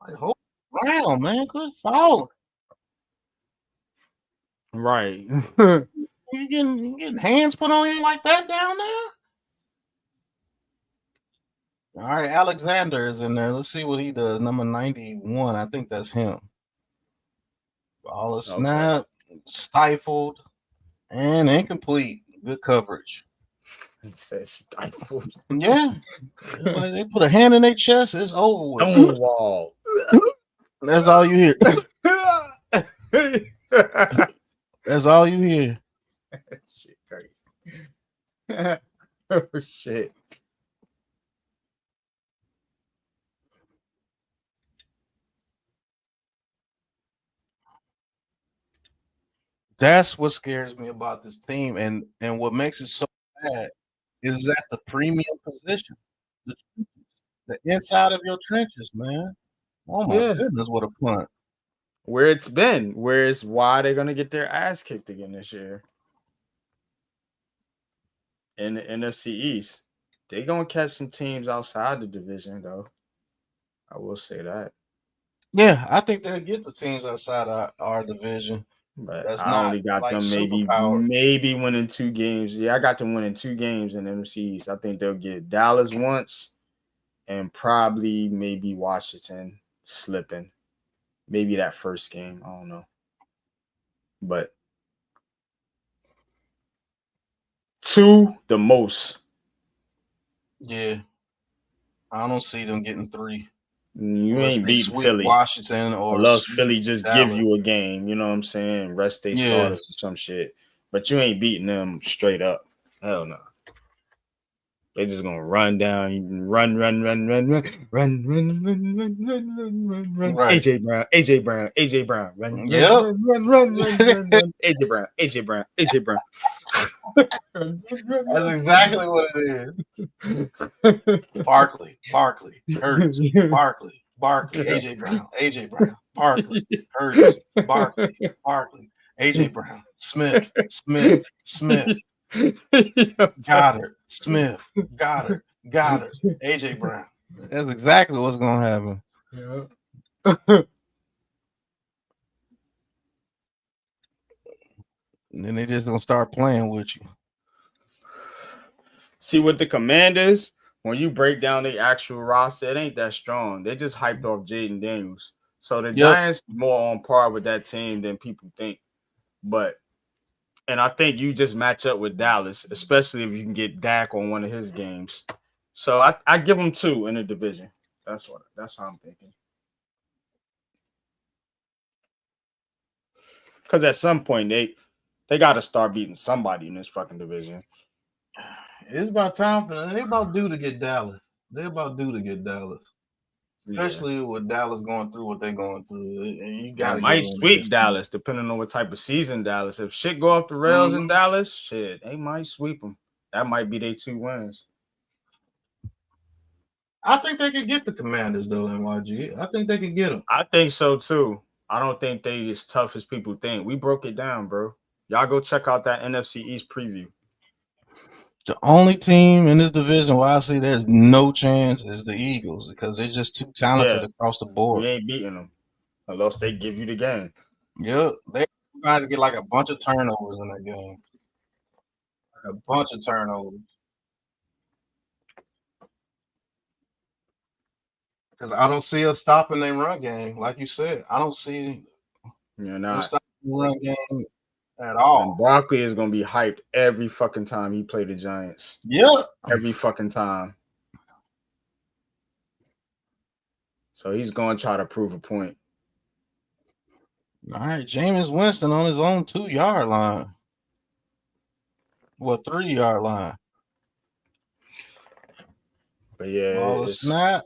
Like, hold the ground, man. Quit falling. Right. You getting hands put on you like that down there? All right, Alexander is in there. Let's see what he does. Number 91. I think that's him. Ball is snap, stifled, and incomplete. Good coverage. It says stifled. Yeah. It's like they put a hand in their chest. It's over with. Wall. That's all you hear. That's all you hear. Shit crazy. Oh shit. That's what scares me about this team, and what makes it so bad is at the premium position, the inside of your trenches, man. Oh my goodness, what a punt! Where it's been, where's why they're gonna get their ass kicked again this year in the NFC East. They're gonna catch some teams outside the division, though. I will say that. Yeah, I think they'll get the teams outside our division. But that's I only got them maybe winning 2 games. Yeah, I got them winning 2 games in the NFC East. I think they'll get Dallas once and probably maybe Washington slipping. Maybe that first game. I don't know. But 2 the most. Yeah. I don't see them getting 3. You ain't beating Philly. Washington or unless Philly just Dallas. Give you a game, you know what I'm saying? Rest their starters or some shit. But you ain't beating them straight up. Hell no. They just gonna run down, run. Right. AJ Brown, run. Run. AJ Brown. That's exactly what it is. Barkley, Hurts, Barkley, AJ Brown, Barkley, Hurts, Barkley, AJ Brown, Smith, Goddard, Smith, Goddard, AJ Brown. That's exactly what's gonna happen. Yeah. And then they just gonna start playing with you. See, with the Commanders, when you break down the actual roster, it ain't that strong. They just hyped off Jaden Daniels. So the Giants more on par with that team than people think. And I think you just match up with Dallas, especially if you can get Dak on one of his games. So I give them 2 in the division. That's how I'm thinking. Because at some point they got to start beating somebody in this fucking division. It's about time for them. They're about due to get Dallas. especially with Dallas going through what they're going through. You got to might sweep Dallas, depending on what type of season Dallas. If shit go off the rails in Dallas, shit, they might sweep them. That might be their 2 wins. I think they could get the Commanders, though, NYG. I think they could get them. I think so, too. I don't think they as tough as people think. We broke it down, bro. Y'all go check out that NFC East preview. The only team in this division where I see there's no chance is the Eagles because they're just too talented across the board. We ain't beating them unless they give you the game. Yep. They trying to get like a bunch of turnovers in that game. Like a bunch of turnovers. Because I don't see us stopping their run game. Like you said, I don't see them stopping the run game at all. And Barkley is going to be hyped every fucking time he play the Giants. Yeah. Every fucking time. So he's going to try to prove a point. All right. Jameis Winston on his own 2-yard line. Well, 3-yard line. But yeah. Ball a snap.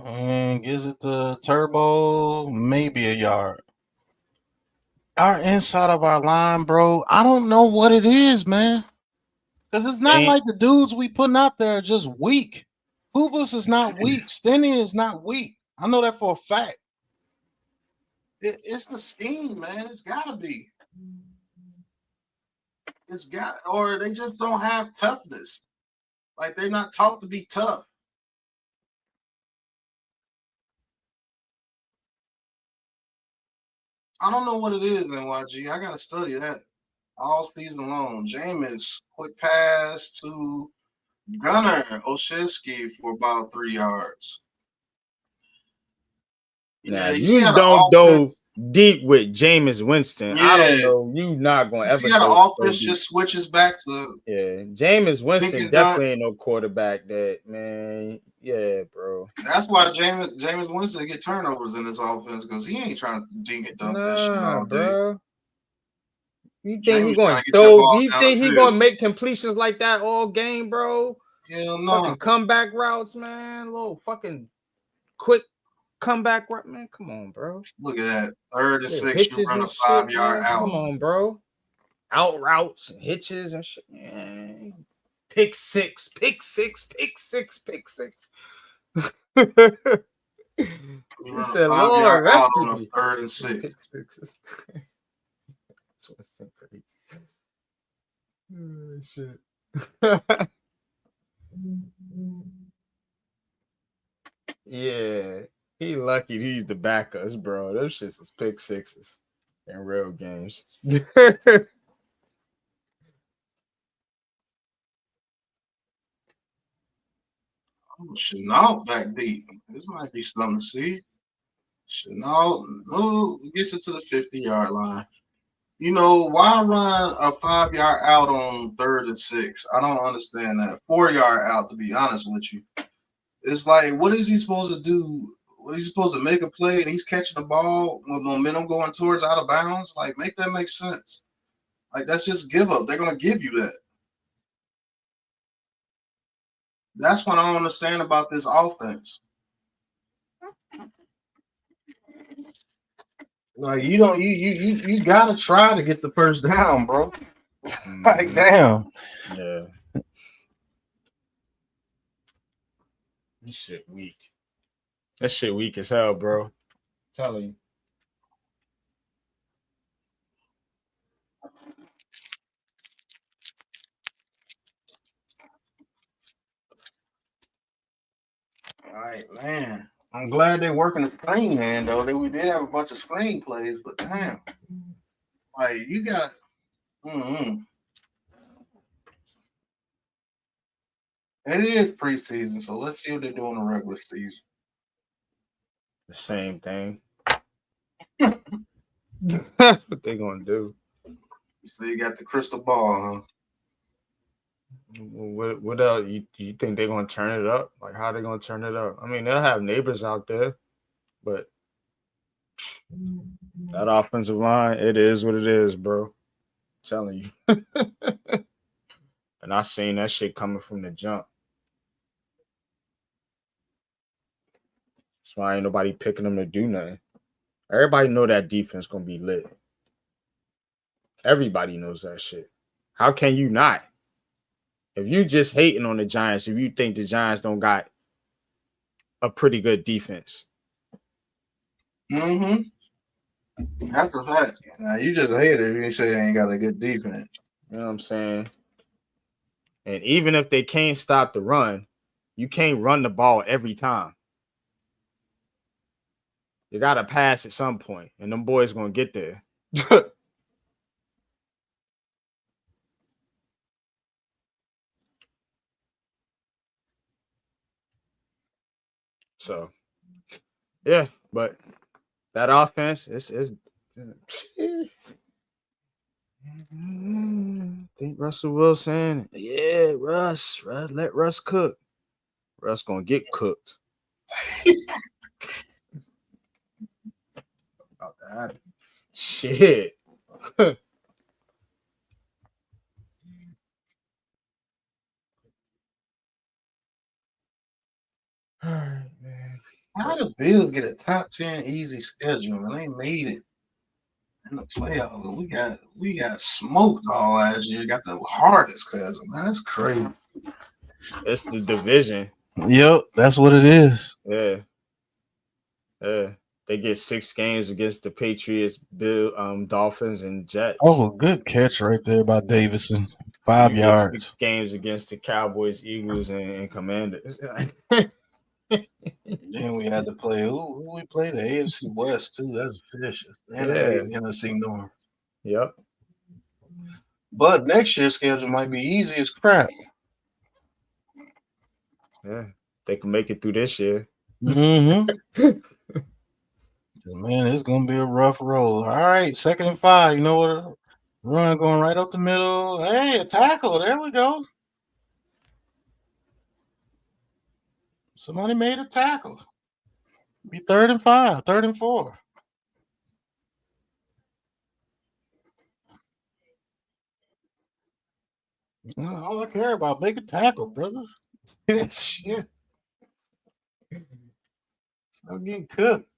And gives it to Turbo, maybe a yard. Our inside of our line, bro, I don't know what it is, man. Because it's not like the dudes we putting out there are just weak. Hoobus is not weak. Stinny is not weak. I know that for a fact. It's the scheme, man. It's got to be. Or they just don't have toughness. Like, they're not taught to be tough. I don't know what it is, NYG. I got to study that. All season long. Jameis, quick pass to Gunnar Olszewski for about 3 yards. Now, you don't go deep with Jameis Winston. I don't know. You not going to ever. See how the offense just switches back to. Yeah. Jameis Winston definitely ain't no quarterback that, man. Yeah, bro. That's why Jameis Winston get turnovers in his offense because he ain't trying to dink and dunk that shit all day. Bro. You think he's going to throw? You think he's going to make completions like that all game, bro? Hell no. Fucking comeback routes, man. Little fucking quick comeback route, man. Come on, bro. Look at that. 3rd and 6, you run a 5-yard out. Come on, bro. Out routes and hitches and shit. Man. Pick six. He said, Lord, rescue me. 3rd and 6. Pick sixes. That's what's so crazy. Oh, shit. Yeah. He lucky he's the backers, bro. Those shits is pick sixes in real games. Chenault back deep. This might be something to see. Chenault gets it to the 50-yard line. You know, why run a 5-yard out on 3rd and 6? I don't understand that. 4-yard out, to be honest with you. It's like, what is he supposed to do? What is he supposed to make a play and he's catching the ball with momentum going towards out of bounds? Like, make that make sense. Like, that's just give up. They're going to give you that. That's what I don't understand about this offense. Like, you gotta try to get the first down, bro. Like, damn. Yeah. This shit weak. That shit weak as hell, bro. I'm telling you. All right, man. I'm glad they're working the screen, man, though. We did have a bunch of screen plays, but damn. Like, you got It is preseason, so let's see what they do in the regular season. The same thing. That's what they're gonna do. So you got the crystal ball, huh? What else? You think they're gonna turn it up? Like, how are they gonna turn it up? I mean, they'll have neighbors out there, but that offensive line, it is what it is, bro. I'm telling you. And I seen that shit coming from the jump. That's why ain't nobody picking them to do nothing. Everybody know that defense gonna be lit. Everybody knows that shit. How can you not? If you just hating on the Giants, if you think the Giants don't got a pretty good defense. Mm-hmm. That's a fact. Now, you just hate it if you say they ain't got a good defense. You know what I'm saying? And even if they can't stop the run, you can't run the ball every time. You got to pass at some point, and them boys going to get there. So, yeah, but that offense is think Russell Wilson. Yeah, Russ, let Russ cook. Russ gonna get cooked. About that shit. All right, man. How the Bills get a top 10 easy schedule and they made it in the playoffs? We got smoked all last year. Got the hardest schedule, man. That's crazy. It's the division. Yep, that's what it is. Yeah. They get 6 games against the Patriots, Dolphins, and Jets. Oh, good catch right there by Davison. 5 yards. 6 games against the Cowboys, Eagles, and Commanders. Then we had to play who we played the AFC West too. That's vicious. And Yeah. the NFC North. Yep. But next year's schedule might be easy as crap. Yeah. They can make it through this year. Mm-hmm. Man, it's gonna be a rough road. All right, 2nd and 5. You know what? Run going right up the middle. Hey, a tackle. There we go. Somebody made a tackle. Be 3rd and 5, 3rd and 4. All I care about, make a tackle, brother. Shit. It's not getting cooked.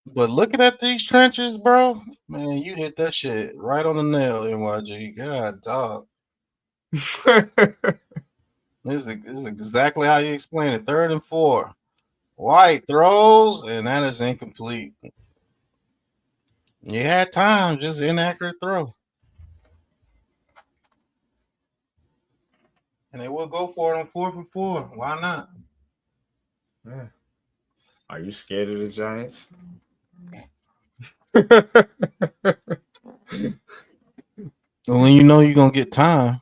But looking at these trenches, bro, man, you hit that shit right on the nail, NYG. God, dog. This is exactly how you explain it. 3rd and 4. White throws, and that is incomplete. You had time, just inaccurate throw. And they will go for it on 4th and 4. Why not? Yeah. Are you scared of the Giants? When you know you're gonna get time,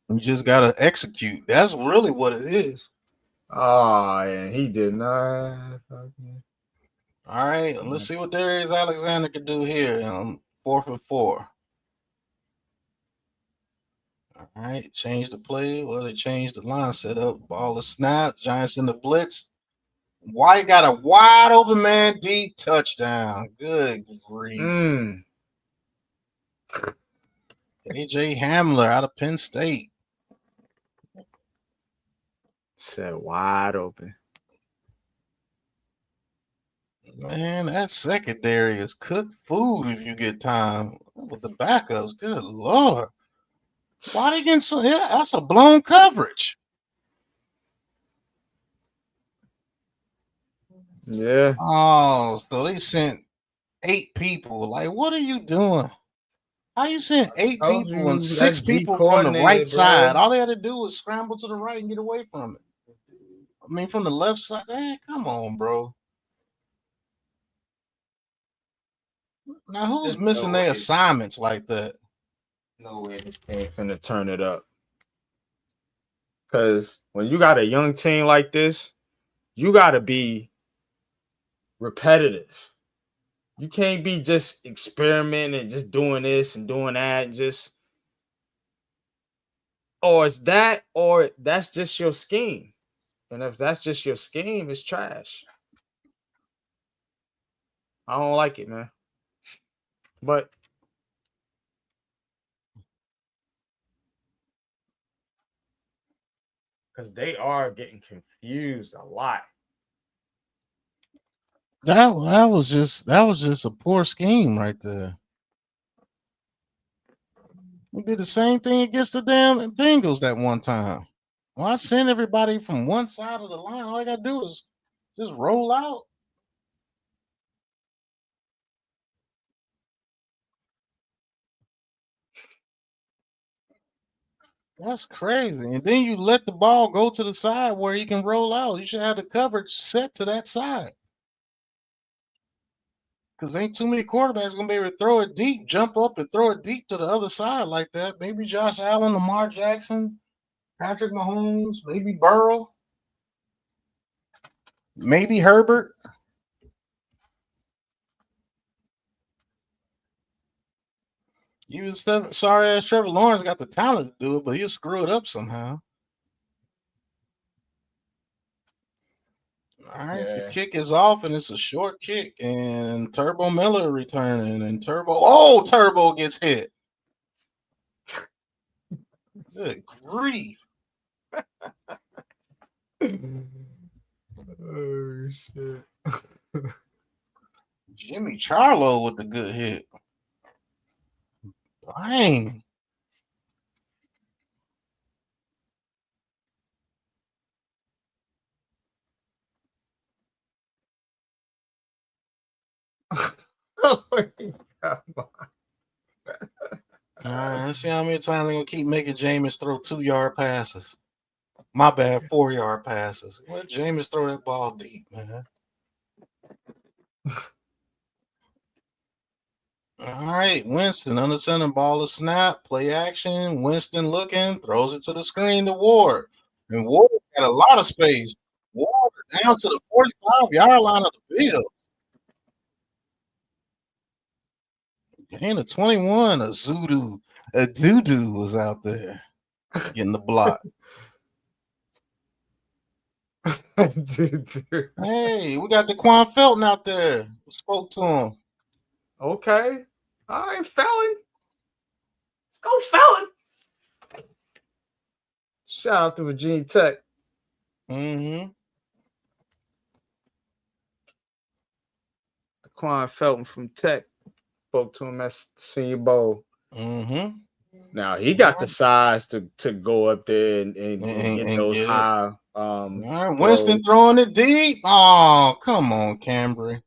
you just gotta execute. That's really what it is. Oh, and he did not. All right, let's see what Darius Alexander can do here. 4th and 4. All right, change the play. Well, they changed the line setup. Ball is snapped. Giants in the blitz. White got a wide open man, deep touchdown. Good grief. AJ Hamler out of Penn State. Said wide open. Man, that secondary is cooked food if you get time with the backups. Good Lord. Why they getting so? Yeah, that's a blown coverage. Yeah. Oh, so they sent 8 people. Like, what are you doing? How you sent 8 people and 6 people from the right side? All they had to do was scramble to the right and get away from it. I mean, from the left side. Hey, come on, bro. Now, who's missing their assignments like that? No way this team finna turn it up. Because when you got a young team like this, you got to be repetitive. You can't be just experimenting and just doing this and doing that. Or it's that, or that's just your scheme. And if that's just your scheme, it's trash. I don't like it, man. But because they are getting confused a lot. That was just a poor scheme right there. We did the same thing against the damn Bengals that one time. Well, I send everybody from one side of the line. All I gotta do is just roll out. That's crazy. And then you let the ball go to the side where he can roll out. You should have the coverage set to that side. Because ain't too many quarterbacks going to be able to throw it deep, jump up and throw it deep to the other side like that. Maybe Josh Allen, Lamar Jackson, Patrick Mahomes, maybe Burrow, maybe Herbert. Even sorry ass Trevor Lawrence got the talent to do it, but he'll screw it up somehow. All right, the kick is off, and it's a short kick, and Turbo Miller returning, and Turbo gets hit. Good grief. Oh, shit. Jimmy Charlo with the good hit. Dang. Oh, my God. All right, let's see how many times they're going to keep making Jameis throw 2-yard passes. My bad, 4-yard passes. Let Jameis throw that ball deep, man. All right, Winston under center, ball is snap, play action. Winston looking, throws it to the screen to Ward. And Ward got a lot of space. Ward down to the 45-yard line of the field. Gain of 21, a doo-doo was out there getting the block. Hey, we got Daquan Felton out there. We spoke to him. Okay. All right, Felon. Let's go, Felon. Shout out to Virginia Tech. Mm-hmm. Daquan Felton from Tech. Spoke to him at Senior Bowl. Mm-hmm. Now he got the size to go up there and get those high. All right, Winston throwing it deep. Oh, come on, Cambry.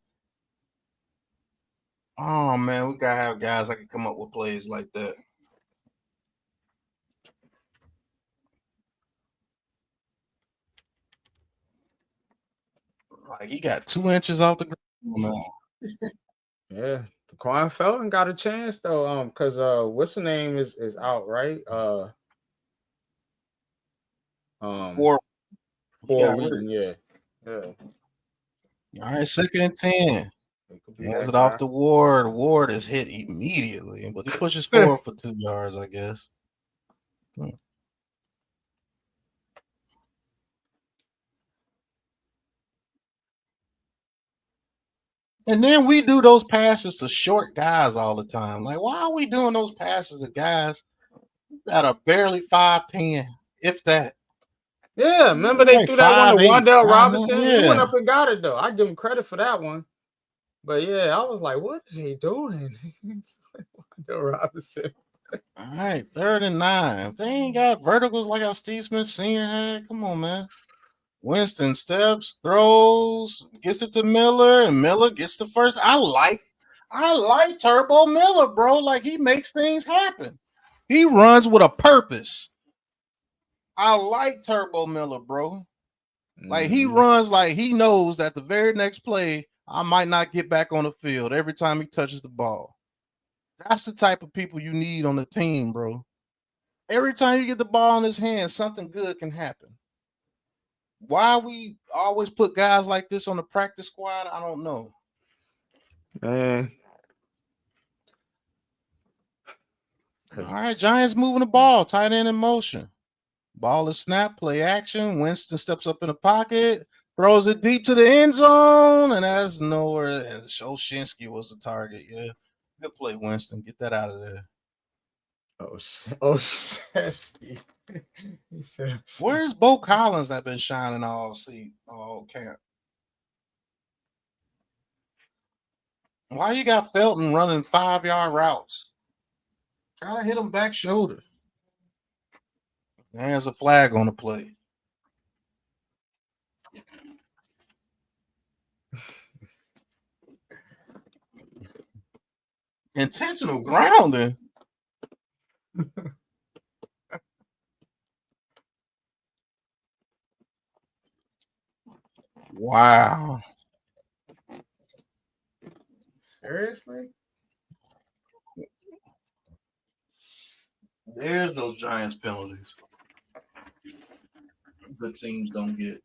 Oh man, we gotta have guys that can come up with plays like that. Like he got 2 inches off the ground. Yeah, Daquan Felton got a chance though. Because what's the name is out, right? Four Wheaton, yeah. All right, 2nd and 10. Hands it off to Ward. Ward is hit immediately, but he pushes forward for 2 yards, I guess. And then we do those passes to short guys all the time. Like, why are we doing those passes to guys that are barely 5'10", if that? Yeah, remember they threw that one to Wandale Robinson? He went up and got it, though. I give him credit for that one. But, yeah, I was like, what is he doing? Wandale Robinson. All right, 3rd and 9. If they ain't got verticals like how Steve Smith Sr. had, come on, man. Winston steps, throws, gets it to Miller, and Miller gets the first. I like Turbo Miller, bro. Like, he makes things happen. He runs with a purpose. I like Turbo Miller, bro. Like, he runs like he knows that the very next play, I might not get back on the field every time he touches the ball. That's the type of people you need on the team, bro. Every time you get the ball in his hands, something good can happen. Why we always put guys like this on the practice squad, I don't know. Man. All right, Giants moving the ball, tight end in motion. Ball is snap, play action. Winston steps up in the pocket, throws it deep to the end zone, and that's nowhere. And Oshinsky was the target. Yeah, good play, Winston. Get that out of there. Shefsky. He said, Where's Bo Collins that been shining all camp? Why you got Felton running 5-yard routes? Try to hit him back shoulder. There's a flag on the play. Intentional grounding. Wow. seriously? There's those Giants penalties. Good teams don't get.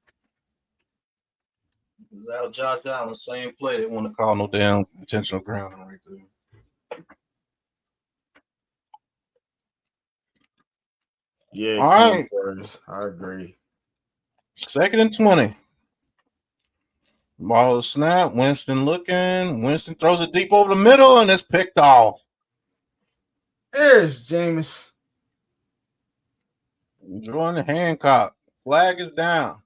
Without Josh Allen, same play, they want to call no damn intentional grounding right there. Yeah, All right. I agree. 2nd and 20. Ball is snap. Winston looking. Winston throws it deep over the middle, and it's picked off. There's Jameis. Jordan Hancock. Flag is down.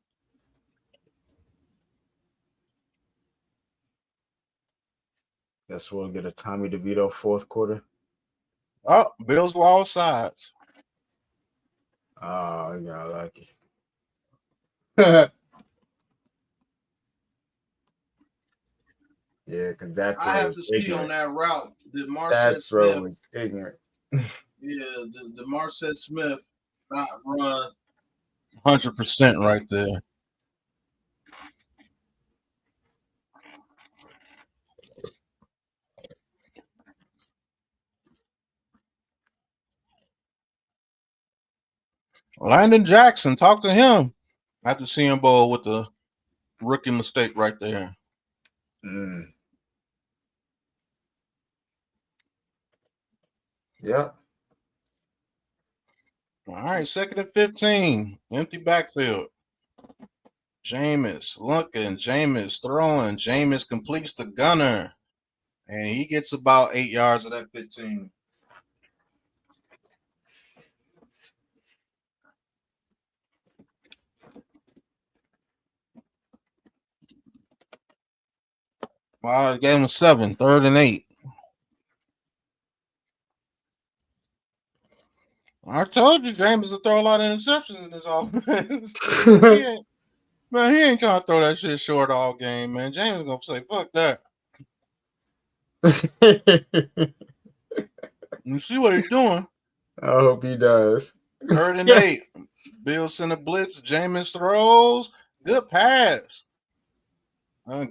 Guess we'll get a Tommy DeVito 4th quarter. Oh, Bills were all sides. Oh, yeah, lucky. Yeah, because that I have to see on that route. Did Marcet Smith was ignorant. Yeah, the Marcet Smith not run 100% right there. Landon Jackson, talk to him after seeing Bowl with the rookie mistake right there. Yep. All right, 2nd and 15. Empty backfield. Jameis looking. Jameis throwing. Jameis completes the gunner. And he gets about 8 yards of that 15. Well, I gave him 7, 3rd and 8. I told you James will throw a lot of interceptions in this offense. he ain't trying to throw that shit short all game, man. James is gonna say, fuck that. You see what he's doing. I hope he does. 3rd and 8. Bill sent a blitz. Jameis throws. Good pass.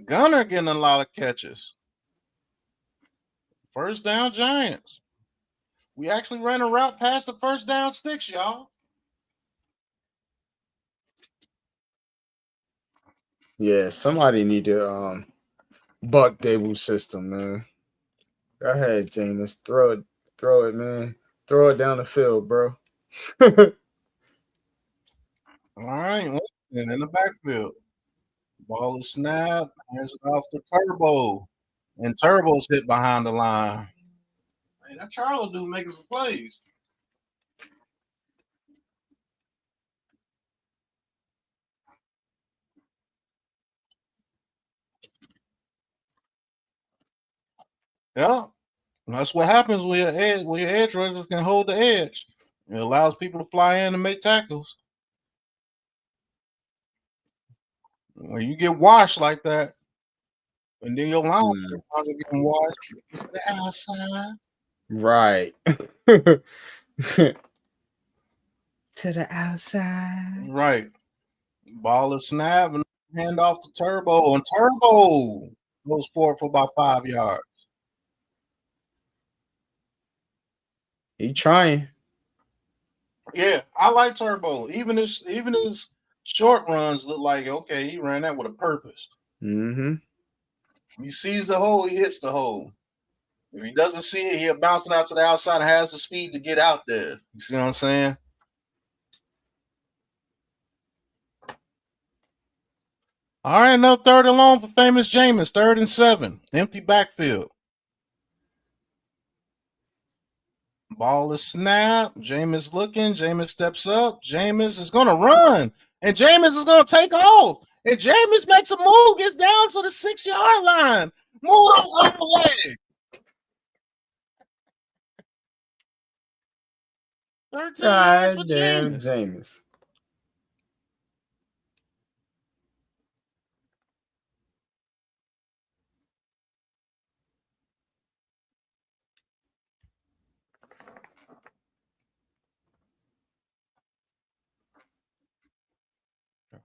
Gunner getting a lot of catches. 1st down Giants. We actually ran a route past the 1st down sticks, y'all. Yeah, somebody need to buck Dable's system, man. Go ahead, Jameis. Throw it, man. Throw it down the field, bro. All right, and in the backfield. Ball is snapped, hands it off to Turbo. And Turbo's hit behind the line. Hey, that Charlo dude making some plays. Yeah. That's what happens when your edge rushers can hold the edge. It allows people to fly in and make tackles. When you get washed like that, and then your line are getting washed to the outside. Right. To the outside. Right. Ball is snapped and hand off to Turbo. And Turbo goes forward for about 5 yards. He trying. Yeah, I like Turbo. Even his short runs look like, okay, he ran that with a purpose. Mm-hmm. He sees the hole, he hits the hole. If he doesn't see it, he'll bounce it out to the outside and has the speed to get out there. You see what I'm saying? All right, another 3rd and long for famous Jameis. 3rd and 7. Empty backfield. Ball is snap. Jameis looking. Jameis steps up. Jameis is going to run. And Jameis is going to take off. And Jameis makes a move, gets down to the 6-yard line. Move on the leg. 13 yards for Jameis. Jameis.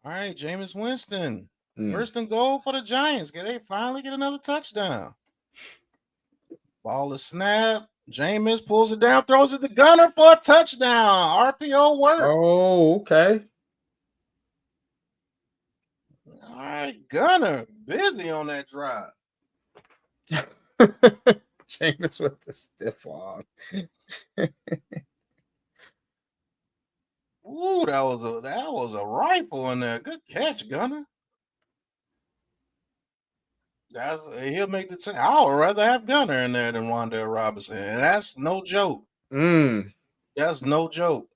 All right, Jameis Winston. First and goal for the Giants. Can they finally get another touchdown? Ball is snap. Jameis pulls it down, throws it to Gunner for a touchdown. RPO work. Oh, okay. All right, Gunner. Busy on that drive. Jameis with the stiff arm. Ooh, that was a rifle in there. Good catch, Gunner. He'll make the team. I would rather have Gunner in there than Wan'Dale Robinson, and that's no joke. That's no joke.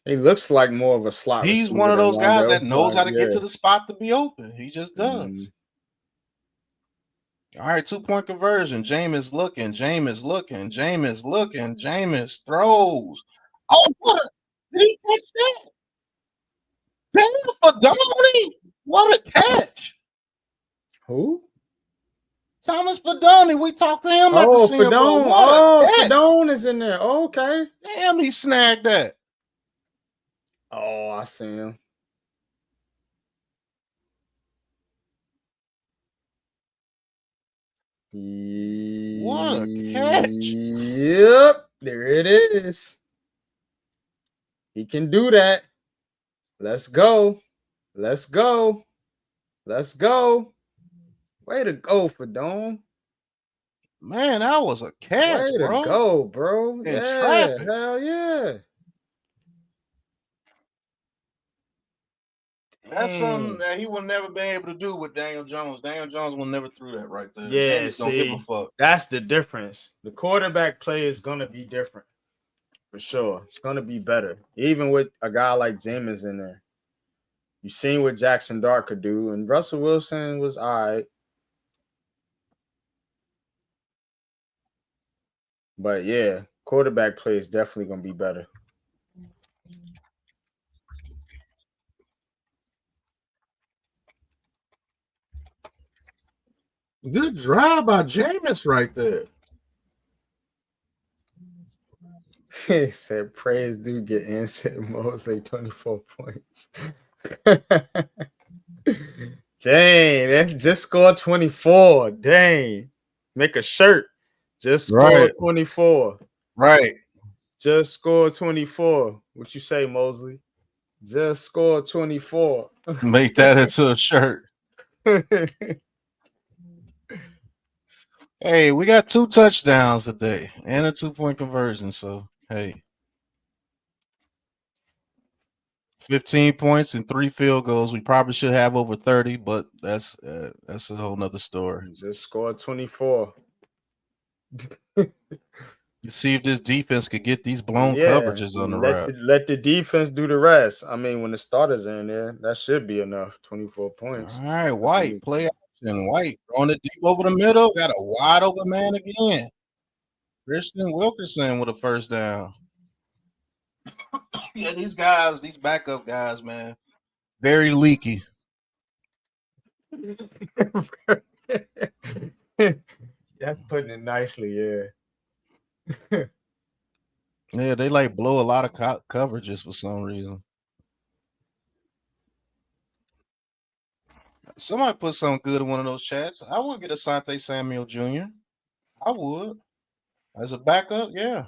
He looks like more of a slot. He's one of those guys that knows how to get to the spot to be open. He just does. All right, 2-point conversion. Jameis looking. Jameis looking. Jameis looking. Jameis throws. Oh, what? Did he catch that? Damn, for Fedoni. What a catch. Who? Thomas Fedoni. We talked to him at the Senior Bowl. Fedoni is in there. Oh, okay. Damn, he snagged that. Oh, I see him. What a catch. Yep, there it is. He can do that. Let's go. Let's go. Let's go. Way to go, Fedoni. Man, that was a catch, Way bro. to go, bro. In Yeah, traffic. hell yeah. That's something that he will never be able to do with Daniel Jones. Daniel Jones will never throw that right there. Yeah, James don't give a fuck. that's the difference. The quarterback play is going to be different. For sure. It's going to be better. Even with a guy like Jameis in there. You've seen what Jackson Dart could do, and Russell Wilson was all right. But, yeah, quarterback play is definitely going to be better. Good drive by Jameis right there. He said, praise do get answered. Mosley 24 points. Dang, that's just scored 24. Dang. Make a shirt. Just scored 24. Right. Just scored 24. What you say, Mosley? Just scored 24. Make that into a shirt. Hey, we got 2 touchdowns today and a 2-point conversion. So, hey. 15 points and 3 field goals. We probably should have over 30, but that's a whole nother story. Just scored 24. See if this defense could get these blown coverages on the wrap. Let the defense do the rest. I mean, when the starters are in there, that should be enough. 24 points. All right, White, play action. White throwing it deep over the middle. Got a wide open man again. Christian Wilkerson with a first down. Yeah, these guys, these backup guys, man, very leaky. That's putting it nicely, yeah. Yeah, they like blow a lot of coverages for some reason. Somebody put something good in one of those chats. I would get Asante Samuel Jr. I would. As a backup, yeah.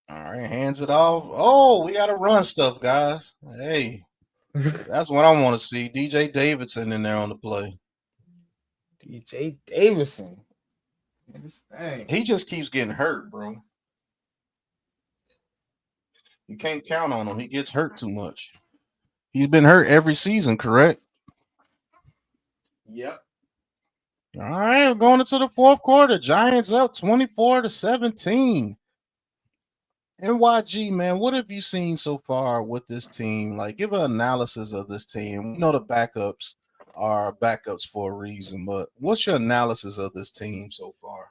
All right, hands it off. Oh, we got to run stuff, guys. Hey, that's what I want to see. DJ Davidson in there on the play. DJ Davidson. He just keeps getting hurt, bro. You can't count on him. He gets hurt too much. He's been hurt every season, correct? Yep. All right, we're going into the fourth quarter. Giants up 24-17. NYG, man, what have you seen so far with this team? Like, give an analysis of this team. We know the backups are backups for a reason, but what's your analysis of this team so far?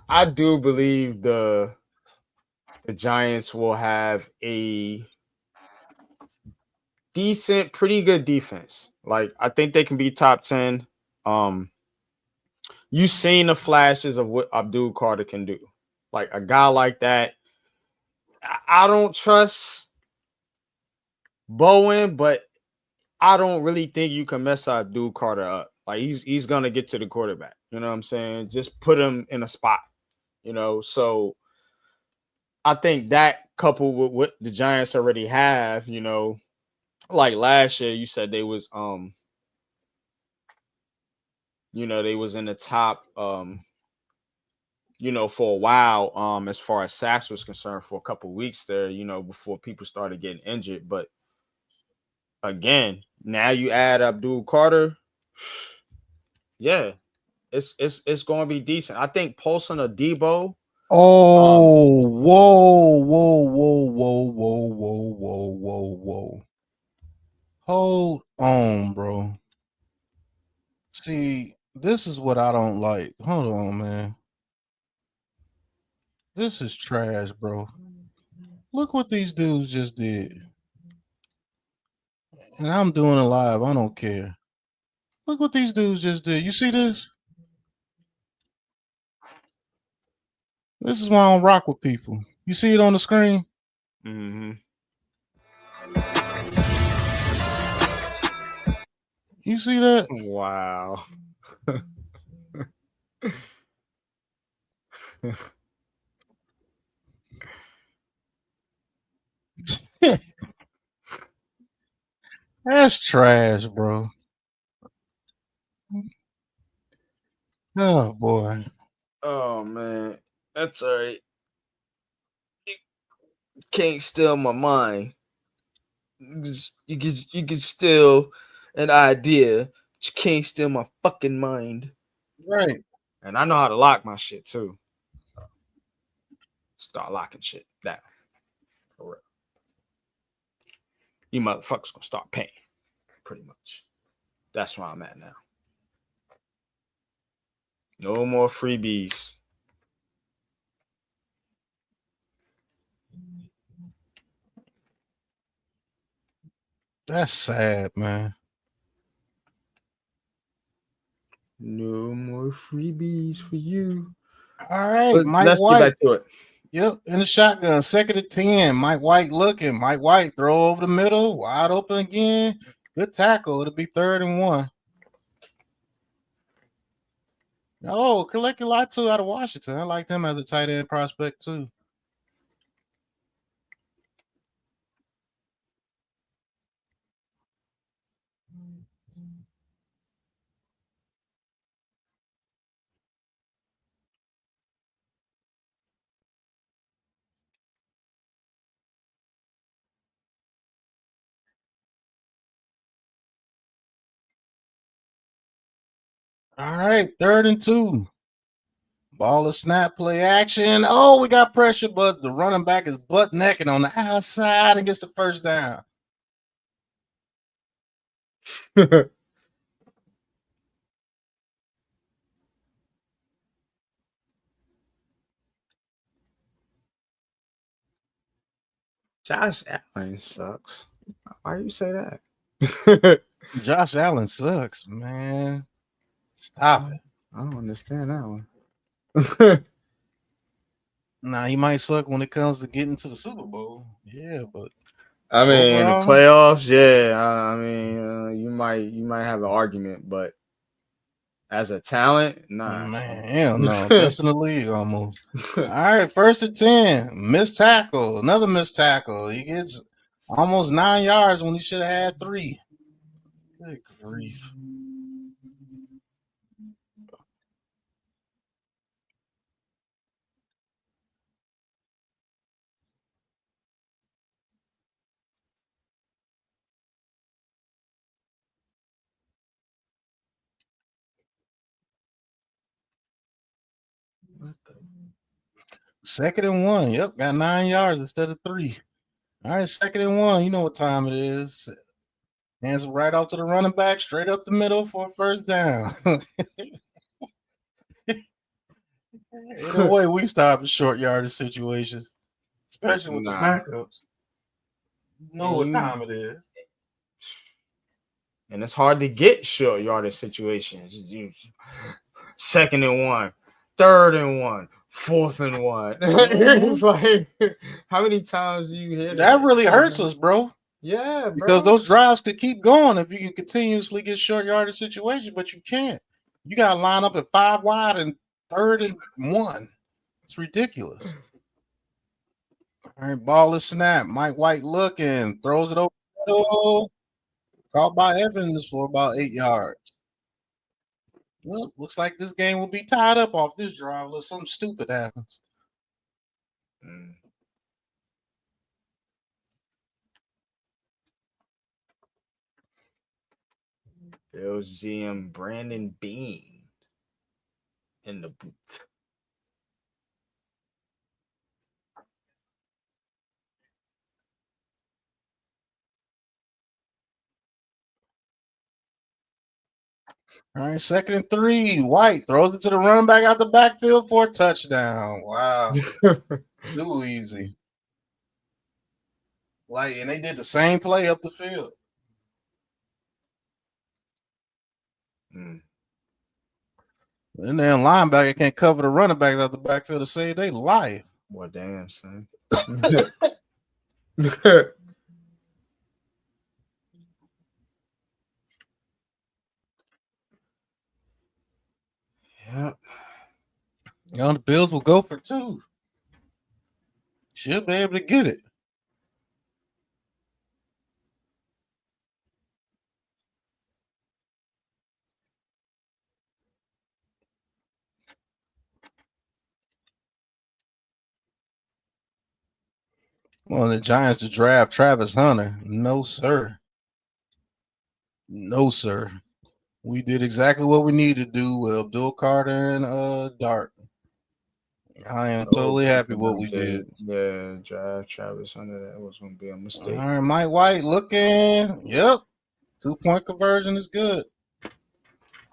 I do believe the Giants will have a decent, pretty good defense. Like, I think they can be top 10. You've seen the flashes of what Abdul Carter can do. Like, a guy like that, I don't trust Bowen, but I don't really think you can mess Abdul Carter up. Like, he's gonna get to the quarterback. You know what I'm saying? Just put him in a spot. So I think that coupled with what the Giants already have, like last year, you said they was they was in the top for a while, as far as sacks was concerned for a couple of weeks there, before people started getting injured. But again, now you add Abdul Carter, yeah, it's gonna be decent. I think Paulson or Debo. Oh, whoa, whoa, whoa, whoa, whoa, whoa, whoa, whoa, whoa. Hold on, bro. See, this is what I don't like. Hold on, man. This is trash, bro. Look what these dudes just did. And I'm doing it live. I don't care. Look what these dudes just did. You see this? This is why I don't rock with people. You see it on the screen? Mm-hmm. You see that? Wow. That's trash, bro. Oh boy. Oh man, that's all right. You can't steal my mind. You can steal an idea, but you can't steal my fucking mind. Right. And I know how to lock my shit too. Start locking shit down. For real. You motherfuckers gonna start paying. Pretty much. That's where I'm at now. No more freebies. That's sad, man. No more freebies for you. All right, But Mike let's White. get back to it. Yep, in the shotgun, 2nd and 10. Mike White looking. Mike White throw over the middle, wide open again. Good tackle. It'll be 3rd and 1. Oh, Kaleki Latu out of Washington. I like them as a tight end prospect too. All right, 3rd and 2. Ball of snap, play action. Oh, we got pressure, but the running back is butt naked on the outside and gets the first down. Josh Allen sucks. Why do you say that? Josh Allen sucks, man. Stop it. I don't understand that one. Nah, he might suck when it comes to getting to the Super Bowl. Yeah, but I mean, in the overall, playoffs, yeah. I mean, you might have an argument, but as a talent, nah. man, hell no. Best in the league almost. All right, 1st and 10. Missed tackle. Another missed tackle. He gets almost 9 yards when he should have had 3. Good grief. 2nd and 1. Yep, got 9 yards instead of 3. All right, 2nd and 1. You know what time it is. Hands right off to the running back, straight up the middle for a first down. Either way, we stop in short yardage situations, especially with the backups. You know what time it is. And it's hard to get short yardage situations. 2nd and 1, 3rd and 1, 4th and 1. It's like, how many times do you hear that? Really hurts us, bro. Yeah, bro. Because those drives could keep going if you can continuously get short yardage situations, but you can't. You got to line up at 5 wide and 3rd and 1. It's ridiculous. All right, ball is snapped. Mike White looking, throws it over the middle. Caught by Evans for about 8 yards. Well, looks like this game will be tied up off this drive unless something stupid happens. Bills GM Brandon Bean in the booth. All right, 2nd and 3. White throws it to the running back out the backfield for a touchdown. Wow. Too easy. And they did the same play up the field. And then linebacker can't cover the running back out the backfield to save their life. Well, damn, son. Yep. The Bills will go for 2. Should be able to get it. Well, the Giants to draft Travis Hunter. No, sir. No, sir. We did exactly what we needed to do with Abdul Carter and Dart. I am totally happy what we did. Yeah, draft Travis Hunter. That was going to be a mistake. All right, Mike White looking. Yep. 2-point conversion is good.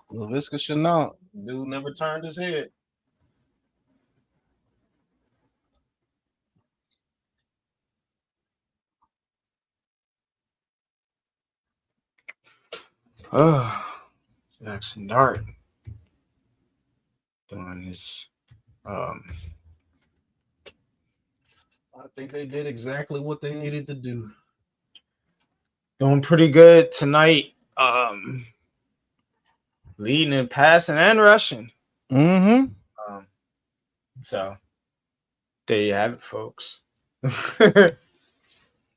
LaVisca Chenault. Dude never turned his head. Jackson Dart doing his I think they did exactly what they needed to do. Doing pretty good tonight. Leading in passing and rushing. So there you have it, folks. There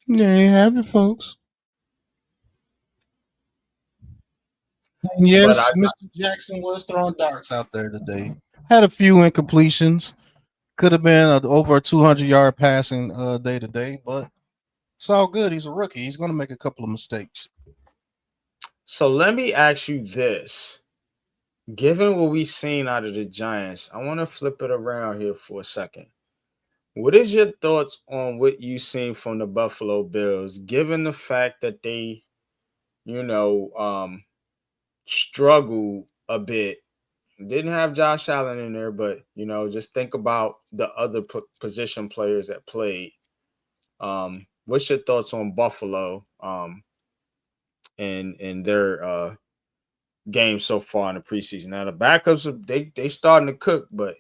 you have it, folks. And yes, Mr. Jackson was throwing darts out there today. Had a few incompletions. Could have been over a 200-yard passing day today, but it's all good. He's a rookie. He's going to make a couple of mistakes. So let me ask you this. Given what we've seen out of the Giants, I want to flip it around here for a second. What is your thoughts on what you've seen from the Buffalo Bills, given the fact that they, struggled a bit? Didn't have Josh Allen in there, but, just think about the other position players that played. What's your thoughts on Buffalo and their game so far in the preseason? Now, the backups, they starting to cook, but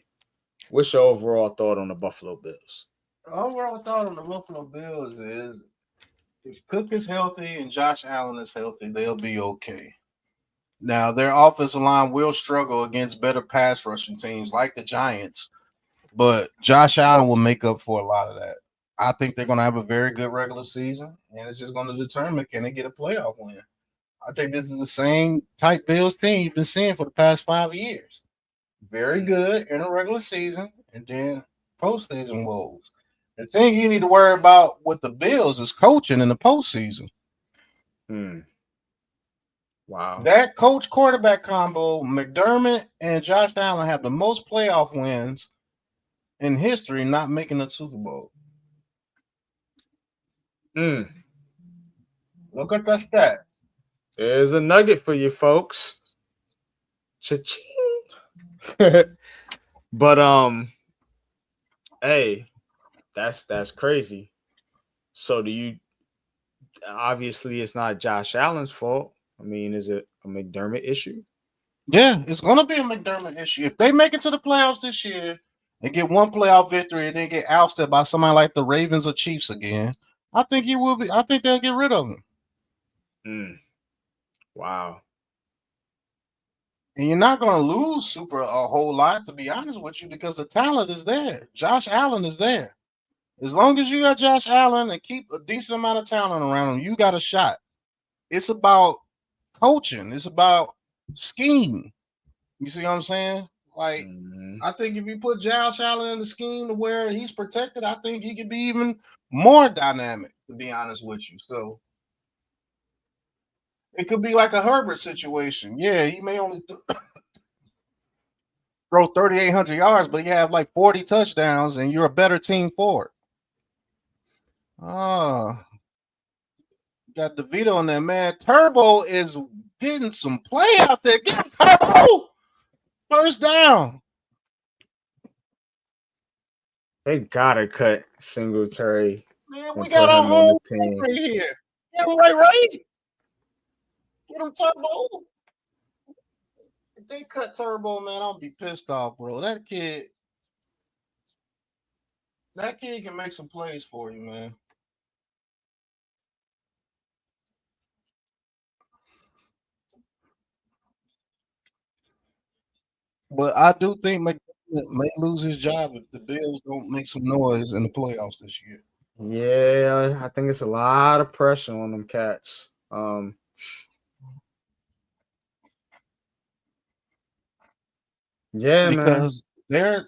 what's your overall thought on the Buffalo Bills? Overall thought on the Buffalo Bills is if Cook is healthy and Josh Allen is healthy, they'll be okay. Now, their offensive line will struggle against better pass rushing teams like the Giants, but Josh Allen will make up for a lot of that. I think they're going to have a very good regular season, and it's just going to determine can they get a playoff win. I think this is the same type Bills team you've been seeing for the past 5 years. Very good in a regular season, and then postseason woes. The thing you need to worry about with the Bills is coaching in the postseason. Wow. That coach-quarterback combo, McDermott and Josh Allen, have the most playoff wins in history not making the Super Bowl. Look at that stat. There's a nugget for you folks. Cha-ching. But hey, that's crazy. So do you? Obviously, it's not Josh Allen's fault. I mean, is it a McDermott issue? Yeah, it's gonna be a McDermott issue. If they make it to the playoffs this year and get one playoff victory and then get ousted by somebody like the Ravens or Chiefs again, I think he will be. I think they'll get rid of him. Wow. And you're not going to lose a whole lot, to be honest with you, because the talent is there. Josh Allen is there. As long as you got Josh Allen and keep a decent amount of talent around him, you got a shot. It's about coaching. It's about scheme. You see what I'm saying? Like, I think if you put Josh Allen in the scheme to where he's protected, I think he could be even more dynamic, to be honest with you. So it could be like a Herbert situation. Yeah, he may only throw 3,800 yards, but you have like 40 touchdowns, and you're a better team for it. Got DeVito on there, man. Turbo is getting some play out there. Get him, Turbo! First down. They gotta cut Singletary. Man, we got our home team right here. Get him right. Get him, Turbo. If they cut Turbo, man, I'll be pissed off, bro. That kid can make some plays for you, man. But I do think McDermott may lose his job if the Bills don't make some noise in the playoffs this year. Yeah, I think it's a lot of pressure on them cats. Yeah, because they've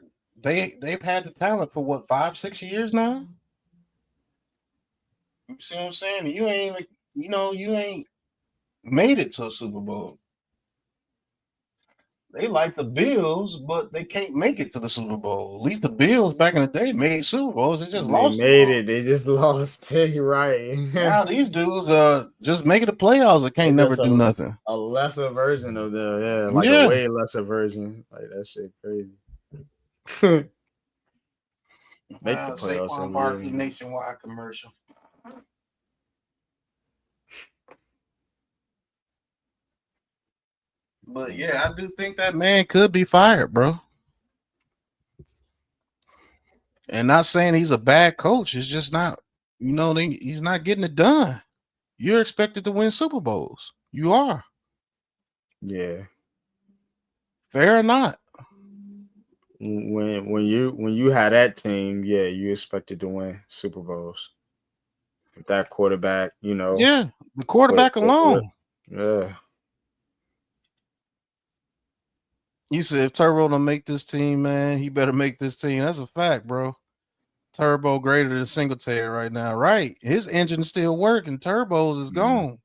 had the talent for what 5-6 years now. You see what I'm saying? You ain't made it to a Super Bowl. They like the Bills, but they can't make it to the Super Bowl. At least the Bills back in the day made Super Bowls. They just lost. They just lost. You're right. Now these dudes just making the playoffs. They can't never do nothing. A lesser version of a way lesser version. Like that shit crazy. Make the playoffs. Saquon Barkley nationwide commercial. But yeah, I do think that man could be fired, bro. And not saying he's a bad coach. It's just not, he's not getting it done. You're expected to win Super Bowls. You are. Yeah. Fair or not. When you had that team, yeah, you expected to win Super Bowls. With that quarterback, Yeah, the quarterback alone. Yeah. You said if Turbo don't make this team, man, he better make this team. That's a fact, bro. Turbo greater than Singletary right now, right? His engine's still working. Turbo's is gone.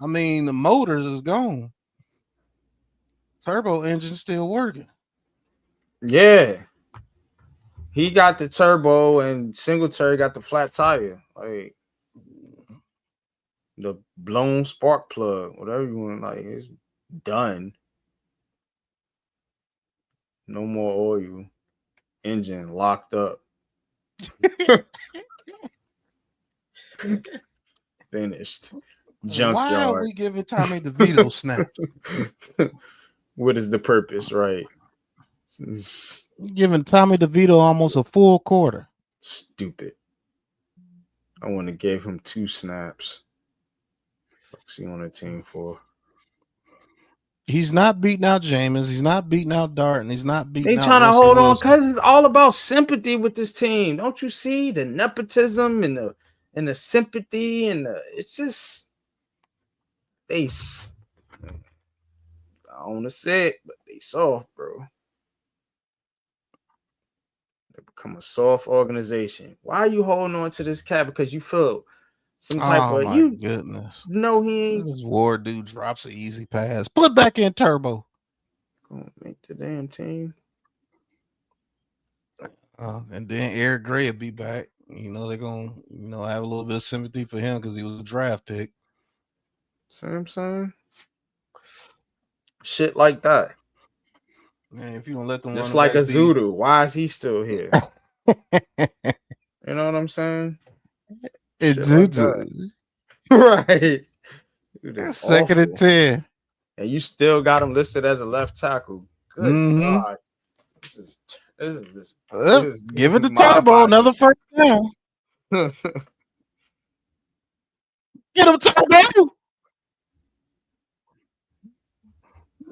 I mean, the motors is gone. Turbo engine's still working. Yeah. He got the turbo and Singletary got the flat tire. Like the blown spark plug, whatever you want. Like, it's done. No more oil. Engine locked up. Finished. Junkyard. Why are we giving Tommy DeVito snap? What is the purpose, right? Giving Tommy DeVito almost a full quarter. Stupid. I want to give him 2 snaps. What's he on the team for? He's not beating out Jameis. He's not beating out Darton. He's not beating out. They trying to hold on because it's all about sympathy with this team. Don't you see the nepotism and the sympathy and it's just I don't want to say it, but they soft, bro. They become a soft organization. Why are you holding on to this cat? Because you feel some type of goodness. No, he ain't. This Ward dude drops an easy pass. Put back in Turbo. Gonna make the damn team. And then Eric Gray will be back. You know, they're gonna, have a little bit of sympathy for him because he was a draft pick. See what I'm saying? Shit like that. Man, if you don't let them Just run like a back Zudu. Why is he still here? You know what I'm saying? it's Shit like Zuzu. Right. Dude, it's Second and awful. 10. And you still got him listed as a left tackle. Good God. This is Give it to Turbo. Another first down. Get him, Turbo.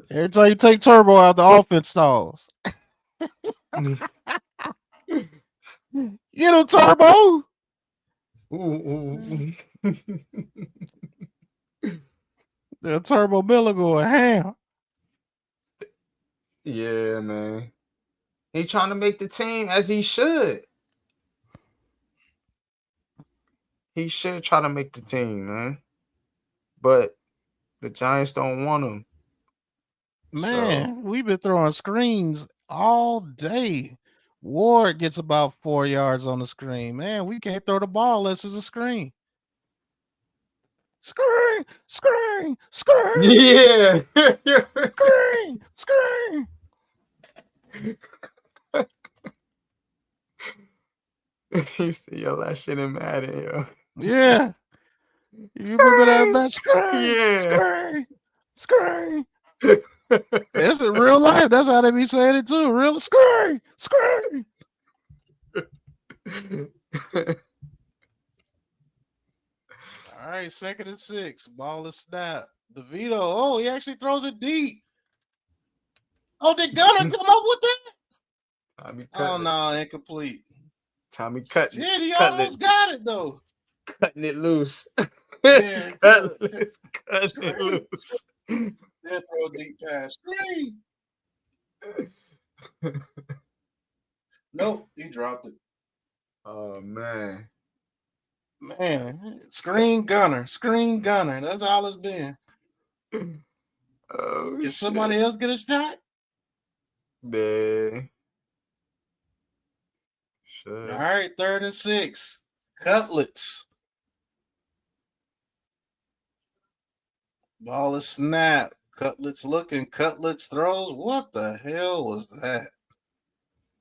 Every time you take Turbo out, the offense stalls. Get him, Turbo. The Turbo Miller going ham. Yeah, man. He trying to make the team as he should. He should try to make the team, man. But the Giants don't want him. Man, we've been throwing screens all day. Ward gets about 4 yards on the screen. Man, we can't throw the ball unless it's a screen. Screen, screen, screen. Yeah. Screen, screen. You see your last shit in Madden, yo. Yeah. You remember that match? Screen, Yeah. screen, screen. It's in real life. That's how they be saying it too. Real screen, screen. All right, 2nd and 6. Ball is snap. DeVito. Oh, he actually throws it deep. Oh, did Gunner come up with that? Oh no, incomplete. Tommy cutting. Shit, he almost got it though. Cutting it loose. Yeah, cutting it loose. Then throw a deep pass. Screen. Nope, he dropped it. Oh man. Man, screen gunner. That's all it's been. Oh, Can somebody else get a shot? Man. Sure. All right, 3rd and 6. Cutlets. Ball is snap. Cutlets looking. Cutlets throws. What the hell was that?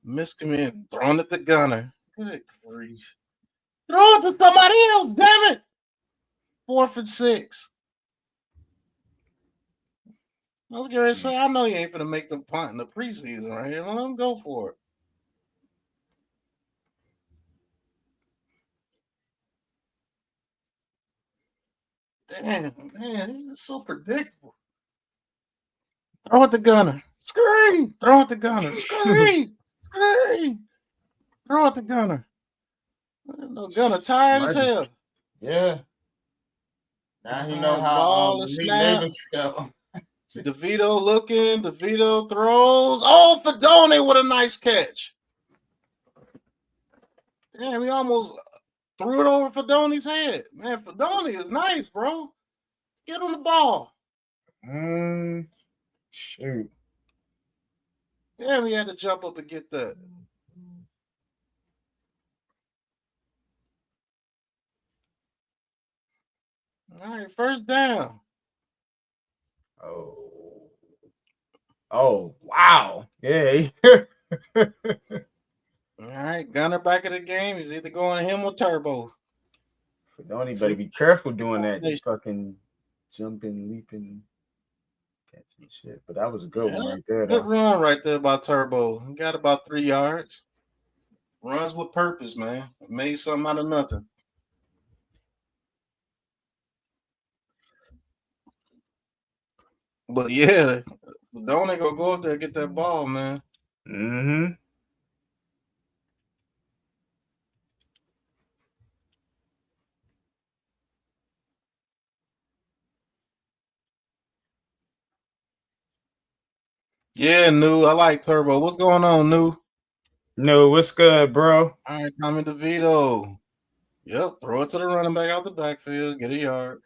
Miscommand. Thrown at the gunner. Good grief. Throw it to somebody else. Damn it. 4th and 6. I was going to say, I know you ain't going to make them punt in the preseason right here. Let them go for it. Damn, man, it's so predictable. Throw at the gunner. Screen. Throw at the gunner. Screen. Screen. Throw at the gunner. No gunner tired as hell. Yeah. Now he know how ball is snap. DeVito looking. DeVito throws. Oh, Fedone with a nice catch. Damn, he almost threw it over Fedone's head. Man, Fedone is nice, bro. Get on the ball. Shoot. Damn, he had to jump up and get that. All right, first down. Oh, wow. Yeah. All right, Gunner back in the game. He's either going to him or Turbo. Don't anybody be careful doing that. Just fucking jumping, leaping, catching shit. But that was a good one right there. Good run right there by Turbo. He got about 3 yards. Runs with purpose, man. Made something out of nothing. But yeah, don't they go up there and get that ball, man. Mm-hmm. Yeah, New. I like Turbo. What's going on, New? No, what's good, bro? All right, Tommy DeVito. Yep, throw it to the running back out the backfield, get a yard.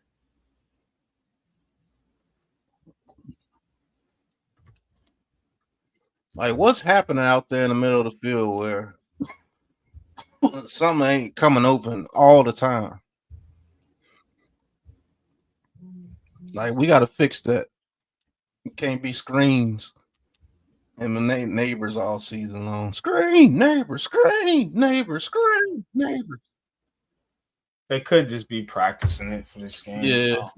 Like, what's happening out there in the middle of the field where Something ain't coming open all the time. Like we got to fix that. It can't be screens and the neighbors all season long. Screen, neighbor, screen, neighbor, screen, neighbor. They could just be practicing it for this game. Yeah.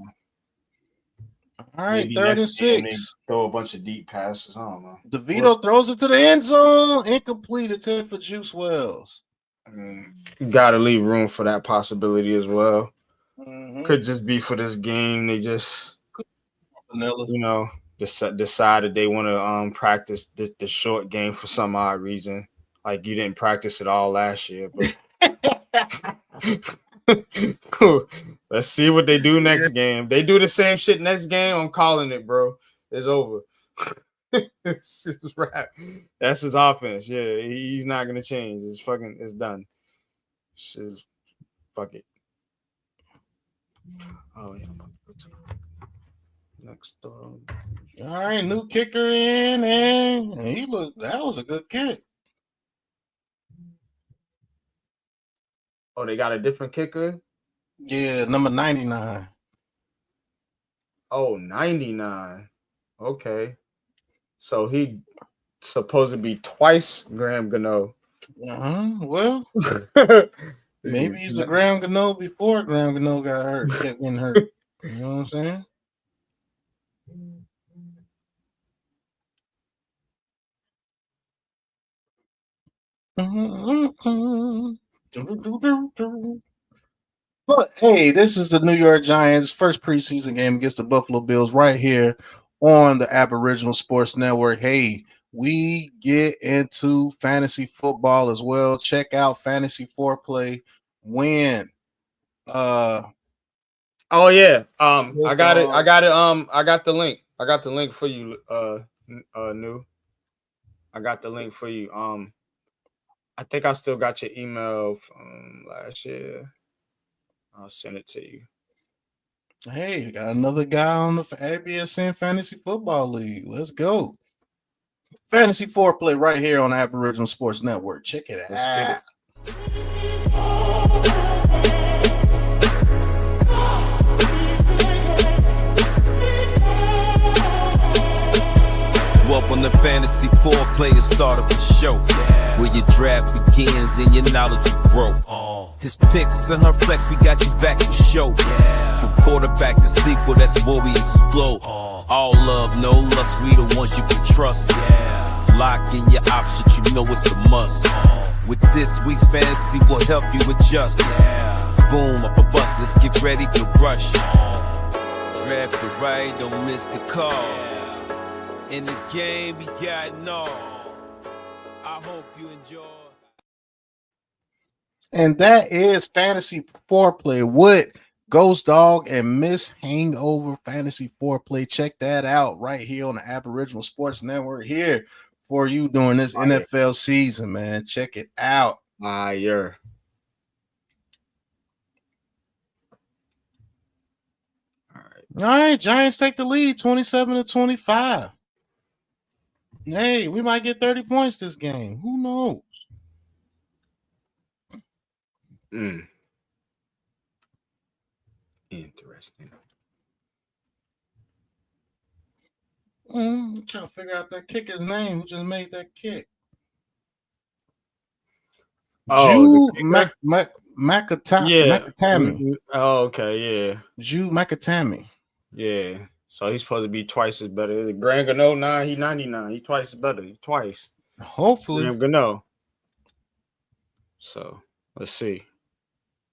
All right, Maybe 3rd and next game they 6. throw a bunch of deep passes. I don't know. DeVito throws it to the end zone. Incomplete attempt for Juice Wells. You gotta leave room for that possibility as well. Mhm. Could just be for this game. They just, Vanilla. you know, decided they want to practice the short game for some odd reason. Like you didn't practice it all last year, but let's see what they do next game. They do the same shit next game. I'm calling it, bro. It's over. It's just rap. That's his offense. Yeah, he's not gonna change. It's done. It's just fuck it. Oh yeah. Next. All right, new kicker in, and that was a good kick. Oh, they got a different kicker? Yeah, number 99. Oh, 99. Okay. So he supposed to be twice Graham Gano. Well, maybe he's a Graham Gano before Graham Gano got hurt, kept getting hurt. You know what I'm saying? But hey, this is the New York Giants' first preseason game against the Buffalo Bills right here on the Aboriginal Sports Network. Hey, we get into fantasy football as well. Check out Fantasy Foreplay. Win. Oh yeah. I got it. I got the link. I got the link for you, New. I got the link for you. I think I still got your email from last year. I'll send it to you. Hey, we got another guy on the ABSN Fantasy Football League. Let's go. Fantasy Foreplay right here on Aboriginal Sports Network. Check it out. Let's get it. Welcome to Fantasy Foreplay, the start of the show. Where your draft begins and your knowledge will grow. His picks and her flex, we got you back for show. From quarterback to sequel, that's where we explode. All love, no lust, we the ones you can trust. Lock in your options, you know it's a must. With this week's fantasy, we'll help you adjust. Boom, up a bus, let's get ready to rush. Draft the right, don't miss the call. In the game, we got no. I hope you enjoy. And that is Fantasy Foreplay with Ghost Dog and Miss Hangover Fantasy Foreplay. Check that out right here on the Aboriginal Sports Network here for you during this NFL season, man. Check it out. Fire. All right, Giants take the lead 27-25. Hey, we might get 30 points this game. Who knows? Interesting. I'm trying to figure out that kicker's name. Who just made that kick? Oh, Makatami. Oh, okay, yeah. Jude Makatami. Yeah. So he's supposed to be twice as better. Graham Gano, 9, he 99. He twice as better. Twice. Hopefully. Graham Gano. So let's see.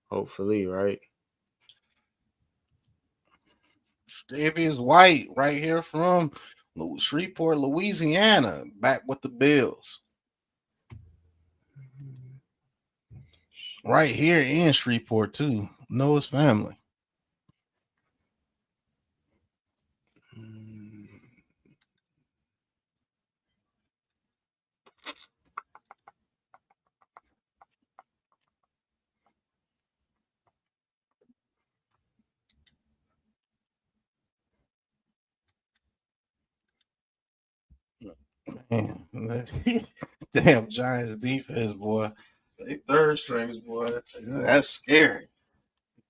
Hopefully, right? Davius White right here from Shreveport, Louisiana, back with the Bills. Right here in Shreveport, too. Know his family. Man, damn Giants defense, boy. They third strings, boy. That's scary.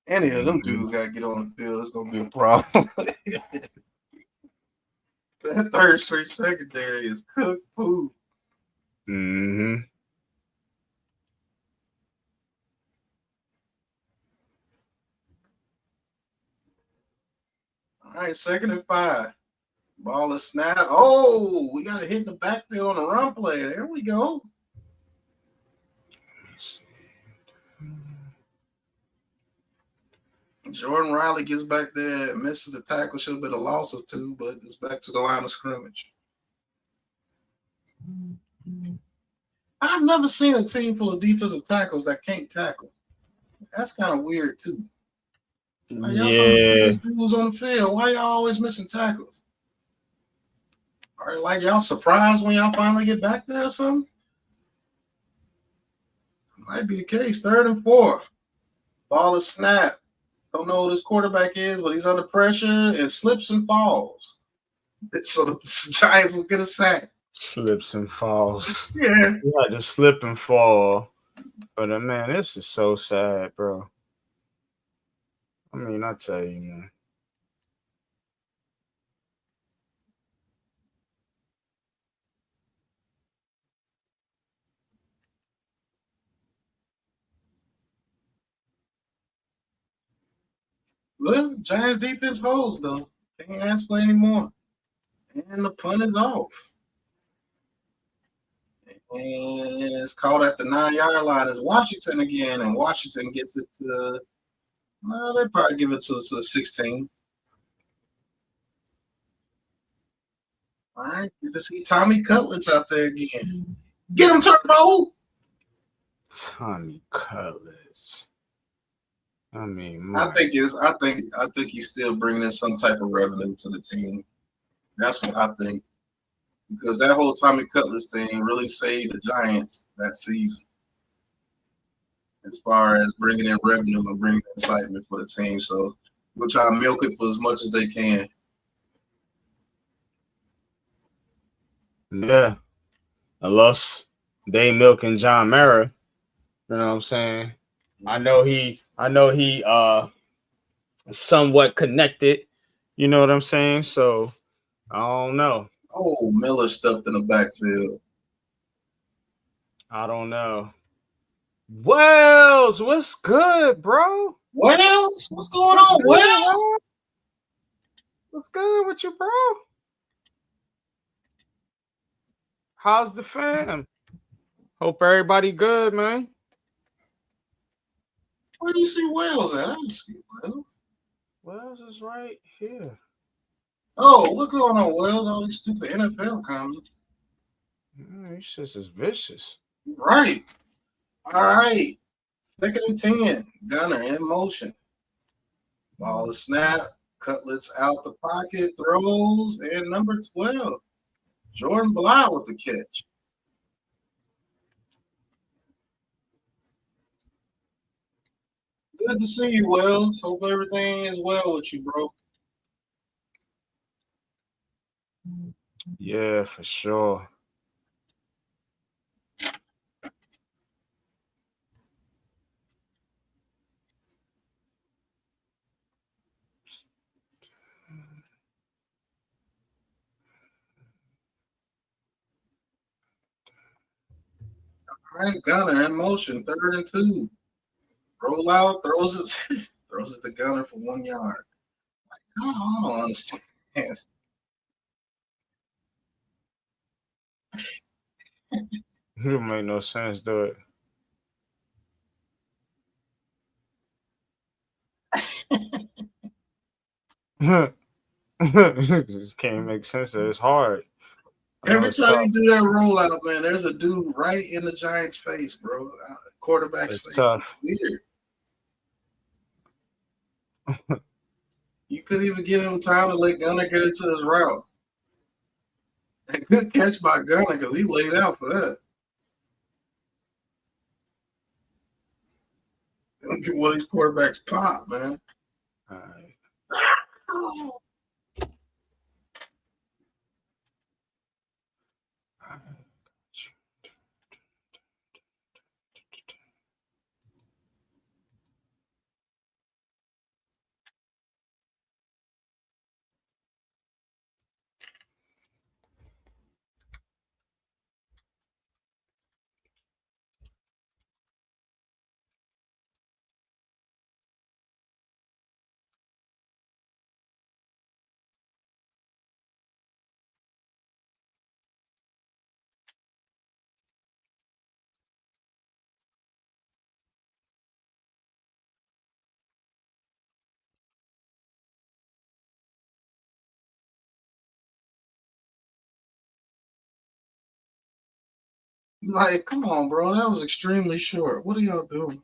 Any of them dudes got to get on the field. It's going to be a problem. That third string secondary is cooked food. Mm-hmm. All right, 2nd and 5. Ball is snap. Oh, we got a hit in the backfield on the run play. There we go. Jordan Riley gets back there and misses the tackle. Should have been a loss of 2, but it's back to the line of scrimmage. I've never seen a team full of defensive tackles that can't tackle. That's kind of weird, too. Like, y'all some of the biggest dudes on the field. Why y'all always missing tackles? Are like y'all surprised when y'all finally get back there or something? Might be the case. 3rd and 4. Ball is snapped. Don't know who this quarterback is, but he's under pressure and slips and falls. So the Giants will get a sack. Slips and falls. Yeah. You had to slip and fall. But man, this is so sad, bro. I mean, I tell you, man. Well, Giants defense holds, though. They can't ask for any more. And the punt is off. And it's caught at the 9-yard line. It's Washington again, and Washington gets it to, well, they probably give it to the 16. All right, good to see Tommy Cutlets out there again. Get him, Turbo! Tommy Cutlets. I mean, I think he's still bringing in some type of revenue to the team. That's what I think. Because that whole Tommy Cutlets thing really saved the Giants that season. As far as bringing in revenue and bringing excitement for the team. So we'll try to milk it for as much as they can. yeah. Unless they milking John Mara. You know what I'm saying? I know he is somewhat connected. You know what I'm saying? So I don't know. Oh, Miller stuffed in the backfield. I don't know. Wells, what's good, bro? Wells? What's going on, Wells? What's good with you, bro? How's the fam? Hope everybody good, man. Where do you see Wells at? I don't see Wells. Wells is right here. Oh, what's going on, Wells? All these stupid NFL comments. These shits is vicious. Right. All right. 2nd and 10. Gunner in motion. Ball is snapped. Cutlets out the pocket. Throws. And number 12. Jordan Blau with the catch. Good to see you, Wells. Hope everything is well with you, bro. Yeah, for sure. All right, Gunner in motion. 3rd and 2. Roll out, throws it to Gunner for 1 yard. I don't understand. It don't make no sense, do it? Just can't make sense. It's hard. Every time you do that rollout, man, there's a dude right in the Giants' face, bro. Quarterback's It's face. tough. It's weird. You couldn't even give him time to let Gunner get into his route. A good catch by Gunner because he laid out for that. They don't get one of these quarterbacks pop, man. All right. Like, come on, bro. That was extremely short. What are y'all doing?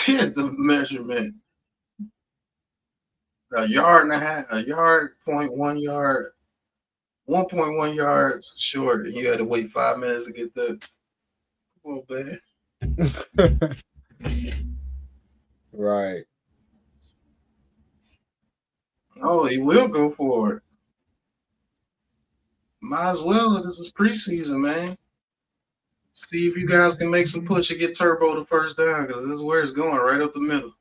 The measurement. A yard and a half, a yard, 0.1 yard, 1.1 yards short, and you had to wait 5 minutes to get the. Come on, man. Right. Oh, he will go for it. Might as well. This is preseason, man. See if you guys can make some push and get Turbo the first down, because this is where it's going, right up the middle.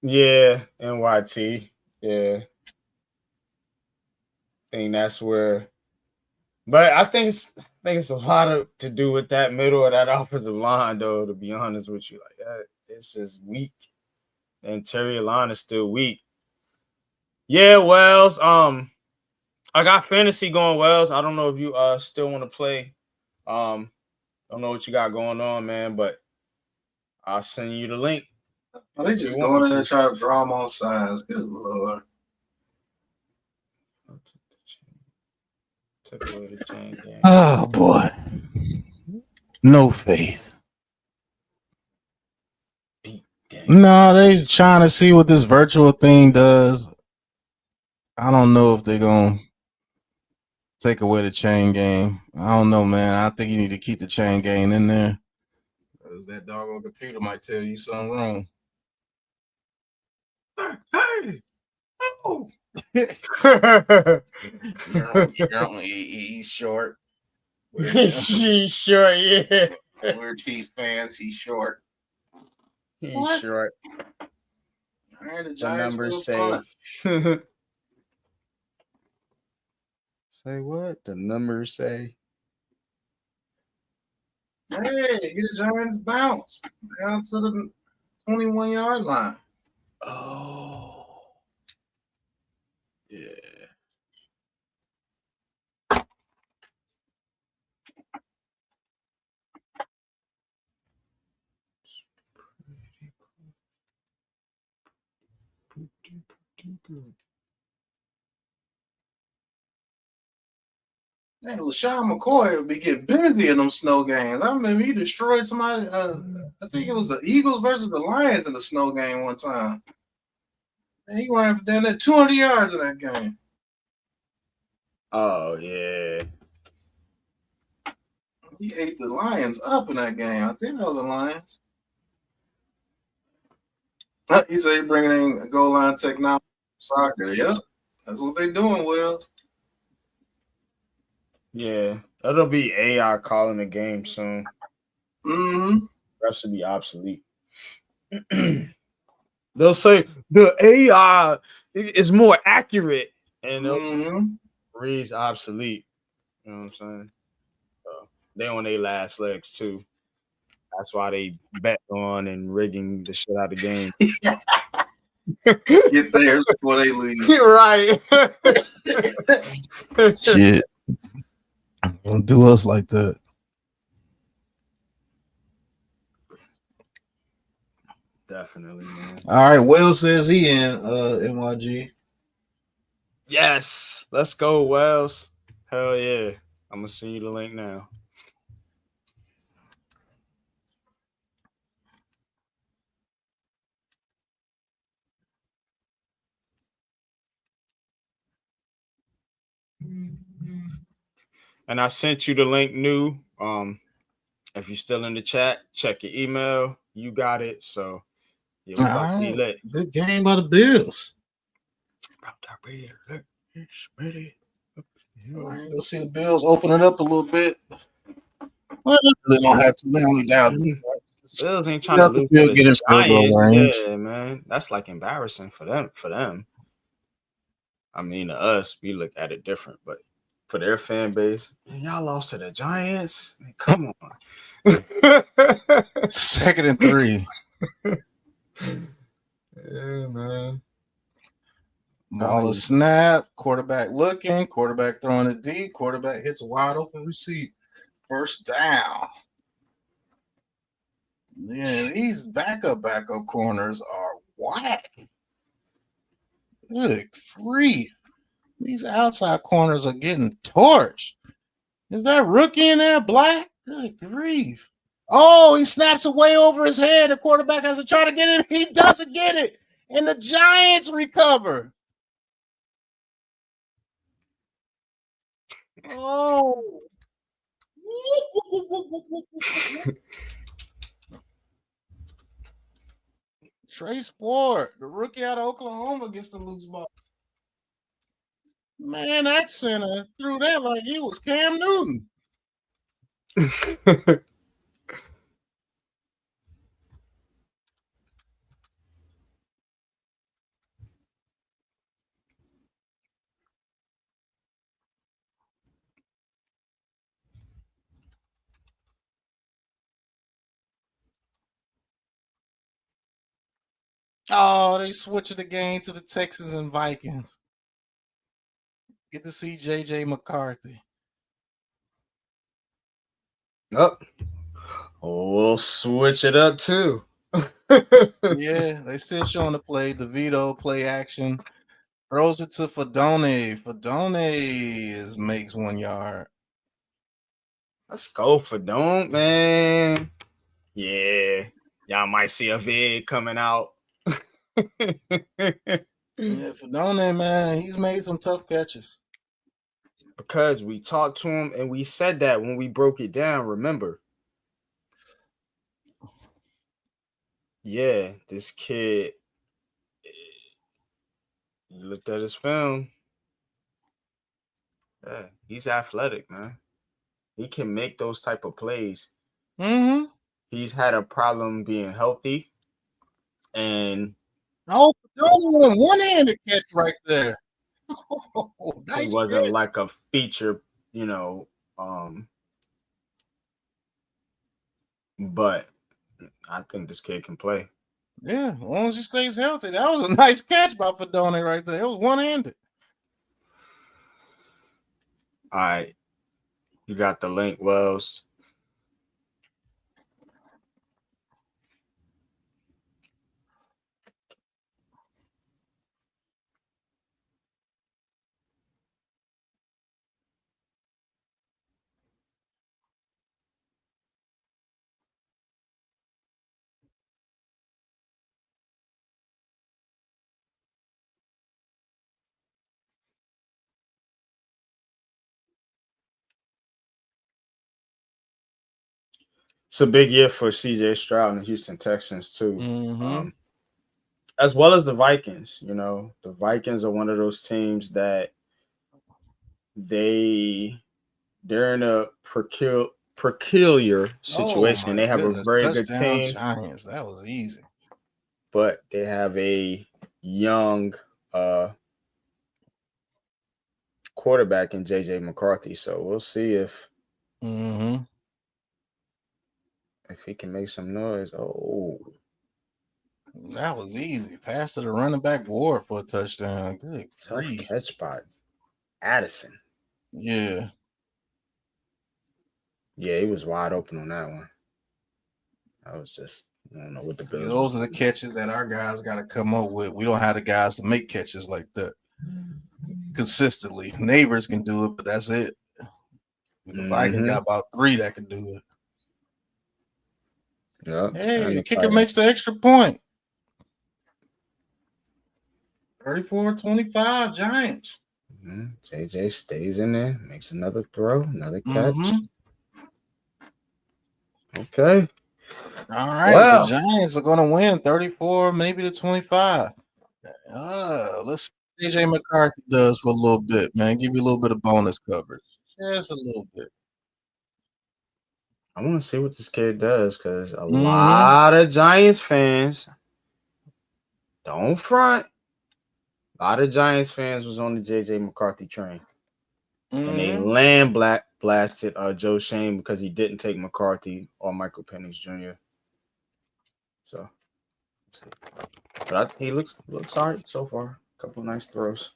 Yeah, NYT. Yeah. I think that's where. But I think it's a lot to do with that middle of that offensive line, though, to be honest with you. Like that, it's just weak. The interior line is still weak. Yeah, Wells. I got fantasy going, Wells. I don't know if you still want to play. Don't know what you got going on, man, but I'll send you the link. Oh, they just going in there trying to draw them on sides. Good Lord. Oh boy. No faith. No, they trying to see what this virtual thing does. I don't know if they're gonna take away the chain game. I don't know, man. I think you need to keep the chain game in there. Because that doggone computer might tell you something wrong. Hey! Oh! He's short. He's short, yeah. We're Chiefs fans. He's short. He's short. All right, the Giants numbers say. Say what? The numbers say. Hey, get the Giants bounce down to the 21-yard line. Oh. Yeah. Hey, LaShawn McCoy would be getting busy in them snow games. I remember he destroyed somebody. I think it was the Eagles versus the Lions in the snow game one time. And he ran for down there 200 yards in that game. Oh, yeah. He ate the Lions up in that game. I think that was the Lions. He said he bringing in goal line technology soccer. Yep, that's what they doing, Will. Yeah, that'll be AI calling the game soon. Mm-hmm. Refs will be obsolete. They'll say the AI is more accurate, and they'll reads obsolete. You know what I'm saying? So they on their last legs too. That's why they bet on and rigging the shit out of the game. Get theirs before they leave. Right. Shit. Don't do us like that. Definitely, man. All right, Will says he in NYG. Yes, let's go, Wells. Hell yeah. I'm gonna send you the link now. And I sent you the link new. If you're still in the chat, check your email. You got it. So yeah, we about to be lit. Good game by the Bills. All right, you'll see the Bills open it up a little bit. Well, they don't have to. They only down. Bills ain't trying You to have to lose still to get in the field goal Giants. range. Yeah, man. That's like embarrassing for them. I mean, to us, we look at it different, but for their fan base, man, y'all lost to the Giants. Man, come on. 2nd and 3. Yeah, man. Ball is snap. Quarterback looking. Quarterback throwing it deep. Quarterback hits a wide open receipt. First down. Yeah, these backup corners are whack. Good grief. These outside corners are getting torched. Is that rookie in there, Black? Good grief. Oh, he snaps it way over his head. The quarterback has to try to get it. He doesn't get it. And the Giants recover. Oh. Trey Sport, the rookie out of Oklahoma, gets the loose ball. Man, that center threw that like he was Cam Newton. Oh, they switched the game to the Texans and Vikings. Get to see JJ McCarthy. Oh, we'll switch it up too. Yeah, they still showing the play. DeVito play action. Throws it to Fedone. Fedone makes 1 yard. Let's go for Don't, man. Yeah. Y'all might see a vid coming out. Yeah, Fedone, man, he's made some tough catches. Because we talked to him and we said that when we broke it down, remember? Yeah, this kid, you looked at his film. Yeah, he's athletic, man. He can make those type of plays. Mm-hmm. He's had a problem being healthy. And oh, Fedone, one-handed catch right there. Oh, nice it wasn't catch. like a feature, but I think this kid can play. Yeah, as long as he stays healthy. That was a nice catch by Fedone right there. It was one-handed. All right. You got the link, Wells. It's a big year for CJ Stroud and the Houston Texans, too. Mm-hmm. As well as the Vikings. The Vikings are one of those teams that they're in a peculiar situation. They have a very good team. Giants. That was easy. But they have a young quarterback in JJ McCarthy. So we'll see if he can make some noise. Oh. That was easy. Pass to the running back Ward for a touchdown. Good Tough grief. catch by Addison. Yeah. Yeah, he was wide open on that one. I was just, I don't know what the Bills. Those are the catches that our guys got to come up with. We don't have the guys to make catches like that consistently. Neighbors can do it, but that's it. The Vikings got about 3 that can do it. Yep. Hey, the kicker makes the extra point. 34-25 Giants. JJ stays in there, makes another throw, another catch. Okay. All right. Well, the Giants are going to win 34, maybe to 25. Let's see what JJ McCarthy does for a little bit, man. Give you a little bit of bonus coverage. Just a little bit. I want to see what this kid does because a Mhm. lot of Giants fans don't front. A lot of Giants fans was on the JJ McCarthy train, and they Mhm. land blasted Joe Shane because he didn't take McCarthy or Michael Penix Jr. So, but he looks all right so far. A couple nice throws.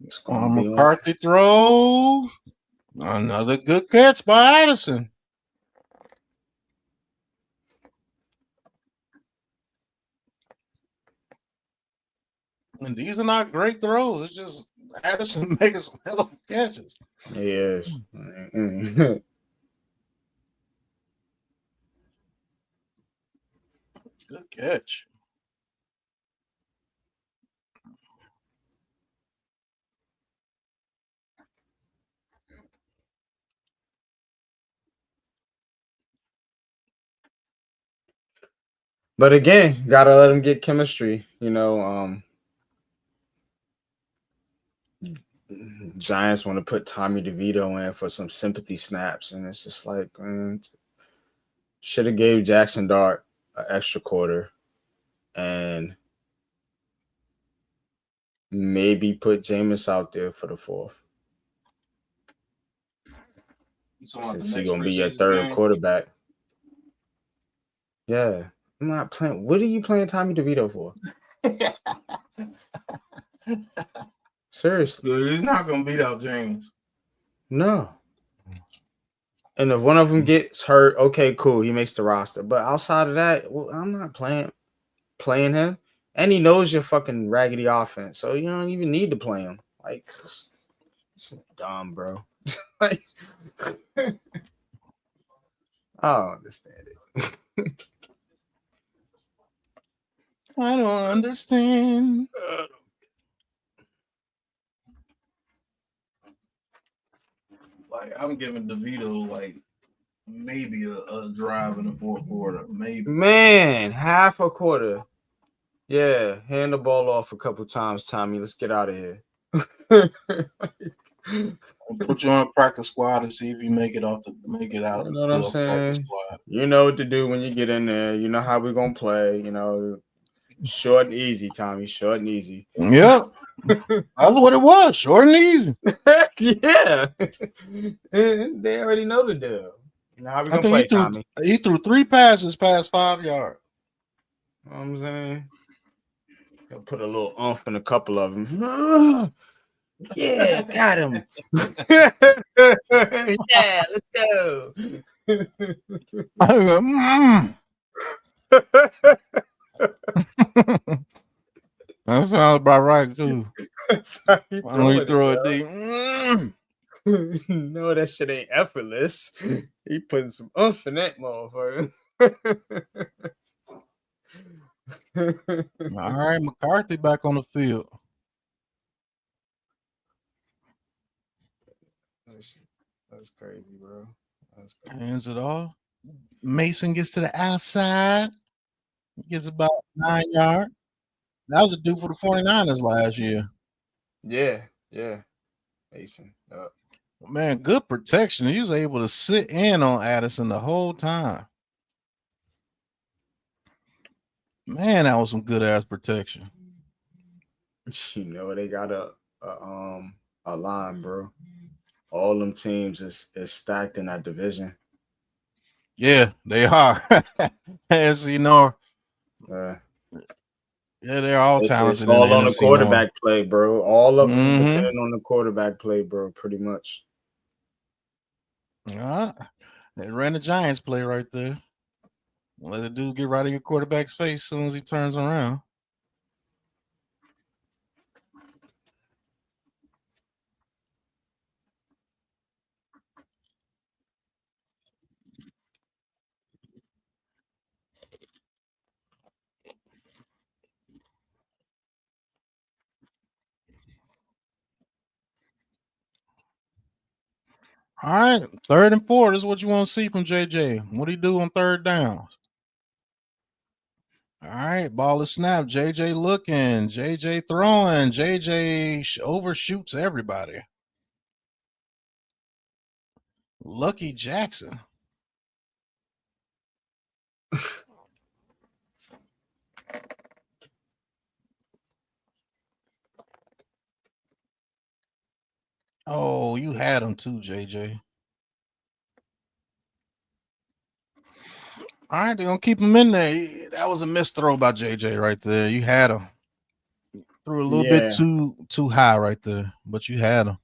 It's gonna be McCarthy throw. Another good catch by Addison. And these are not great throws. It's just Addison making some hell of catches. He is. Good catch. But again, gotta let him get chemistry. You know, Giants want to put Tommy DeVito in for some sympathy snaps, and it's just like, man, should have gave Jackson Dart an extra quarter, and maybe put Jameis out there for the fourth. Since he's gonna be your third quarterback. Yeah, I'm not playing. What are you playing Tommy DeVito for? Seriously, He's not gonna beat out James. no. And if one of them gets hurt, okay, cool, he makes the roster. But outside of that, well, I'm not playing him. And he knows your fucking raggedy offense, so you don't even need to play him. Like, it's dumb, bro. Like, I don't understand it. I don't understand. Like, I'm giving DeVito like maybe a drive in the fourth quarter. Maybe. Man, half a quarter. Yeah, hand the ball off a couple times, Tommy. Let's get out of here. I'll put you on a practice squad and see if you make it out. You know what I'm saying? You know what to do when you get in there. You know how we're gonna play. You know, short and easy, Tommy. Short and easy. Yep. That's what it was. Short and easy. Yeah. They already know the deal. You know how we gonna play, Tommy. He threw 3 passes past 5 yards. You know what I'm saying? He'll put a little oomph in a couple of them. Yeah, got him. Yeah, let's go. That sounds about right too. When you throw it deep. No, that shit ain't effortless. He putting some oomph in that motherfucker. All right, McCarthy back on the field. That's crazy, bro. That's crazy. Hands it off. Mason gets to the outside. Gets about 9 yards. That was a dude for the 49ers last year. Yeah. Mason. Man, good protection. He was able to sit in on Addison the whole time. Man, that was some good ass protection. You know they got a line, bro. All them teams is stacked in that division. Yeah, they are. As you know, yeah, they're all talented. It's all on the quarterback play, bro. All of them depend on the quarterback play, bro. Pretty much. They ran the Giants play right there. Let the dude get right in your quarterback's face as soon as he turns around. All right, 3rd and 4. This is what you want to see from JJ. What do you do on 3rd downs? All right, ball is snapped. JJ looking, JJ throwing, JJ overshoots everybody. Lucky Jackson. Oh, you had him too, JJ. All right, they're gonna keep him in there. That was a missed throw by JJ right there. You had him. Threw a little bit too high right there, but you had him.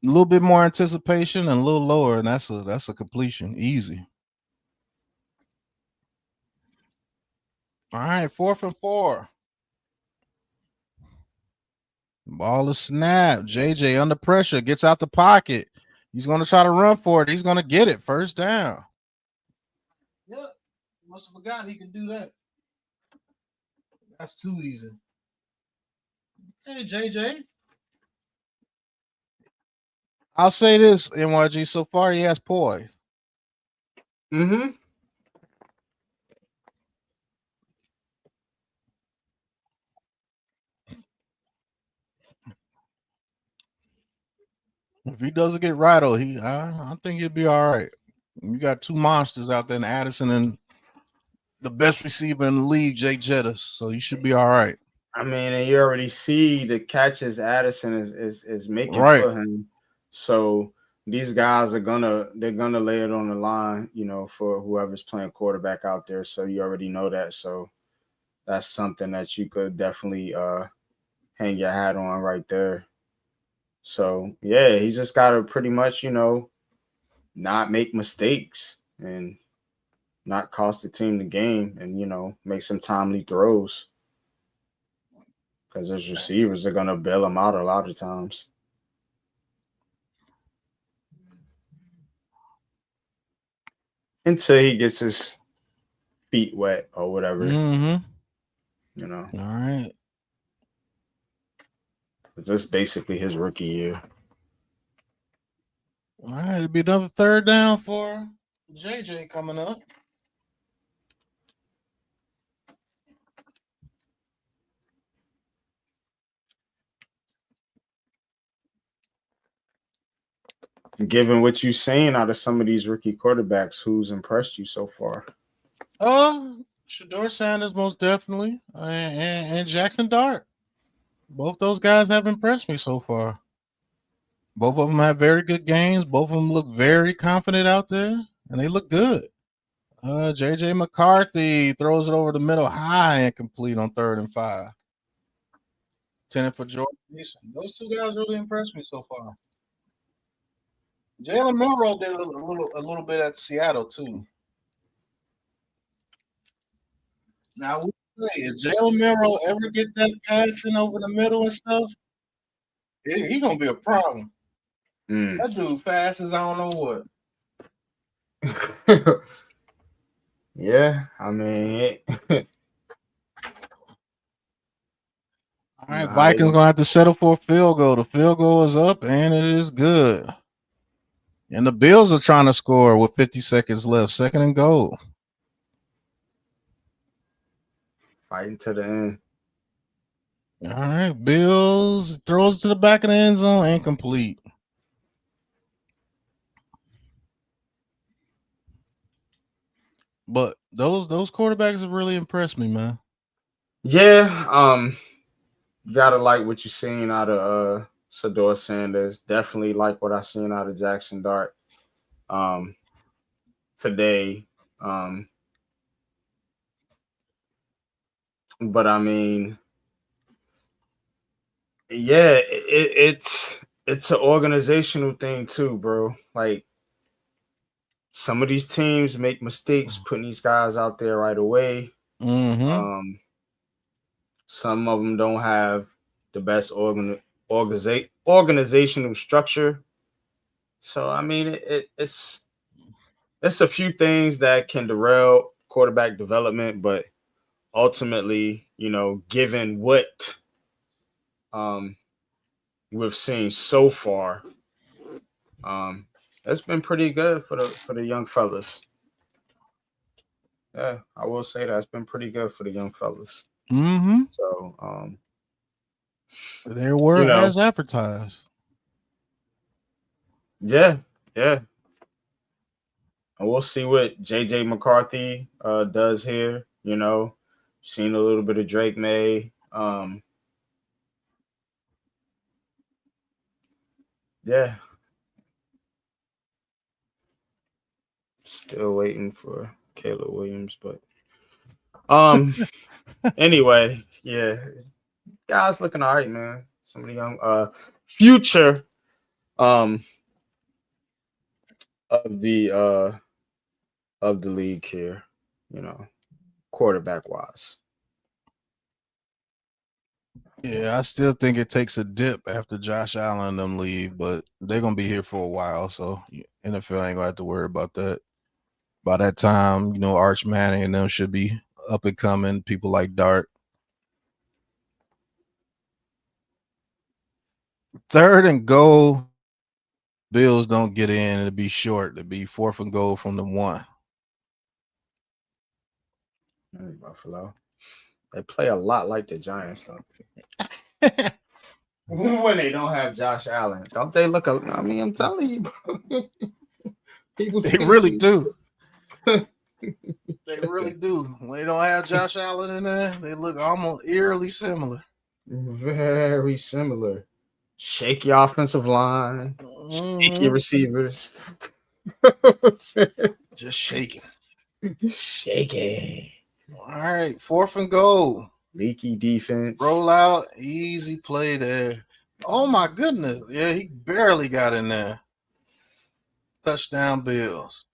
A little bit more anticipation and a little lower, and that's a completion. Easy. All right, 4th and 4. Ball is snapped. JJ under pressure, gets out the pocket. He's going to try to run for it. He's going to get it. First down. Yep. Must have forgotten he could do that. That's too easy. Hey, JJ. I'll say this, NYG, so far he has poise. Mm-hmm. If he doesn't get rattled, I think he'll be all right. You got two monsters out there in Addison and the best receiver in the league, Jake Jettis. So you should be all right. I mean, and you already see the catches Addison is making Right. for him. So these guys they're gonna lay it on the line, for whoever's playing quarterback out there. So you already know that. So that's something that you could definitely hang your hat on right there. So yeah, he's just gotta pretty much, not make mistakes and not cost the team the game and make some timely throws. Because his receivers are going to bail him out a lot of times. Until he gets his feet wet or whatever. Mm-hmm. All right. This is basically his rookie year. All right. It'll be another 3rd down for JJ coming up. Given what you've seen out of some of these rookie quarterbacks, who's impressed you so far? Shedeur Sanders most definitely, and Jackson Dart. Both those guys have impressed me so far. Both of them have very good games. Both of them look very confident out there, and they look good. JJ McCarthy throws it over the middle high and complete on 3rd and 5. 10 for Jordan Mason. Those two guys really impressed me so far. Jalen Milroe did a little bit at Seattle too. Now, if Jalen Milroe ever get that passing over the middle and stuff, he's gonna be a problem. That dude passes, I don't know what. Yeah, I mean. All right, Vikings gonna have to settle for a field goal. The field goal is up and it is good. And the Bills are trying to score with 50 seconds left. 2nd and goal. Fighting to the end. All right, Bills throws to the back of the end zone, incomplete. But those quarterbacks have really impressed me, man. Yeah, you gotta like what you're seeing out of Shedeur Sanders. Definitely like what I seen out of Jackson Dart today. But I mean, yeah, it's an organizational thing too, bro. Like some of these teams make mistakes putting these guys out there right away. Mm-hmm. Some of them don't have the best organizational structure. So I mean, it's a few things that can derail quarterback development, but ultimately, given what we've seen so far, it's been pretty good for the young fellas. Yeah, I will say that's been pretty good for the young fellas. Mm-hmm. So, They were you know. as advertised. Yeah. And we'll see what JJ McCarthy does here. You know, seen a little bit of Drake May. Yeah. Still waiting for Caleb Williams, but anyway, yeah. Guys looking all right, man. Some of the young future of the league here, you know, quarterback wise. Yeah, I still think it takes a dip after Josh Allen and them leave, but they're gonna be here for a while, so NFL ain't gonna have to worry about that. By that time, you know, Arch Manning and them should be up and coming. People like Dart. 3rd and goal. Bills don't get in. It'll be short. It'll be 4th and goal from the 1. Buffalo. They play a lot like the Giants, though. When they don't have Josh Allen, don't they look? I mean, I'm telling you, bro. They really do. They really do. When they don't have Josh Allen in there, they look almost eerily similar. Very similar. Shaky offensive line, shaky receivers. Just shaking. Shaky. All right, 4th and goal. Leaky defense. Roll out, easy play there. Oh my goodness. Yeah, he barely got in there. Touchdown Bills.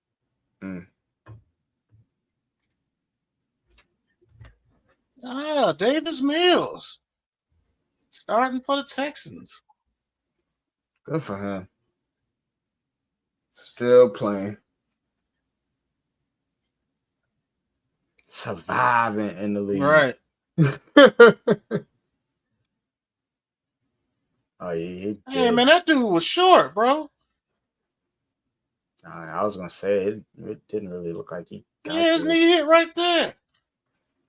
Davis Mills. Starting for the Texans. Good for him. Still playing. Surviving in the league. Right. Oh, yeah. Hey, man, that dude was short, bro. I was going to say, it didn't really look like he got his knee hit right there.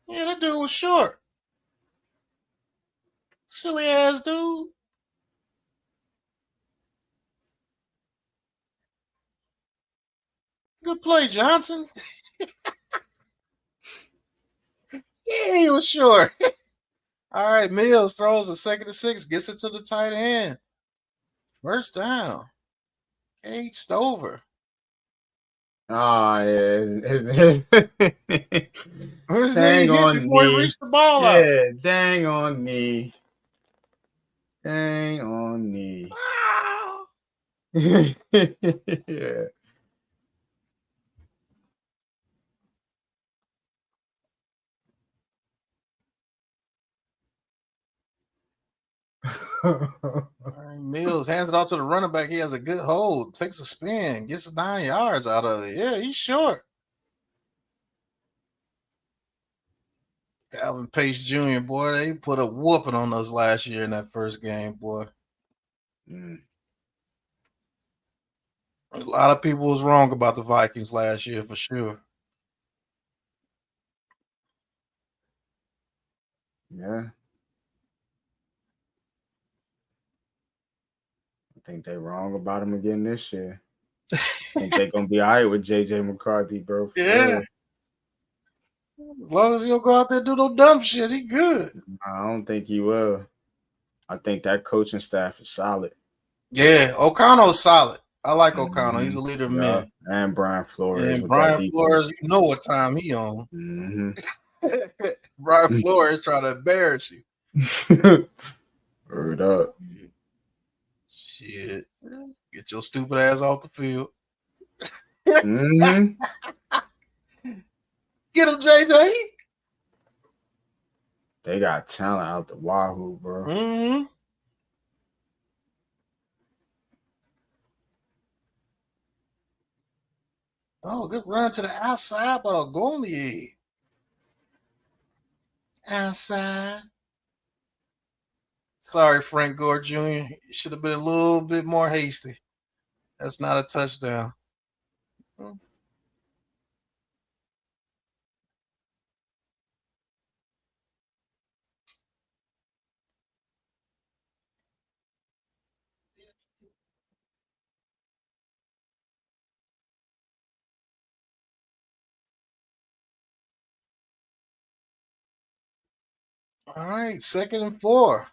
Yeah, that dude was short. Silly ass dude. Good play, Johnson. Yeah, he was short. All right, Mills throws a 2nd and 6, gets it to the tight end. 1st down. Cade Stover. Oh, yeah. His knee hit before he reached the ball out. Yeah, dang on me. Dang on me. Yeah. Mills hands it off to the running back. He has a good hold, takes a spin, gets 9 yards out of it. Yeah, he's short. Alvin Pace Jr., boy, they put a whooping on us last year in that first game, boy. A lot of people was wrong about the Vikings last year for sure. Yeah. I think they're wrong about him again this year. I think they're going to be all right with JJ McCarthy, bro. Yeah. As long as he don't go out there and do no dumb shit, he good. I don't think he will. I think that coaching staff is solid. Yeah, O'Connell's solid. I like O'Connell. He's a leader of men. And Brian Flores. And Brian Flores, you know what time he on. Mm-hmm. Brian Flores trying to embarrass you. Word up. Shit. Get your stupid ass off the field. Mm-hmm. Get him, JJ. They got talent out the wahoo, bro. Mm-hmm. Oh, good run to the outside, but Ogolier. Outside. Sorry, Frank Gore Jr. You should have been a little bit more hasty. That's not a touchdown. All right, 2nd and 4.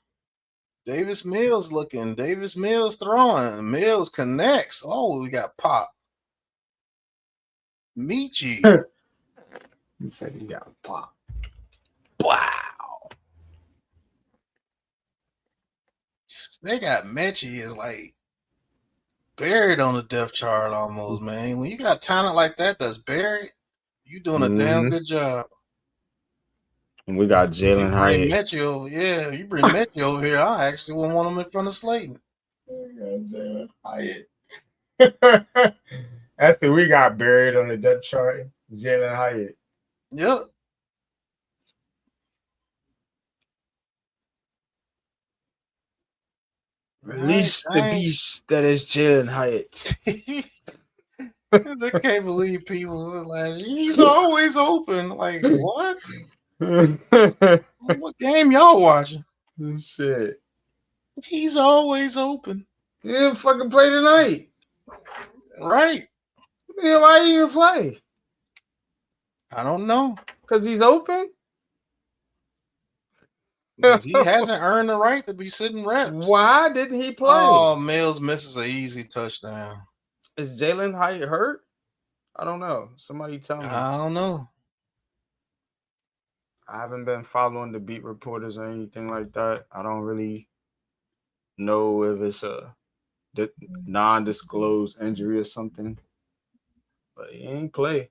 Davis Mills looking. Davis Mills throwing. Mills connects. Oh, we got Pop. Michi. He said he got pop. Wow. They got Mechie is like buried on the depth chart almost, man. When you got talent like that that's buried, you doing a damn good job. And we got You Jalen bring Hyatt. Mechie over, you bring Mechie over here. I actually wouldn't want him in front of Slayton. Jalen Hyatt. That's who we got buried on the depth chart. Jalen Hyatt. Yep. Release the beast that is Jalen Hyatt. I can't believe people are like, he's always open. Like, what? What game y'all watching? Shit. He's always open. You didn't fucking play tonight. Right. Yeah, why you even play? I don't know. Because he's open? Because he hasn't earned the right to be sitting reps. Why didn't he play? Oh, Mills misses an easy touchdown. Is Jalen Hyatt hurt? I don't know. Somebody tell me. I don't know. I haven't been following the beat reporters or anything like that. I don't really know if it's a non-disclosed injury or something. But he ain't play.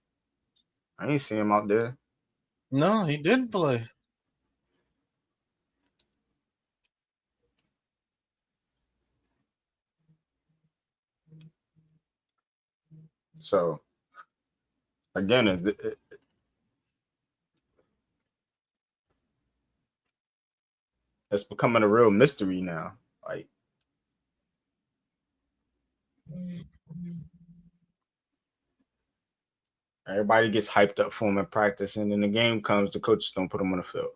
I ain't see him out there. No, he didn't play. So, again, it's becoming a real mystery now. Like, everybody gets hyped up for him in practice, and then the game comes, the coaches don't put him on the field.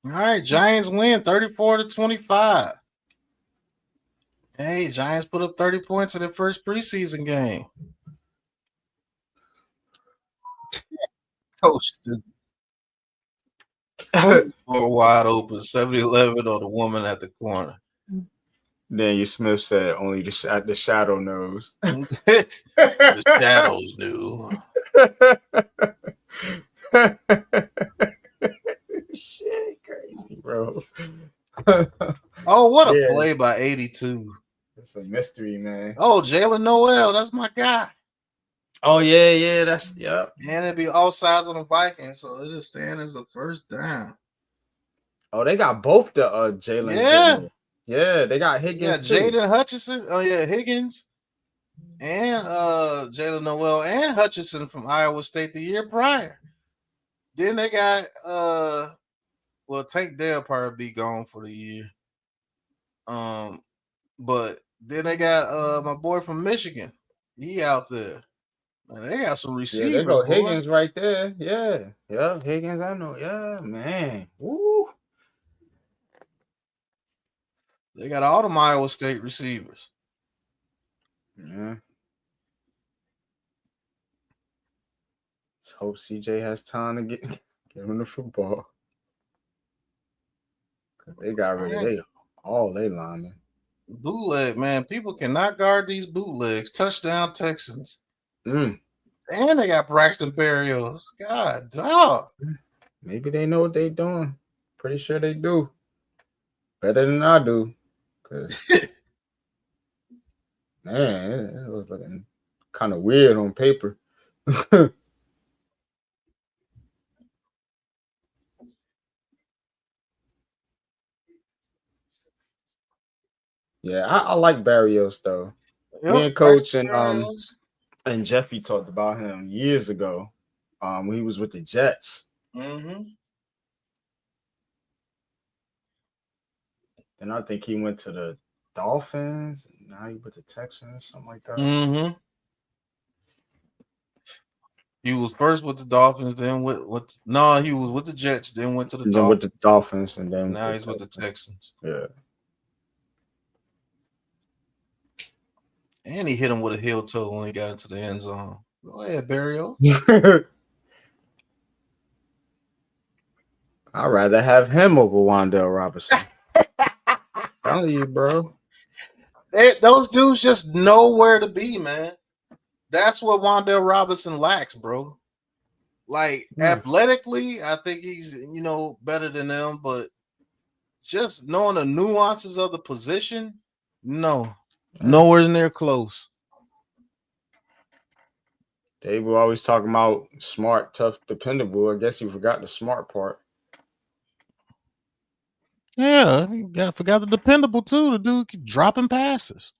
All right, Giants win 34-25. Hey, Giants put up 30 points in their first preseason game. Coach, wide open, 70-11 on the woman at the corner. Daniel Smith said only the shadow knows. The shadows knew. Shit, crazy, bro. Oh, what a play by 82. It's a mystery, man. Oh, Jalen Noel, that's my guy. Oh, yeah, that's, yep. And it'd be all sides on the Vikings, so it'll stand as a first down. Oh, they got both the Jalen. Yeah. Yeah, they got Higgins. Yeah, Jaden Hutchinson. Oh, yeah, Higgins. And Jalen Noel and Hutchinson from Iowa State the year prior. Then they got Tank Dell probably be gone for the year. But then they got my boy from Michigan. He out there. Man, they got some receivers. Yeah, they go Higgins right there. Yeah, Higgins. I know. Yeah, man. Woo. They got all them Iowa State receivers. Yeah. Let's hope CJ has time to get him the football. They got rid of all they linemen. Bootleg, man. People cannot guard these bootlegs. Touchdown Texans. And they got Braxton Berrios. God, dog. Maybe they know what they're doing. Pretty sure they do. Better than I do. Cause man, it was looking kind of weird on paper. Yeah, I like Barrios though. Yep, Me and Coach and Jeffy talked about him years ago when he was with the Jets. Mm-hmm. And I think he went to the Dolphins. And now he with the Texans, something like that. Mm-hmm. He was first with the Dolphins, then he was with the Jets, then went to the Dolphins. Then with the Dolphins, and then now he's with the Texans. Yeah. And he hit him with a heel toe when he got into the end zone. Go ahead, Barrio. I'd rather have him over Wandale Robinson. Telling you, bro. Those dudes just know where to be, man. That's what Wandale Robinson lacks, bro. Like athletically, I think he's better than them, but just knowing the nuances of the position, nowhere near close. They were always talking about smart, tough, dependable. I guess you forgot the smart part. Yeah, forgot the dependable too. The dude keep dropping passes.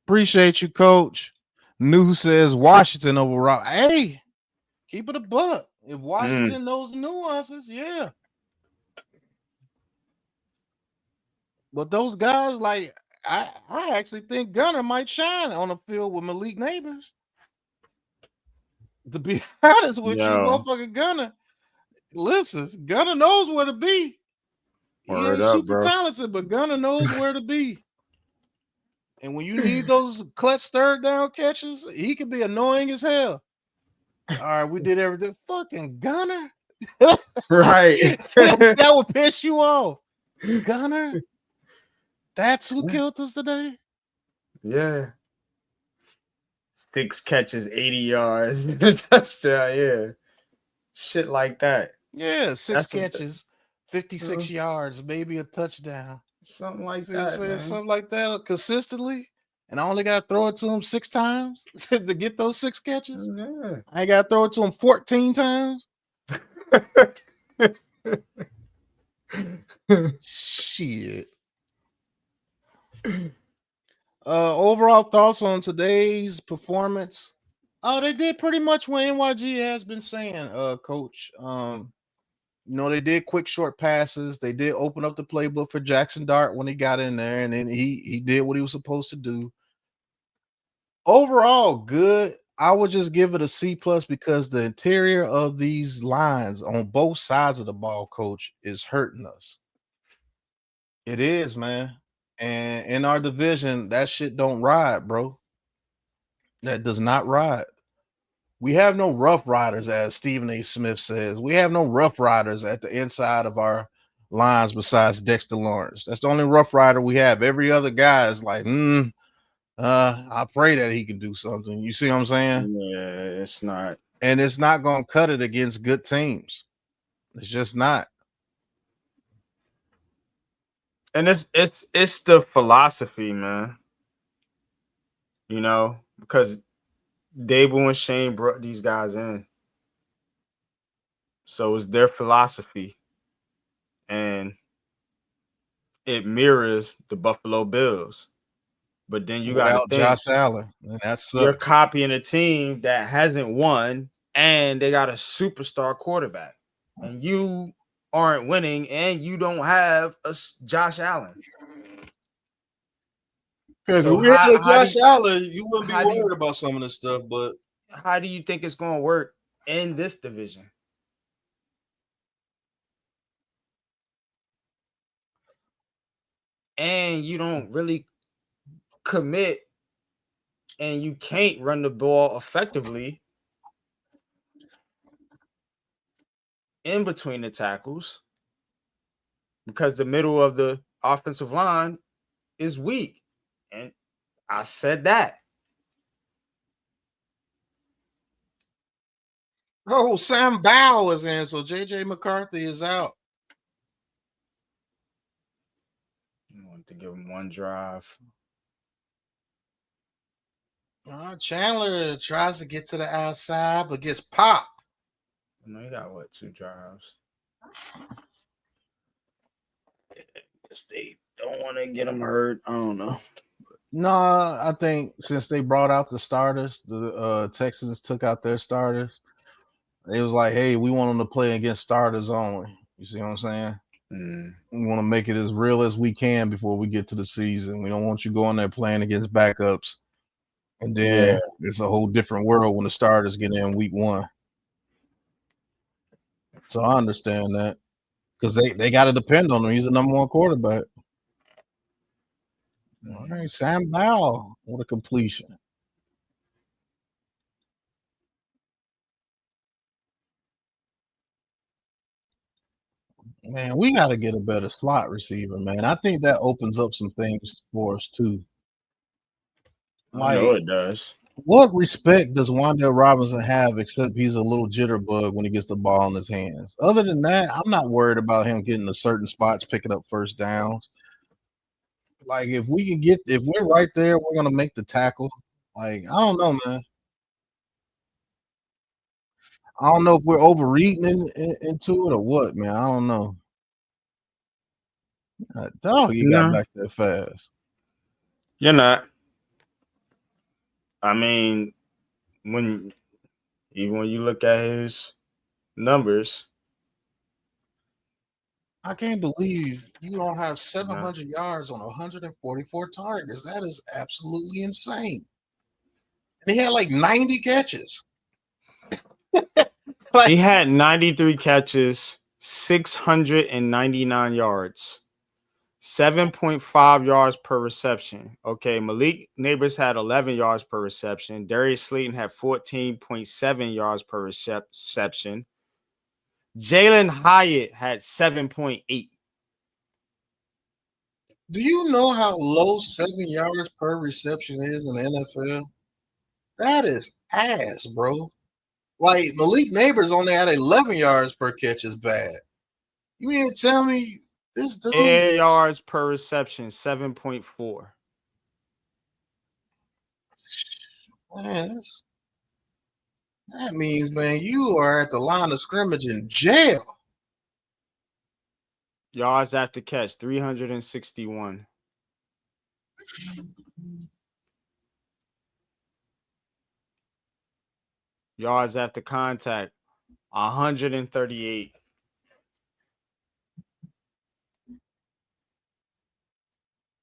Appreciate you, Coach. New says Washington over Rock. Hey, keep it a buck. If Washington knows the nuances, yeah. But those guys, like, I actually think Gunner might shine on the field with Malik Neighbors. To be honest with you, motherfucking Gunner. Listen, Gunner knows where to be. He ain't super talented, but Gunner knows where to be. And when you need those clutch third down catches, he can be annoying as hell. All right, we did everything. Fucking Gunner. Right. That would piss you off. Gunner. That's who killed us today. Yeah. 6 catches, 80 yards, touchdown. Yeah. Shit like that. Yeah, 6 catches, 56 yards, maybe a touchdown. Something like that. Man. Something like that consistently. And I only got to throw it to him 6 times to get those 6 catches. Yeah. I got to throw it to him 14 times. Shit. Overall thoughts on today's performance. They did pretty much what NYG has been saying, Coach. They did quick short passes. They did open up the playbook for Jackson Dart when he got in there, and then he did what he was supposed to do. Overall, good. I would just give it a C+ because the interior of these lines on both sides of the ball, Coach, is hurting us. It is, man. And in our division, that shit don't ride, bro. That does not ride. We have no rough riders, as Stephen A. Smith says. We have no rough riders at the inside of our lines besides Dexter Lawrence. That's the only rough rider we have. Every other guy is like, I pray that he can do something. You see what I'm saying? Yeah, it's not. And it's not going to cut it against good teams. It's just not. And it's the philosophy, man. Because Dable and Shane brought these guys in. So it's their philosophy. And it mirrors the Buffalo Bills. But then you got to think Josh Allen. And that's you're copying a team that hasn't won and they got a superstar quarterback. And you aren't winning and you don't have a Josh Allen. Because if we had Josh Allen, you wouldn't be worried about some of this stuff. But how do you think it's going to work in this division? And you don't really commit and you can't run the ball effectively in between the tackles because the middle of the offensive line is weak. And I said that. Oh, Sam Bow is in, so JJ McCarthy is out. I want to give him one drive. Chandler tries to get to the outside, but gets popped. No, he got 2 drives? Guess they don't want to get him hurt. I don't know. No, I think since they brought out the starters, the Texans took out their starters. It was like, hey, we want them to play against starters only. You see what I'm saying? We want to make it as real as we can before we get to the season. We don't want you going there playing against backups. And then it's a whole different world when the starters get in week 1. So I understand that because they got to depend on him. He's the number 1 quarterback. All right, Sam Bowell with a completion. Man, we got to get a better slot receiver, man. I think that opens up some things for us too. I know it does. What respect does Wandale Robinson have except he's a little jitterbug when he gets the ball in his hands? Other than that, I'm not worried about him getting to certain spots, picking up first downs. Like if we're right there, we're gonna make the tackle. Like I don't know, man. I don't know if we're overreading into it or what, man. I don't know. Dog, you got back there fast. You're not. I mean, even when you look at his numbers, I can't believe you don't have 700 yards on 144 targets. That is absolutely insane. And he had like 90 catches. he had 93 catches, 699 yards, 7.5 yards per reception. Okay, Malik Neighbors had 11 yards per reception. Darius Slayton had 14.7 yards per reception. Jalen Hyatt had 7.8. Do you know how low 7 yards per reception is in the NFL? That is ass, bro. Like Malik Neighbors only had 11 yards per catch is bad. You mean to tell me this dude Air yards per reception, 7.4. Man, that means, man, you are at the line of scrimmage in jail. Yards after catch, 361. Yards after contact, 138.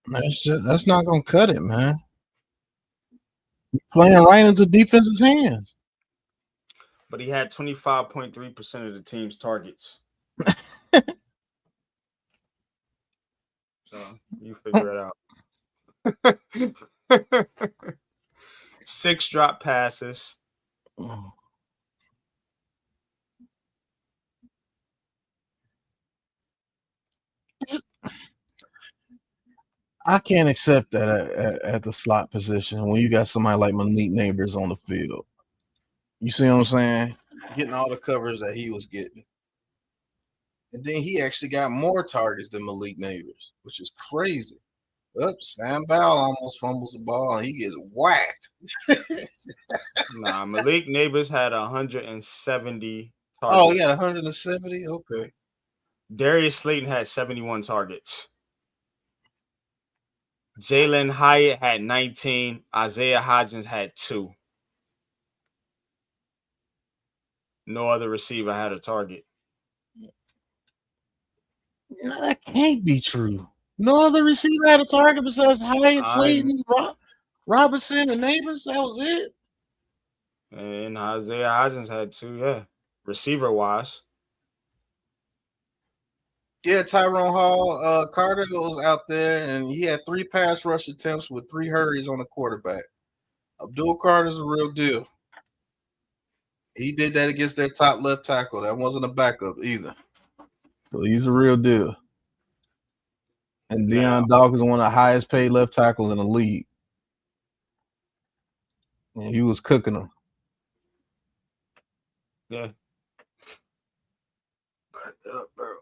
That's not gonna cut it, man. You're playing right into defense's hands. But he had 25.3% of the team's targets. So you figure it out. 6 drop passes. I can't accept that at the slot position when you got somebody like Malik Neighbors on the field. You see what I'm saying? Getting all the covers that he was getting. And then he actually got more targets than Malik Neighbors, which is crazy. Sam Bowell almost fumbles the ball and he gets whacked. Nah, Malik Neighbors had 170 targets. Oh, he had 170? Okay. Darius Slayton had 71 targets. Jalen Hyatt had 19. Isaiah Hodgins had 2. No other receiver had a target. No, that can't be true. No other receiver had a target besides Hyatt, Slayton, Robinson, and Neighbors. That was it. And Isaiah Hodgins had 2, yeah. Receiver-wise. Yeah, Tyrone Hall, Carter was out there, and he had 3 pass rush attempts with 3 hurries on the quarterback. Abdul Carter's a real deal. He did that against their top left tackle. That wasn't a backup either. So he's a real deal. And Deion Dawkins is one of the highest paid left tackles in the league. And he was cooking them. Yeah. Bro.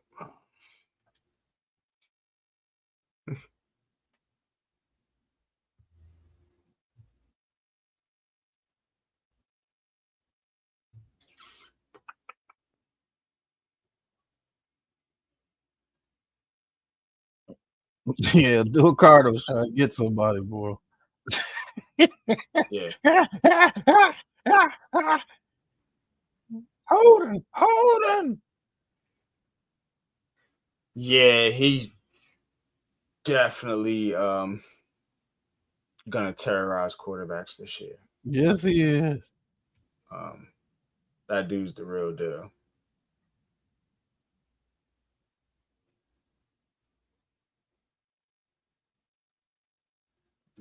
Yeah, Abdul Carter was trying to get somebody, boy. Yeah. Hold him. Yeah, he's definitely gonna terrorize quarterbacks this year. Yes, he is. That dude's the real deal.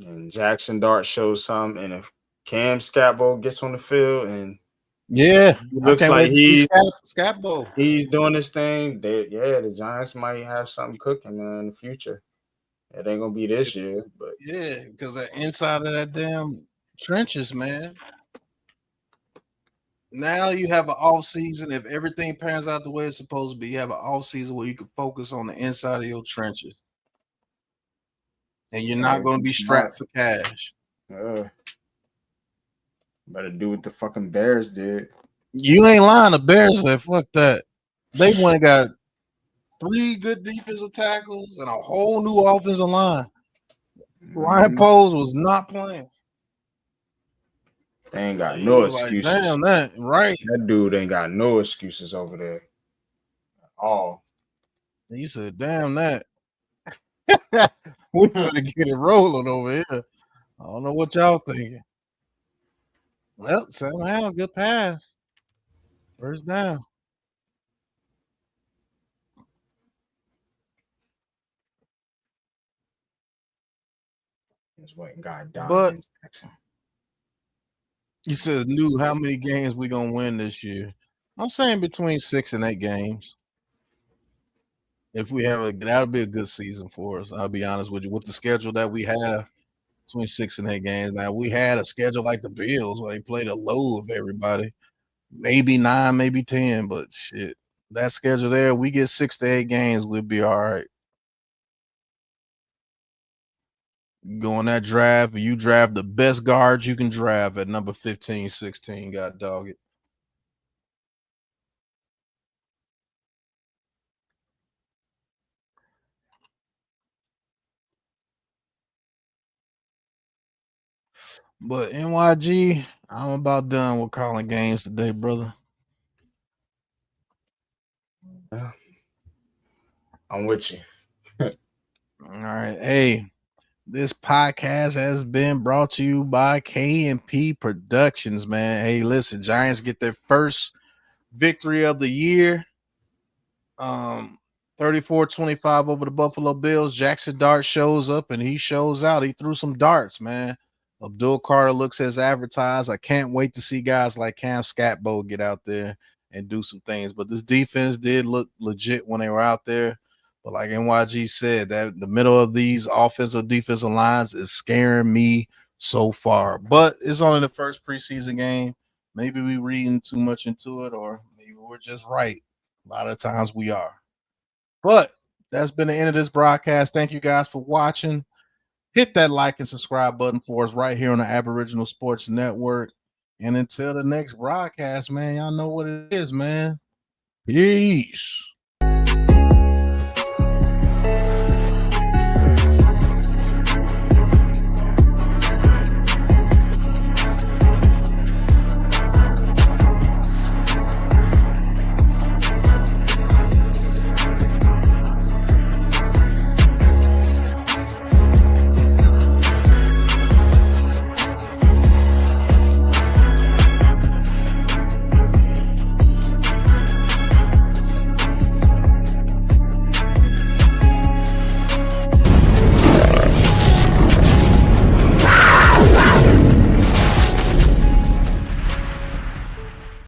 And Jackson Dart shows some, and if Cam Scatbo gets on the field and Yeah, he I looks can't like wait to see Scapbo. he's doing this thing, the Giants might have something cooking, man, in the future. It ain't gonna be this year, but Yeah, because the inside of that damn trenches, man. Now you have an off season. If everything pans out the way it's supposed to be, you have an off season where you can focus on the inside of your trenches, and you're not going to be strapped for cash. Better do what the fucking Bears did. You ain't lying. The Bears said, "Fuck that." They went and got 3 good defensive tackles and a whole new offensive line. Ryan Poles was not playing. They ain't got no excuses. Like, damn that, right? That dude ain't got no excuses over there at all. He said, "Damn that." We better get it rolling over here. I don't know what y'all thinking. Well, somehow good pass. First down. That's what got down. But you said knew how many games we gonna win this year. I'm saying between 6 and 8 games. If we have that'll be a good season for us. I'll be honest with you. With the schedule that we have, between 6 and 8 games. Now we had a schedule like the Bills where they played a low of everybody. Maybe 9, maybe 10, but shit. That schedule there, we get 6 to 8 games, we'll be all right. Go on that draft, you draft the best guards you can draft at number 15, 16. God dog it. But NYG, I'm about done with calling games today, brother. I'm with you. All right. Hey, this podcast has been brought to you by K&P Productions, man. Hey, listen, Giants get their first victory of the year. 34-25 over the Buffalo Bills. Jackson Dart shows up and he shows out. He threw some darts, man. Abdul Carter looks as advertised. I can't wait to see guys like Cam Scatbo get out there and do some things. But this defense did look legit when they were out there. But like NYG said, that the middle of these offensive defensive lines is scaring me so far. But it's only the first preseason game. Maybe we reading too much into it, or maybe we're just right. A lot of times we are. But that's been the end of this broadcast. Thank you guys for watching. Hit that like and subscribe button for us right here on the Aboriginal Sports Network. And until the next broadcast, man, y'all know what it is, man. Peace.